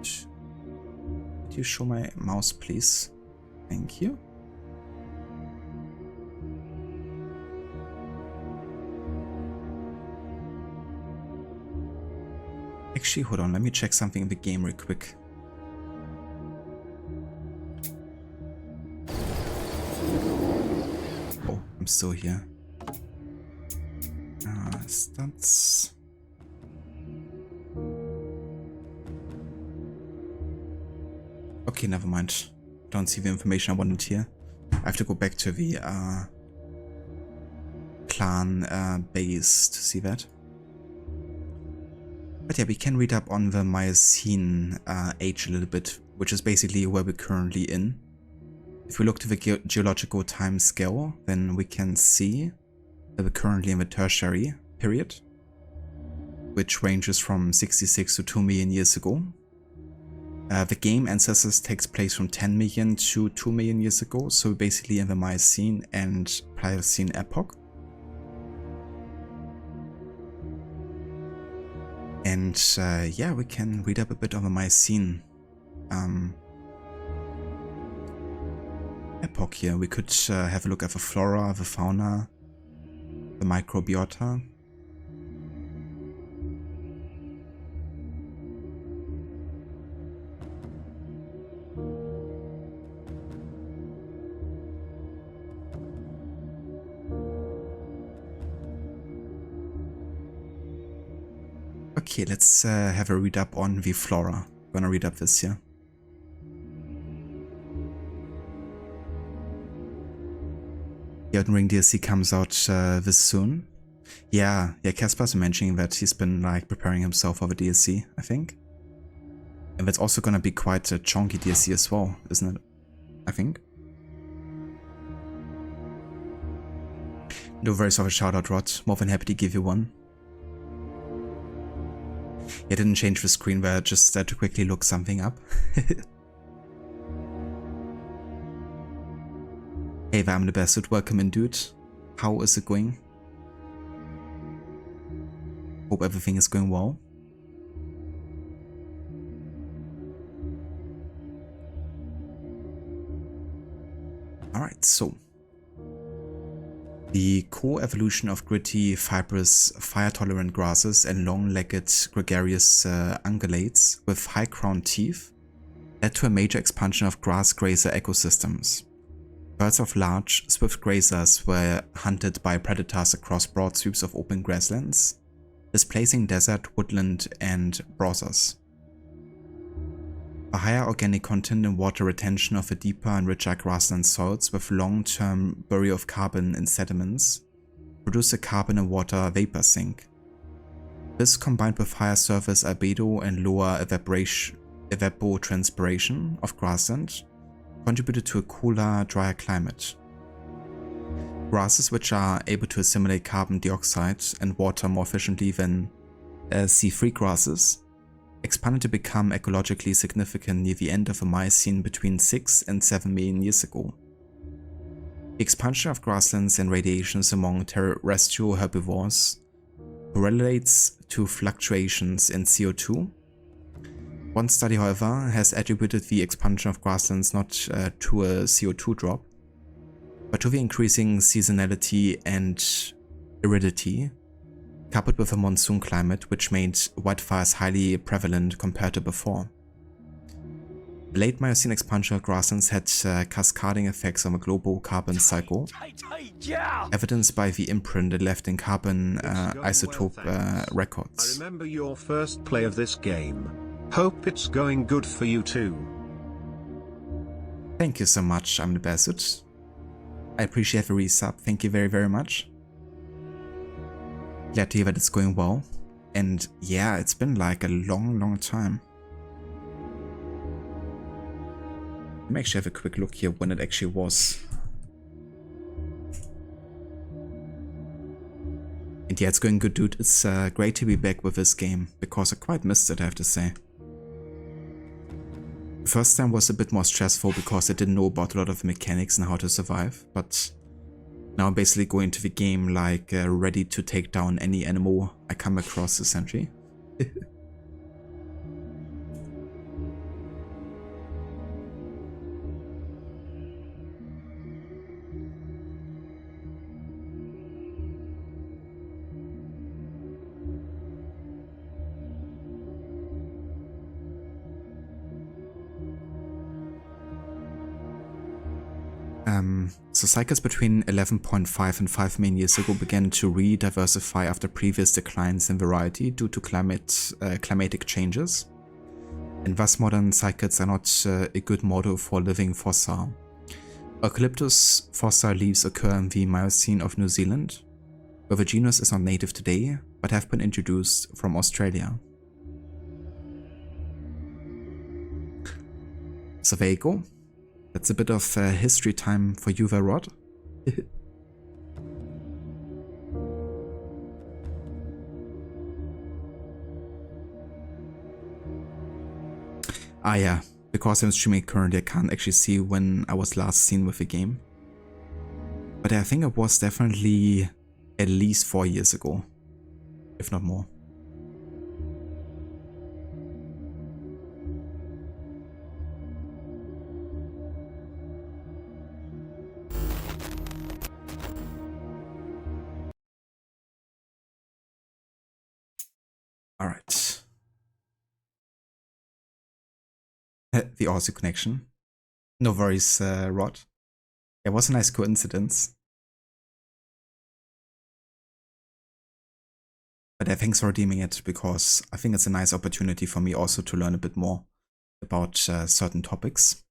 Could you show my mouse, please? Thank you. Actually, hold on, let me check something in the game real quick. Oh, I'm still here. Stats. Okay, never mind. Don't see the information I wanted here. I have to go back to the clan base to see that. But yeah, we can read up on the Miocene age a little bit, which is basically where we're currently in. If we look to the geological time scale, then we can see that we're currently in the Tertiary period, which ranges from 66 to 2 million years ago. The game Ancestors takes place from 10 million to 2 million years ago, so basically in the Miocene and Pliocene epoch. And yeah, we can read up a bit on the Miocene epoch here. We could have a look at the flora, the fauna, the microbiota. Okay, let's have a read up on the flora. I'm gonna read up this here. The Elden Ring DLC comes out this soon. Yeah, Casper's mentioning that he's been like preparing himself for the DLC, I think. And that's also gonna be quite a chunky DLC as well, isn't it? I think. No worries of a shout out, Rod. More than happy to give you one. I didn't change the screen where I just to quickly look something up. Hey there, I'm the best. Welcome in, dude. How is it going? Hope everything is going well. Alright, so. The co-evolution of gritty, fibrous, fire-tolerant grasses and long-legged, gregarious ungulates with high-crowned teeth led to a major expansion of grass-grazer ecosystems. Herds of large, swift grazers were hunted by predators across broad sweeps of open grasslands, displacing desert, woodland, and browsers. A higher organic content and water retention of a deeper and richer grassland soils with long-term burial of carbon in sediments produce a carbon and water vapor sink. This, combined with higher surface albedo and lower evapotranspiration of grassland, contributed to a cooler, drier climate. Grasses which are able to assimilate carbon dioxide and water more efficiently than sea-free grasses expanded to become ecologically significant near the end of the Miocene between 6 and 7 million years ago. The expansion of grasslands and radiations among terrestrial herbivores correlates to fluctuations in CO2. One study, however, has attributed the expansion of grasslands not to a CO2 drop, but to the increasing seasonality and aridity, coupled with a monsoon climate which made wildfires highly prevalent compared to before. The late Miocene expansion of grasslands had cascading effects on the global carbon cycle, evidenced by the imprint it left in carbon isotope records. I remember your first play of this game. Hope it's going good for you too. Thank you so much, I'm the Basut. I appreciate the resub, thank you very, very much. Glad to hear that it's going well. And yeah, it's been like a long time. Let me actually have a quick look here when it actually was. And yeah, it's going good, dude. It's great to be back with this game, because I quite missed it, I have to say. The first time was a bit more stressful because I didn't know about a lot of the mechanics and how to survive, but now I'm basically going to the game like ready to take down any animal I come across, essentially. So cycles between 11.5 and 5 million years ago began to re-diversify after previous declines in variety due to climatic changes, and thus modern cycads are not a good model for living fossil. Eucalyptus fossil leaves occur in the Miocene of New Zealand, where the genus is not native today, but have been introduced from Australia. So there you go. That's a bit of history time for you there, Rod. Ah yeah, because I'm streaming currently, I can't actually see when I was last seen with the game. But I think it was definitely at least 4 years ago, if not more. Alright. The Aussie connection. No worries, Rod. It was a nice coincidence. But thanks for redeeming it, because I think it's a nice opportunity for me also to learn a bit more about certain topics.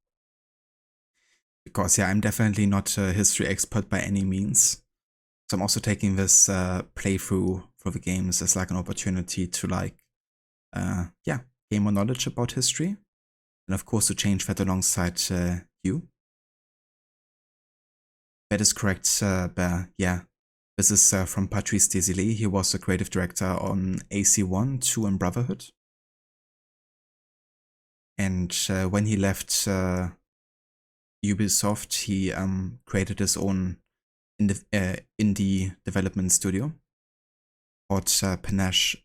Because yeah, I'm definitely not a history expert by any means. So I'm also taking this playthrough for the games as like an opportunity to like, yeah, gain more knowledge about history. And of course to change that alongside you. That is correct, Bear. Yeah, this is from Patrice Desilets. He was the creative director on AC1, 2 and Brotherhood. And when he left Ubisoft, he created his own indie development studio called Panache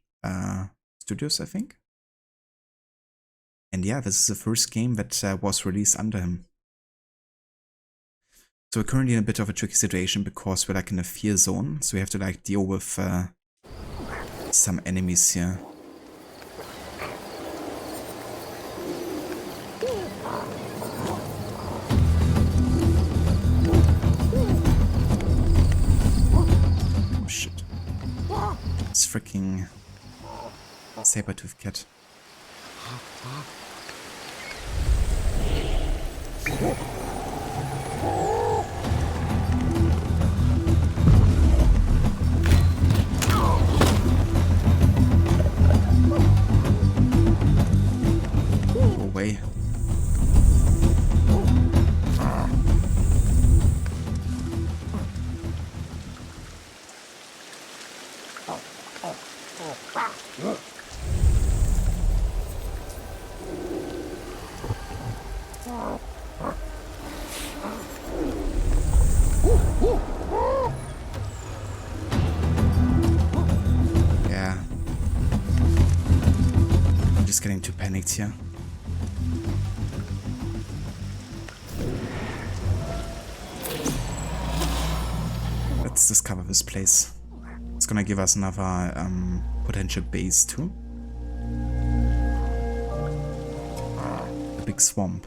Studios, I think. And yeah, this is the first game that was released under him. So we're currently in a bit of a tricky situation because we're like in a fear zone, so we have to like deal with some enemies here. Oh shit. It's freaking saber-toothed cat. Go away. Yeah. I'm just getting too panicked here. Let's discover this place. It's gonna give us another potential base too. A big swamp.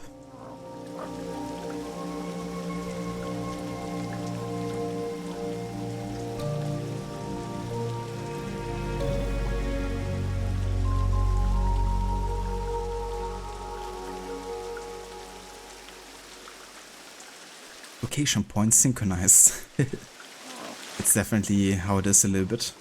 Location points synchronized. It's definitely how it is a little bit.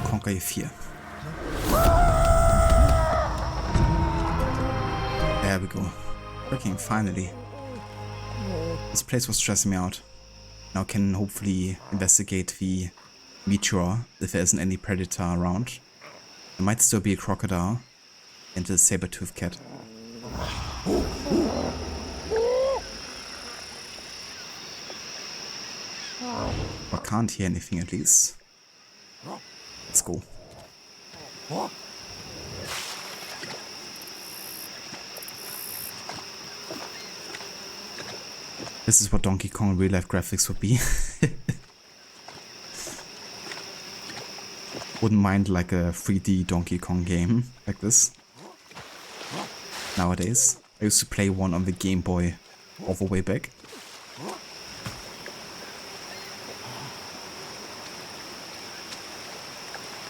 Conquer E4. There we go. Working, finally. This place was stressing me out. Now can hopefully investigate the meteor if there isn't any predator around. There might still be a crocodile and a saber-toothed cat. I can't hear anything at least. Let's go. This is what Donkey Kong real life graphics would be. Wouldn't mind like a 3D Donkey Kong game like this. Nowadays. I used to play one on the Game Boy all the way back.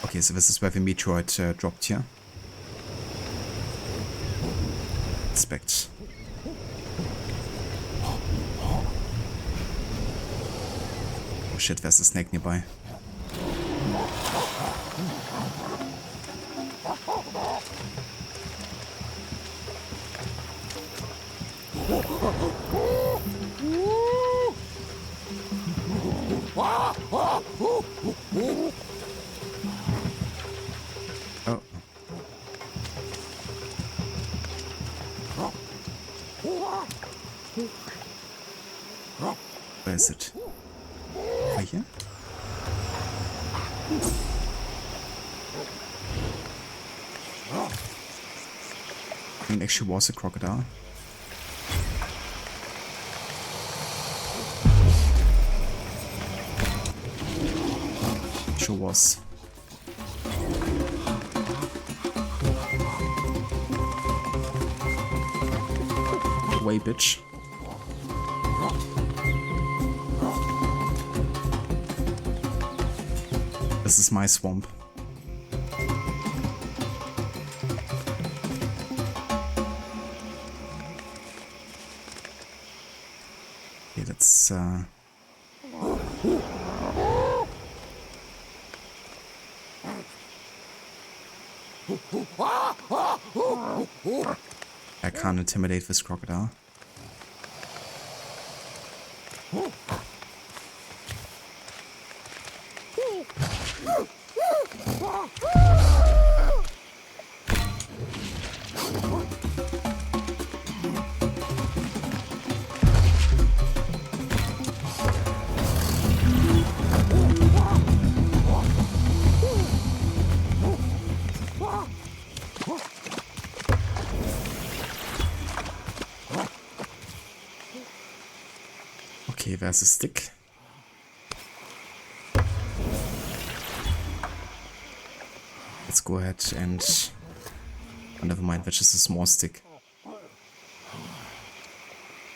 Okay, so this is where the meteoroid dropped here. Inspect. Oh shit, there's a snake nearby. Oh. Where is it? Right here? I mean, actually was a crocodile. Sure was. Away, bitch. This is my swamp. Okay, let's I can't intimidate this crocodile. there's a stick. Let's go ahead and... Oh, never mind, that's just a small stick.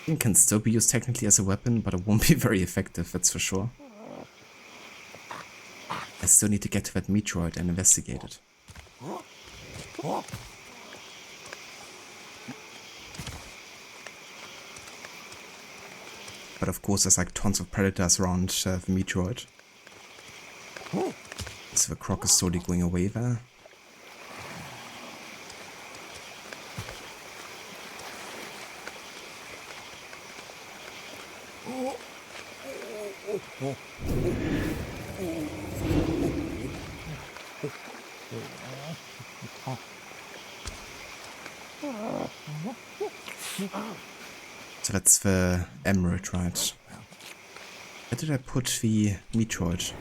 It can still be used technically as a weapon, but it won't be very effective, that's for sure. I still need to get to that meteoroid and investigate it. But of course there's like tons of predators around the meteoroid. So the croc is slowly going away there. So that's the emerald, right? Where did I put the meteoroid?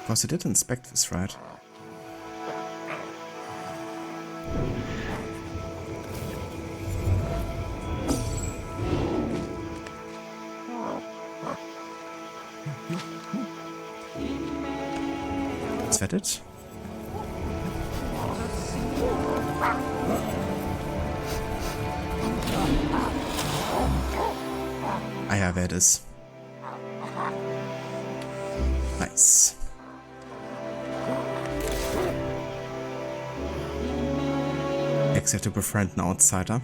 Because I did inspect this, right? Is that it? Ah ja, there it is. Nice. Except to befriend an outsider.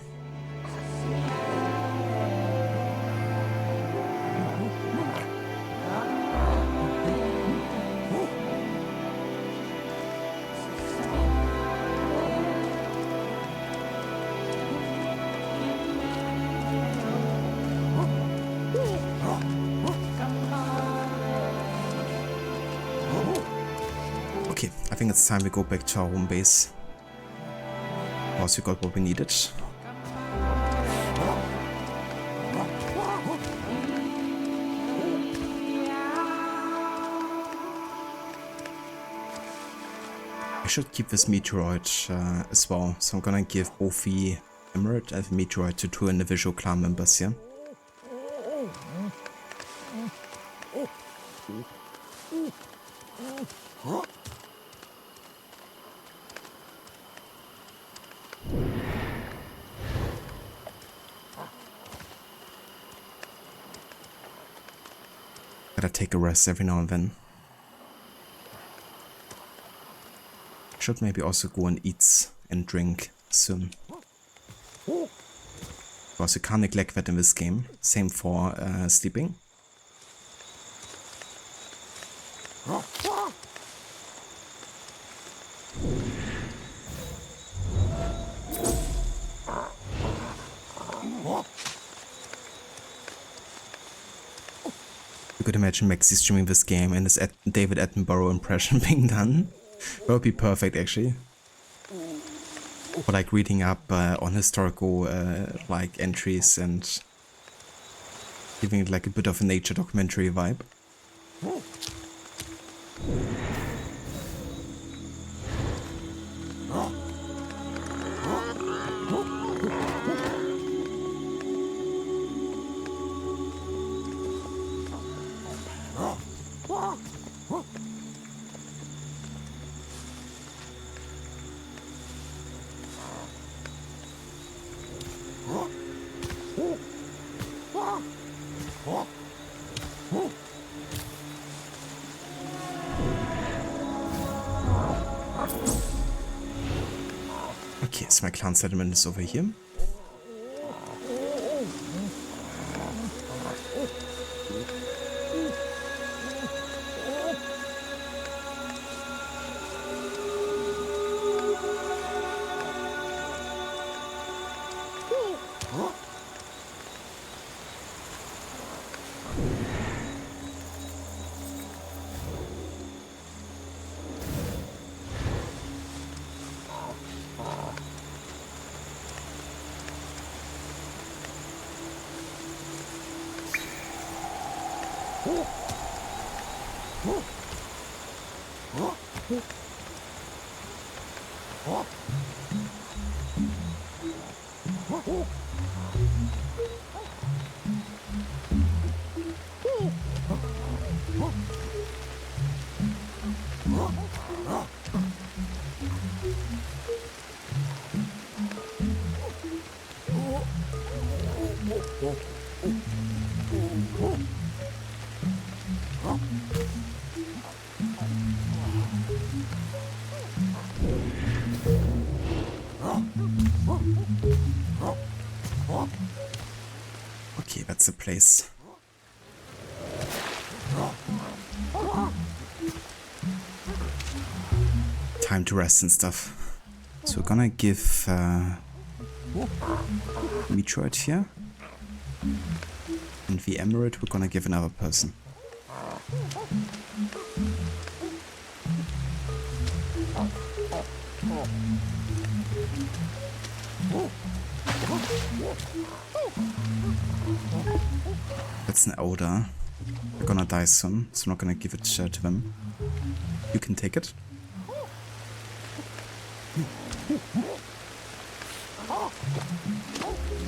Okay, I think it's time we go back to our home base. Because we got what we needed. I should keep this meteoroid as well, so I'm gonna give both the emerald and the meteoroid to two individual clan members here. Gotta take a rest every now and then. Should maybe also go and eat and drink soon. Because you can't neglect that in this game. Same for sleeping. You could imagine Maxi streaming this game and his David Attenborough impression being done. That would be perfect, actually. Or like reading up on historical like entries and giving it like a bit of a nature documentary vibe. Okay, so my clan settlement is over here. Okay, that's the place. Time to rest and stuff. So we're gonna give Metroid here. And the Emerald we're gonna give another person. That's an Elder. They're gonna die soon, so I'm not gonna give it to them. You can take it.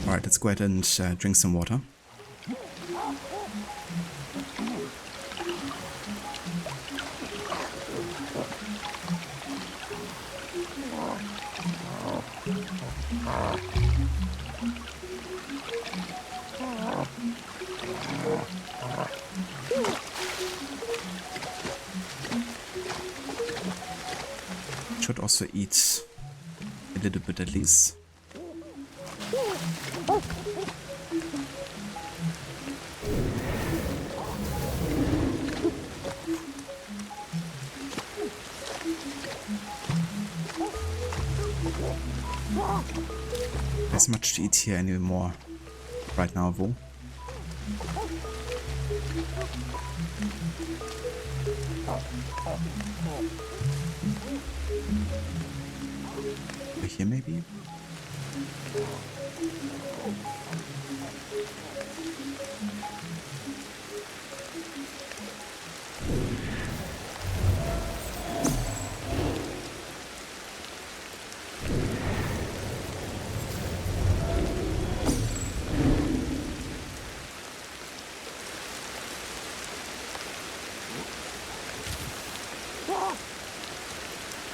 Alright, let's go ahead and drink some water. Should also eat a little bit at least. There's much to eat here anymore right now, though. Over here maybe?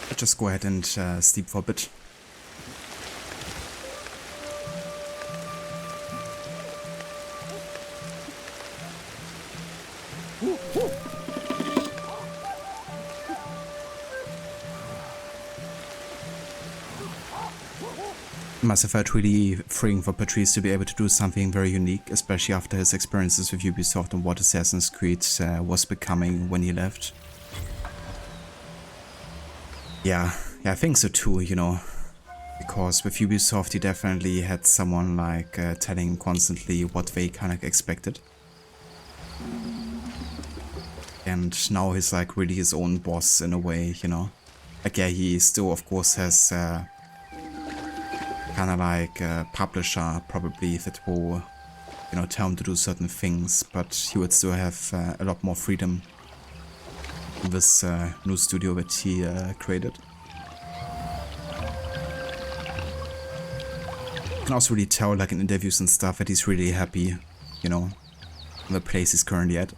Let's just go ahead and sleep for a bit. It must have felt really freeing for Patrice to be able to do something very unique, especially after his experiences with Ubisoft and what Assassin's Creed was becoming when he left. Yeah, I think so too, you know, because with Ubisoft he definitely had someone like telling him constantly what they kind of expected. And now he's like really his own boss in a way, you know. Like, yeah, he still of course has kind of like a publisher probably that will, you know, tell him to do certain things, but he would still have a lot more freedom in this new studio that he created. You can also really tell, like in interviews and stuff, that he's really happy, you know, in the place he's currently at.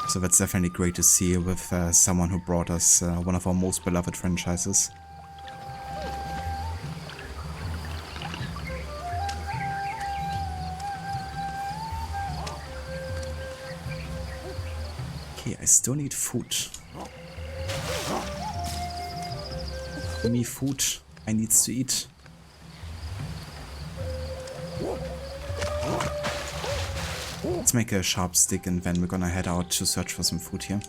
So that's definitely great to see with someone who brought us one of our most beloved franchises. Okay, I still need food. Give me food. I need to eat. Let's make a sharp stick and then we're gonna head out to search for some food here.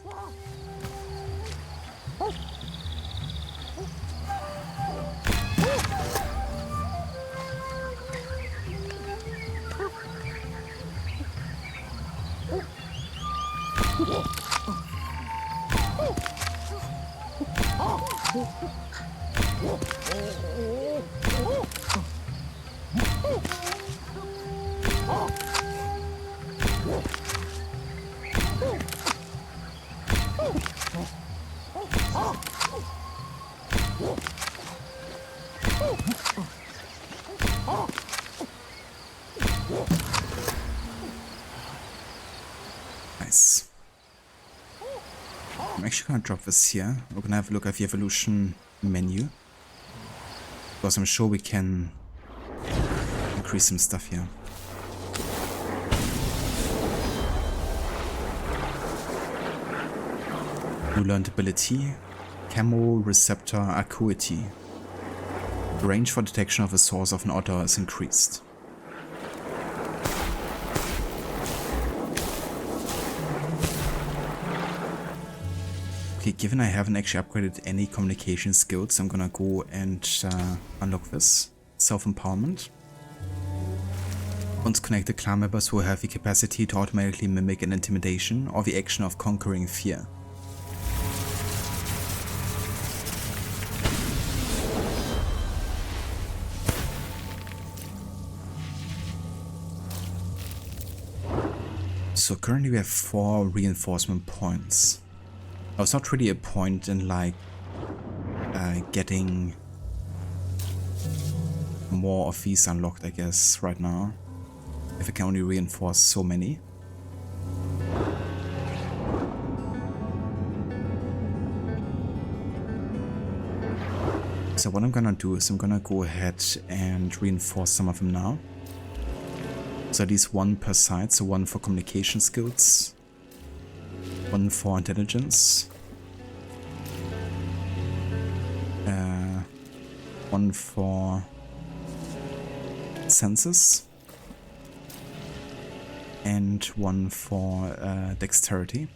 Nice. I'm actually gonna drop this here. We're gonna have a look at the evolution menu. Because I'm sure we can increase some stuff here. New learned ability, chemoreceptor acuity. The range for detection of the source of an odor is increased. Okay, given I haven't actually upgraded any communication skills, I'm gonna go and unlock this. Self-empowerment. Once connected clan members who have the capacity to automatically mimic an intimidation or the action of conquering fear. So currently we have 4 reinforcement points. Now it's not really a point in like getting more of these unlocked, I guess, right now. If I can only reinforce so many. So what I'm gonna do is I'm gonna go ahead and reinforce some of them now. So at least 1 per side, so 1 for communication skills, 1 for intelligence, 1 for senses, and 1 for dexterity.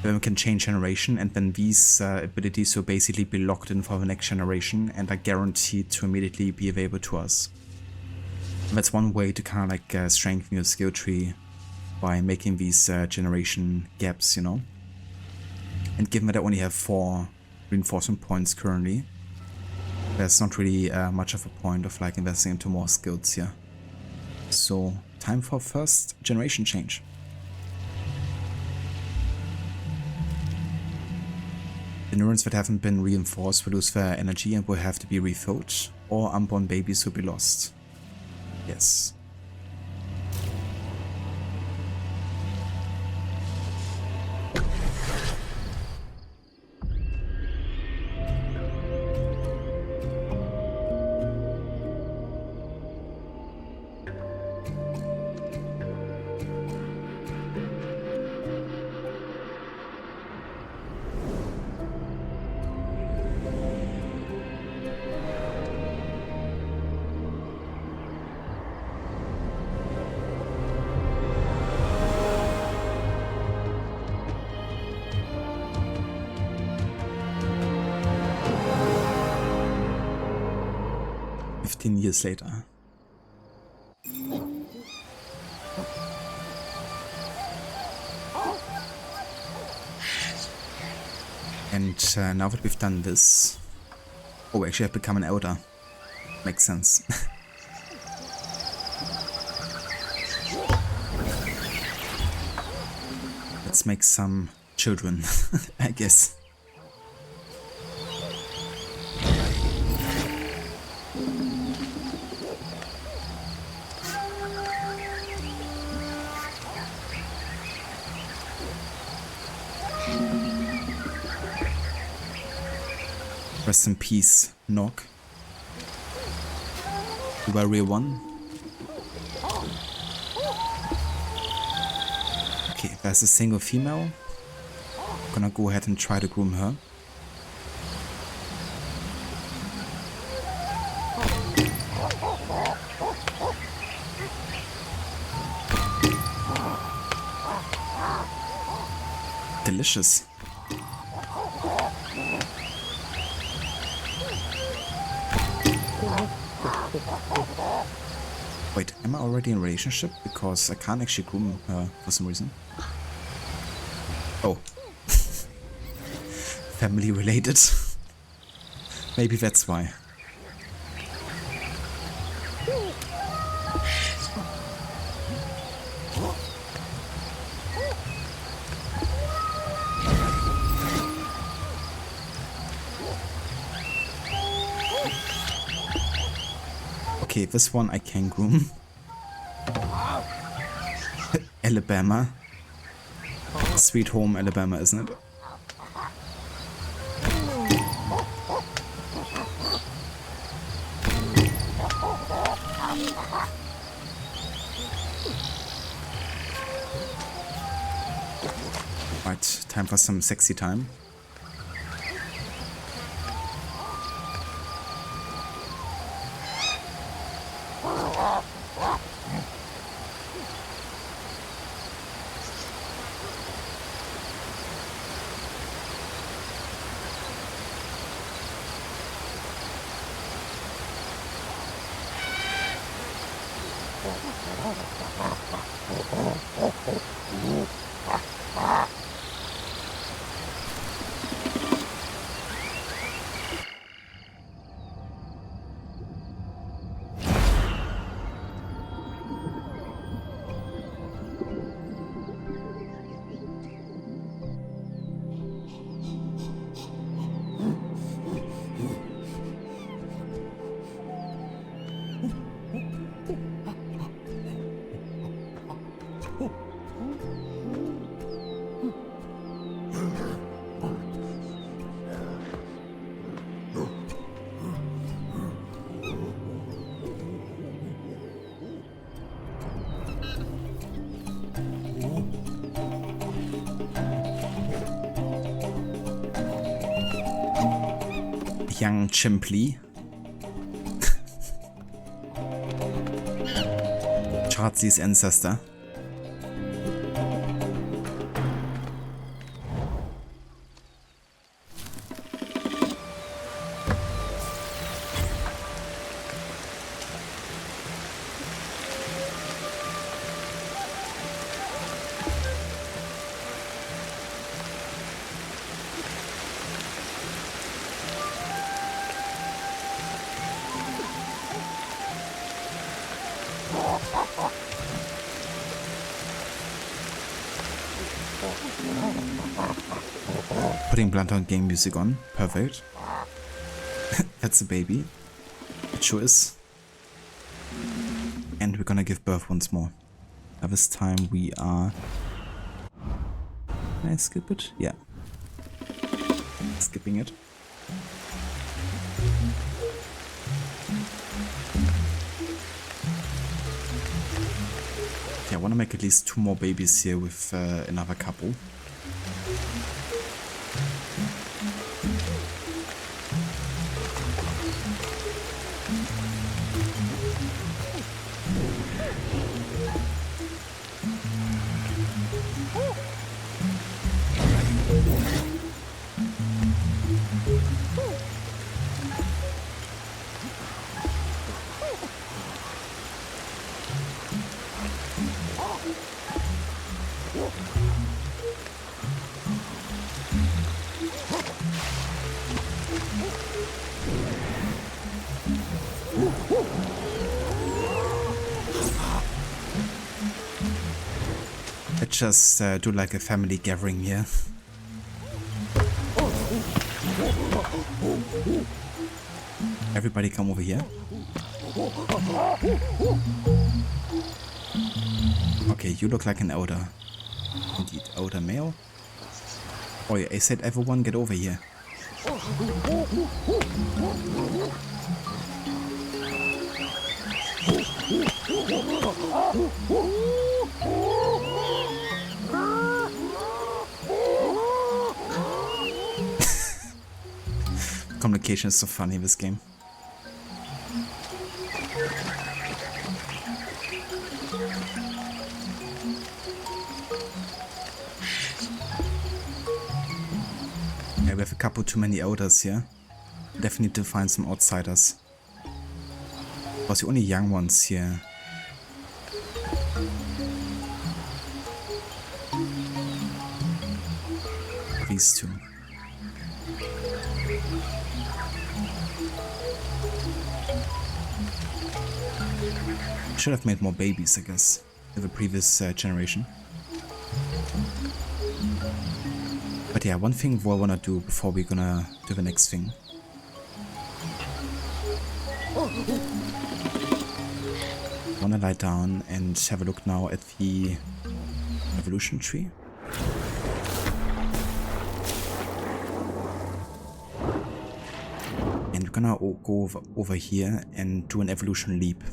Then we can change generation, and then these abilities will basically be locked in for the next generation and are guaranteed to immediately be available to us. And that's one way to kind of like strengthen your skill tree by making these generation gaps, you know. And given that I only have 4 reinforcement points currently, there's not really much of a point of like investing into more skills here. So time for first generation change. The neurons that haven't been reinforced will lose their energy and will have to be refilled, or unborn babies will be lost. Yes. Years later. And now that we've done this... Oh, actually I've become an elder. Makes sense. Let's make some children, I guess. Rest in peace, Nog. You were real one. Okay, there's a single female. Gonna go ahead and try to groom her. Delicious. Wait, am I already in a relationship? Because I can't actually groom her for some reason. Oh. Family related? Maybe that's why. Okay, this one I can groom. Alabama. Sweet home Alabama, isn't it? Right, time for some sexy time. Young Chimply. Chatsi's ancestor. Putting Bloodhound game music on. Perfect. That's a baby. It sure is. And we're gonna give birth once more. Now this time we are... Can I skip it? Yeah. Skipping it. Yeah, I want to make at least 2 more babies here with another couple. Let's just do like a family gathering here. Everybody come over here. Okay, you look like an elder. Indeed, elder male. Oh yeah, I said everyone get over here. Communication is so funny in this game. Yeah, we have a couple too many elders here. Definitely need to find some outsiders. Was the only young ones here. These two. Should have made more babies, I guess, in the previous generation. But yeah, one thing I wanna do before we're gonna do the next thing. wanna lie down and have a look now at the evolution tree. And we're gonna go over here and do an evolution leap,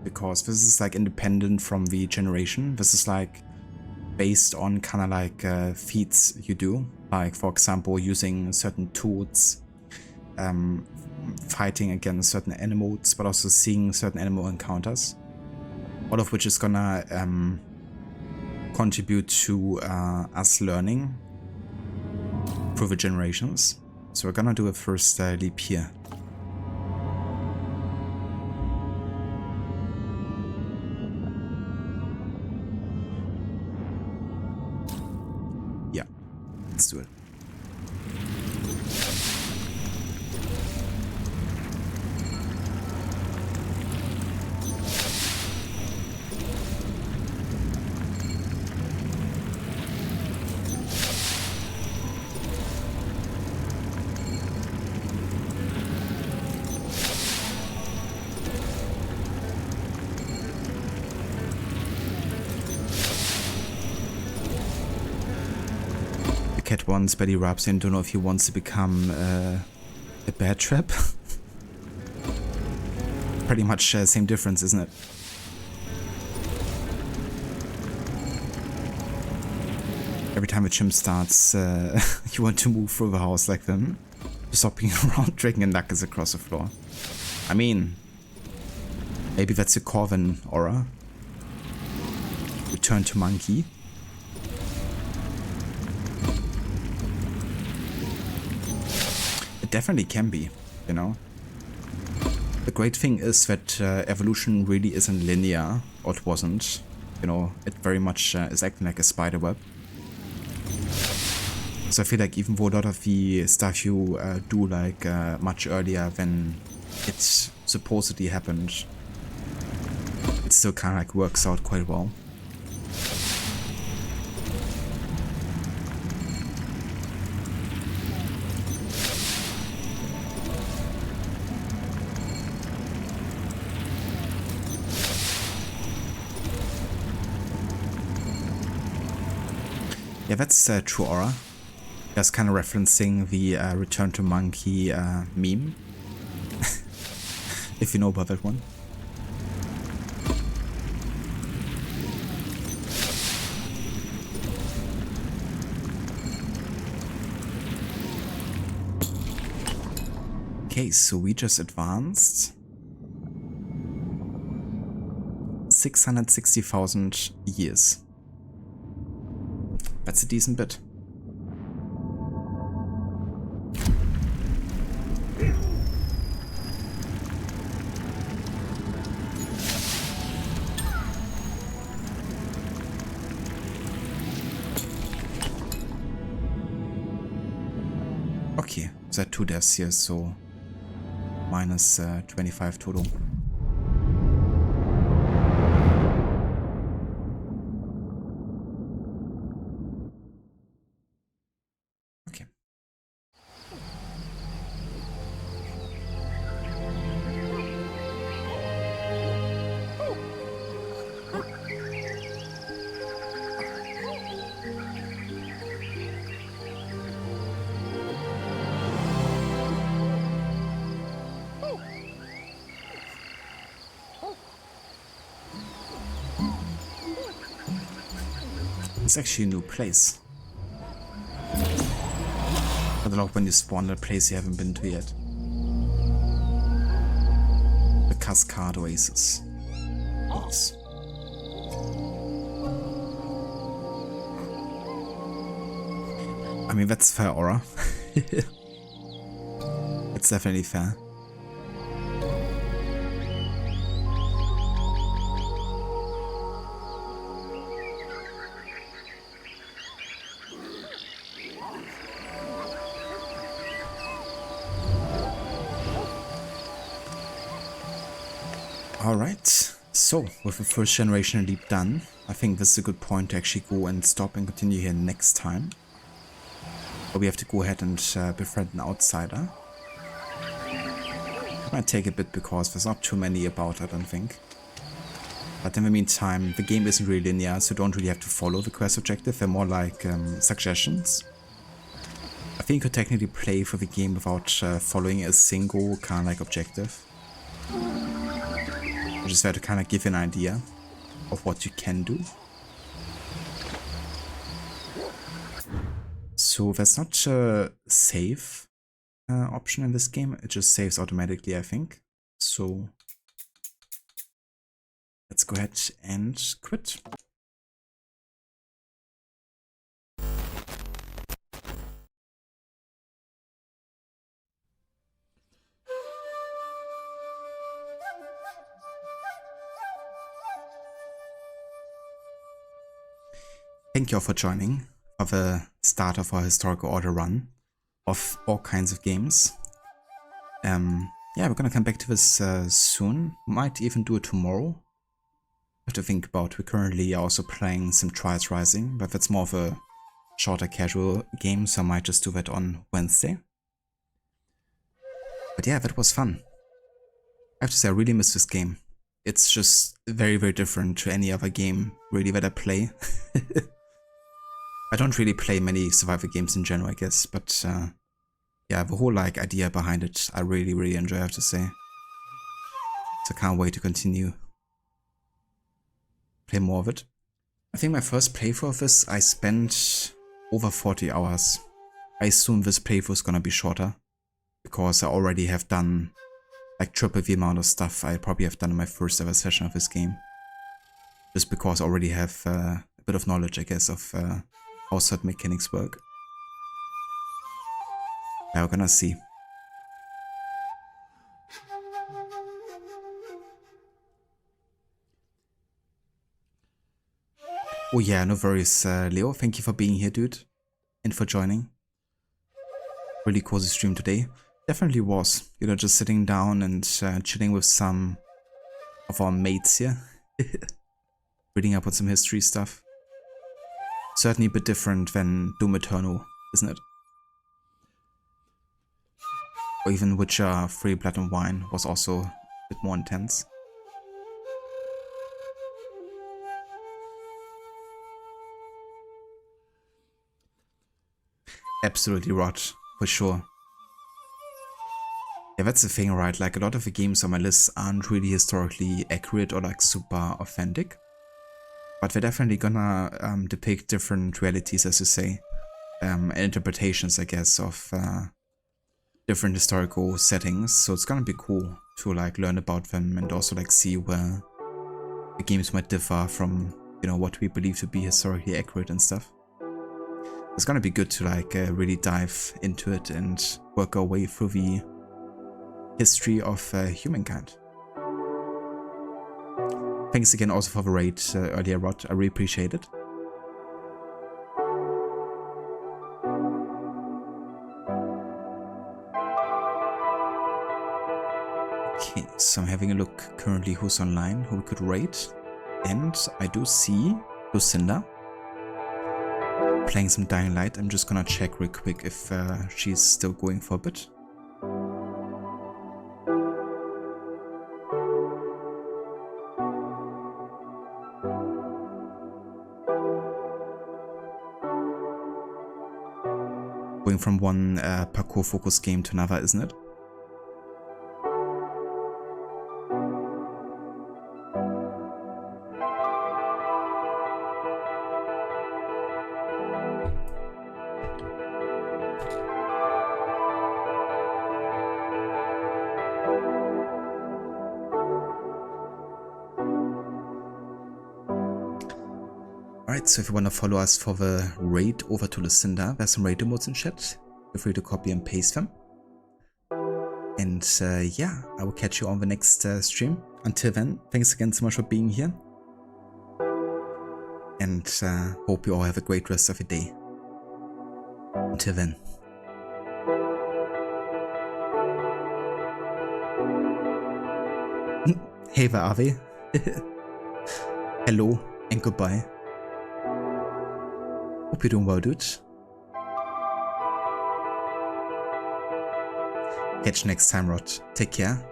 because this is like independent from the generation. This is like based on kind of like feats you do, like for example using certain tools, fighting against certain animals, but also seeing certain animal encounters, all of which is gonna contribute to us learning through the generations. So we're gonna do a first leap here. Yeah, let's do it. Cat wants Betty rubs in. Don't know if he wants to become a bear trap. Pretty much same difference, isn't it? Every time a chimp starts, you want to move through the house like them. Stop being around dragging a knuckles across the floor. I mean, maybe that's a Corvin aura. Return to monkey. It definitely can be, you know. The great thing is that evolution really isn't linear, or it wasn't. You know, it very much is acting like a spider web. So I feel like even though a lot of the stuff you do like much earlier than it supposedly happened, it still kind of like works out quite well. Yeah, that's true aura. Just kind of referencing the Return to Monkey meme. If you know about that one. Okay, so we just advanced 660,000 years. That's a decent bit. Okay, there are 2 deaths here, so minus 25 total. It's actually a new place. I don't know when you spawn a place you haven't been to yet. The Cascade Oasis. Nice. I mean, that's fair aura. It's definitely fair. Alright, so with the first generation leap done, I think this is a good point to actually go and stop and continue here next time. But we have to go ahead and befriend an outsider. It might take a bit because there's not too many about, I don't think. But in the meantime, the game isn't really linear, so you don't really have to follow the quest objective. They're more like suggestions. I think you could technically play for the game without following a single kind of like objective. Which is there to kind of give you an idea of what you can do. So there's not a save option in this game. It just saves automatically, I think. So let's go ahead and quit. Thank you all for joining for the start of our historical order run of all kinds of games. Yeah, we're gonna come back to this soon. Might even do it tomorrow. Have to think about. We're currently also playing some Trials Rising, but that's more of a shorter casual game, so I might just do that on Wednesday. But yeah, that was fun. I have to say, I really miss this game. It's just very, very different to any other game, really, that I play. I don't really play many survival games in general, I guess, but yeah, the whole like idea behind it, I really, really enjoy, I have to say. So I can't wait to continue. Play more of it. I think my first playthrough of this, I spent over 40 hours. I assume this playthrough is gonna be shorter, because I already have done like triple the amount of stuff I probably have done in my first ever session of this game. Just because I already have a bit of knowledge, I guess, of how certain mechanics work. Yeah, we're gonna see. Oh yeah, no worries, Leo. Thank you for being here, dude. And for joining. Really cozy stream today. Definitely was. You know, just sitting down and chilling with some of our mates here. Reading up on some history stuff. Certainly a bit different than Doom Eternal, isn't it? Or even Witcher 3 Blood and Wine was also a bit more intense. Absolutely rot, for sure. Yeah, that's the thing, right? Like, a lot of the games on my list aren't really historically accurate or like super authentic. But they're definitely gonna depict different realities, as you say. And interpretations, I guess, of different historical settings. So it's gonna be cool to like learn about them and also like see where the games might differ from, you know, what we believe to be historically accurate and stuff. It's gonna be good to like really dive into it and work our way through the history of Humankind. Thanks again also for the raid earlier, Rod. I really appreciate it. Okay, so I'm having a look currently who's online, who we could raid. And I do see Lucinda playing some Dying Light. I'm just gonna check real quick if she's still going for a bit. Going from one parkour focus game to another, isn't it? Alright, so if you want to follow us for the raid over to Lucinda, there's some raid emotes in chat. Feel free to copy and paste them. And yeah, I will catch you on the next stream. Until then, thanks again so much for being here. And hope you all have a great rest of your day. Until then. Hey there, Avi. Hello and goodbye. Hope you're doing well, dude. Catch you next time, Rod. Take care.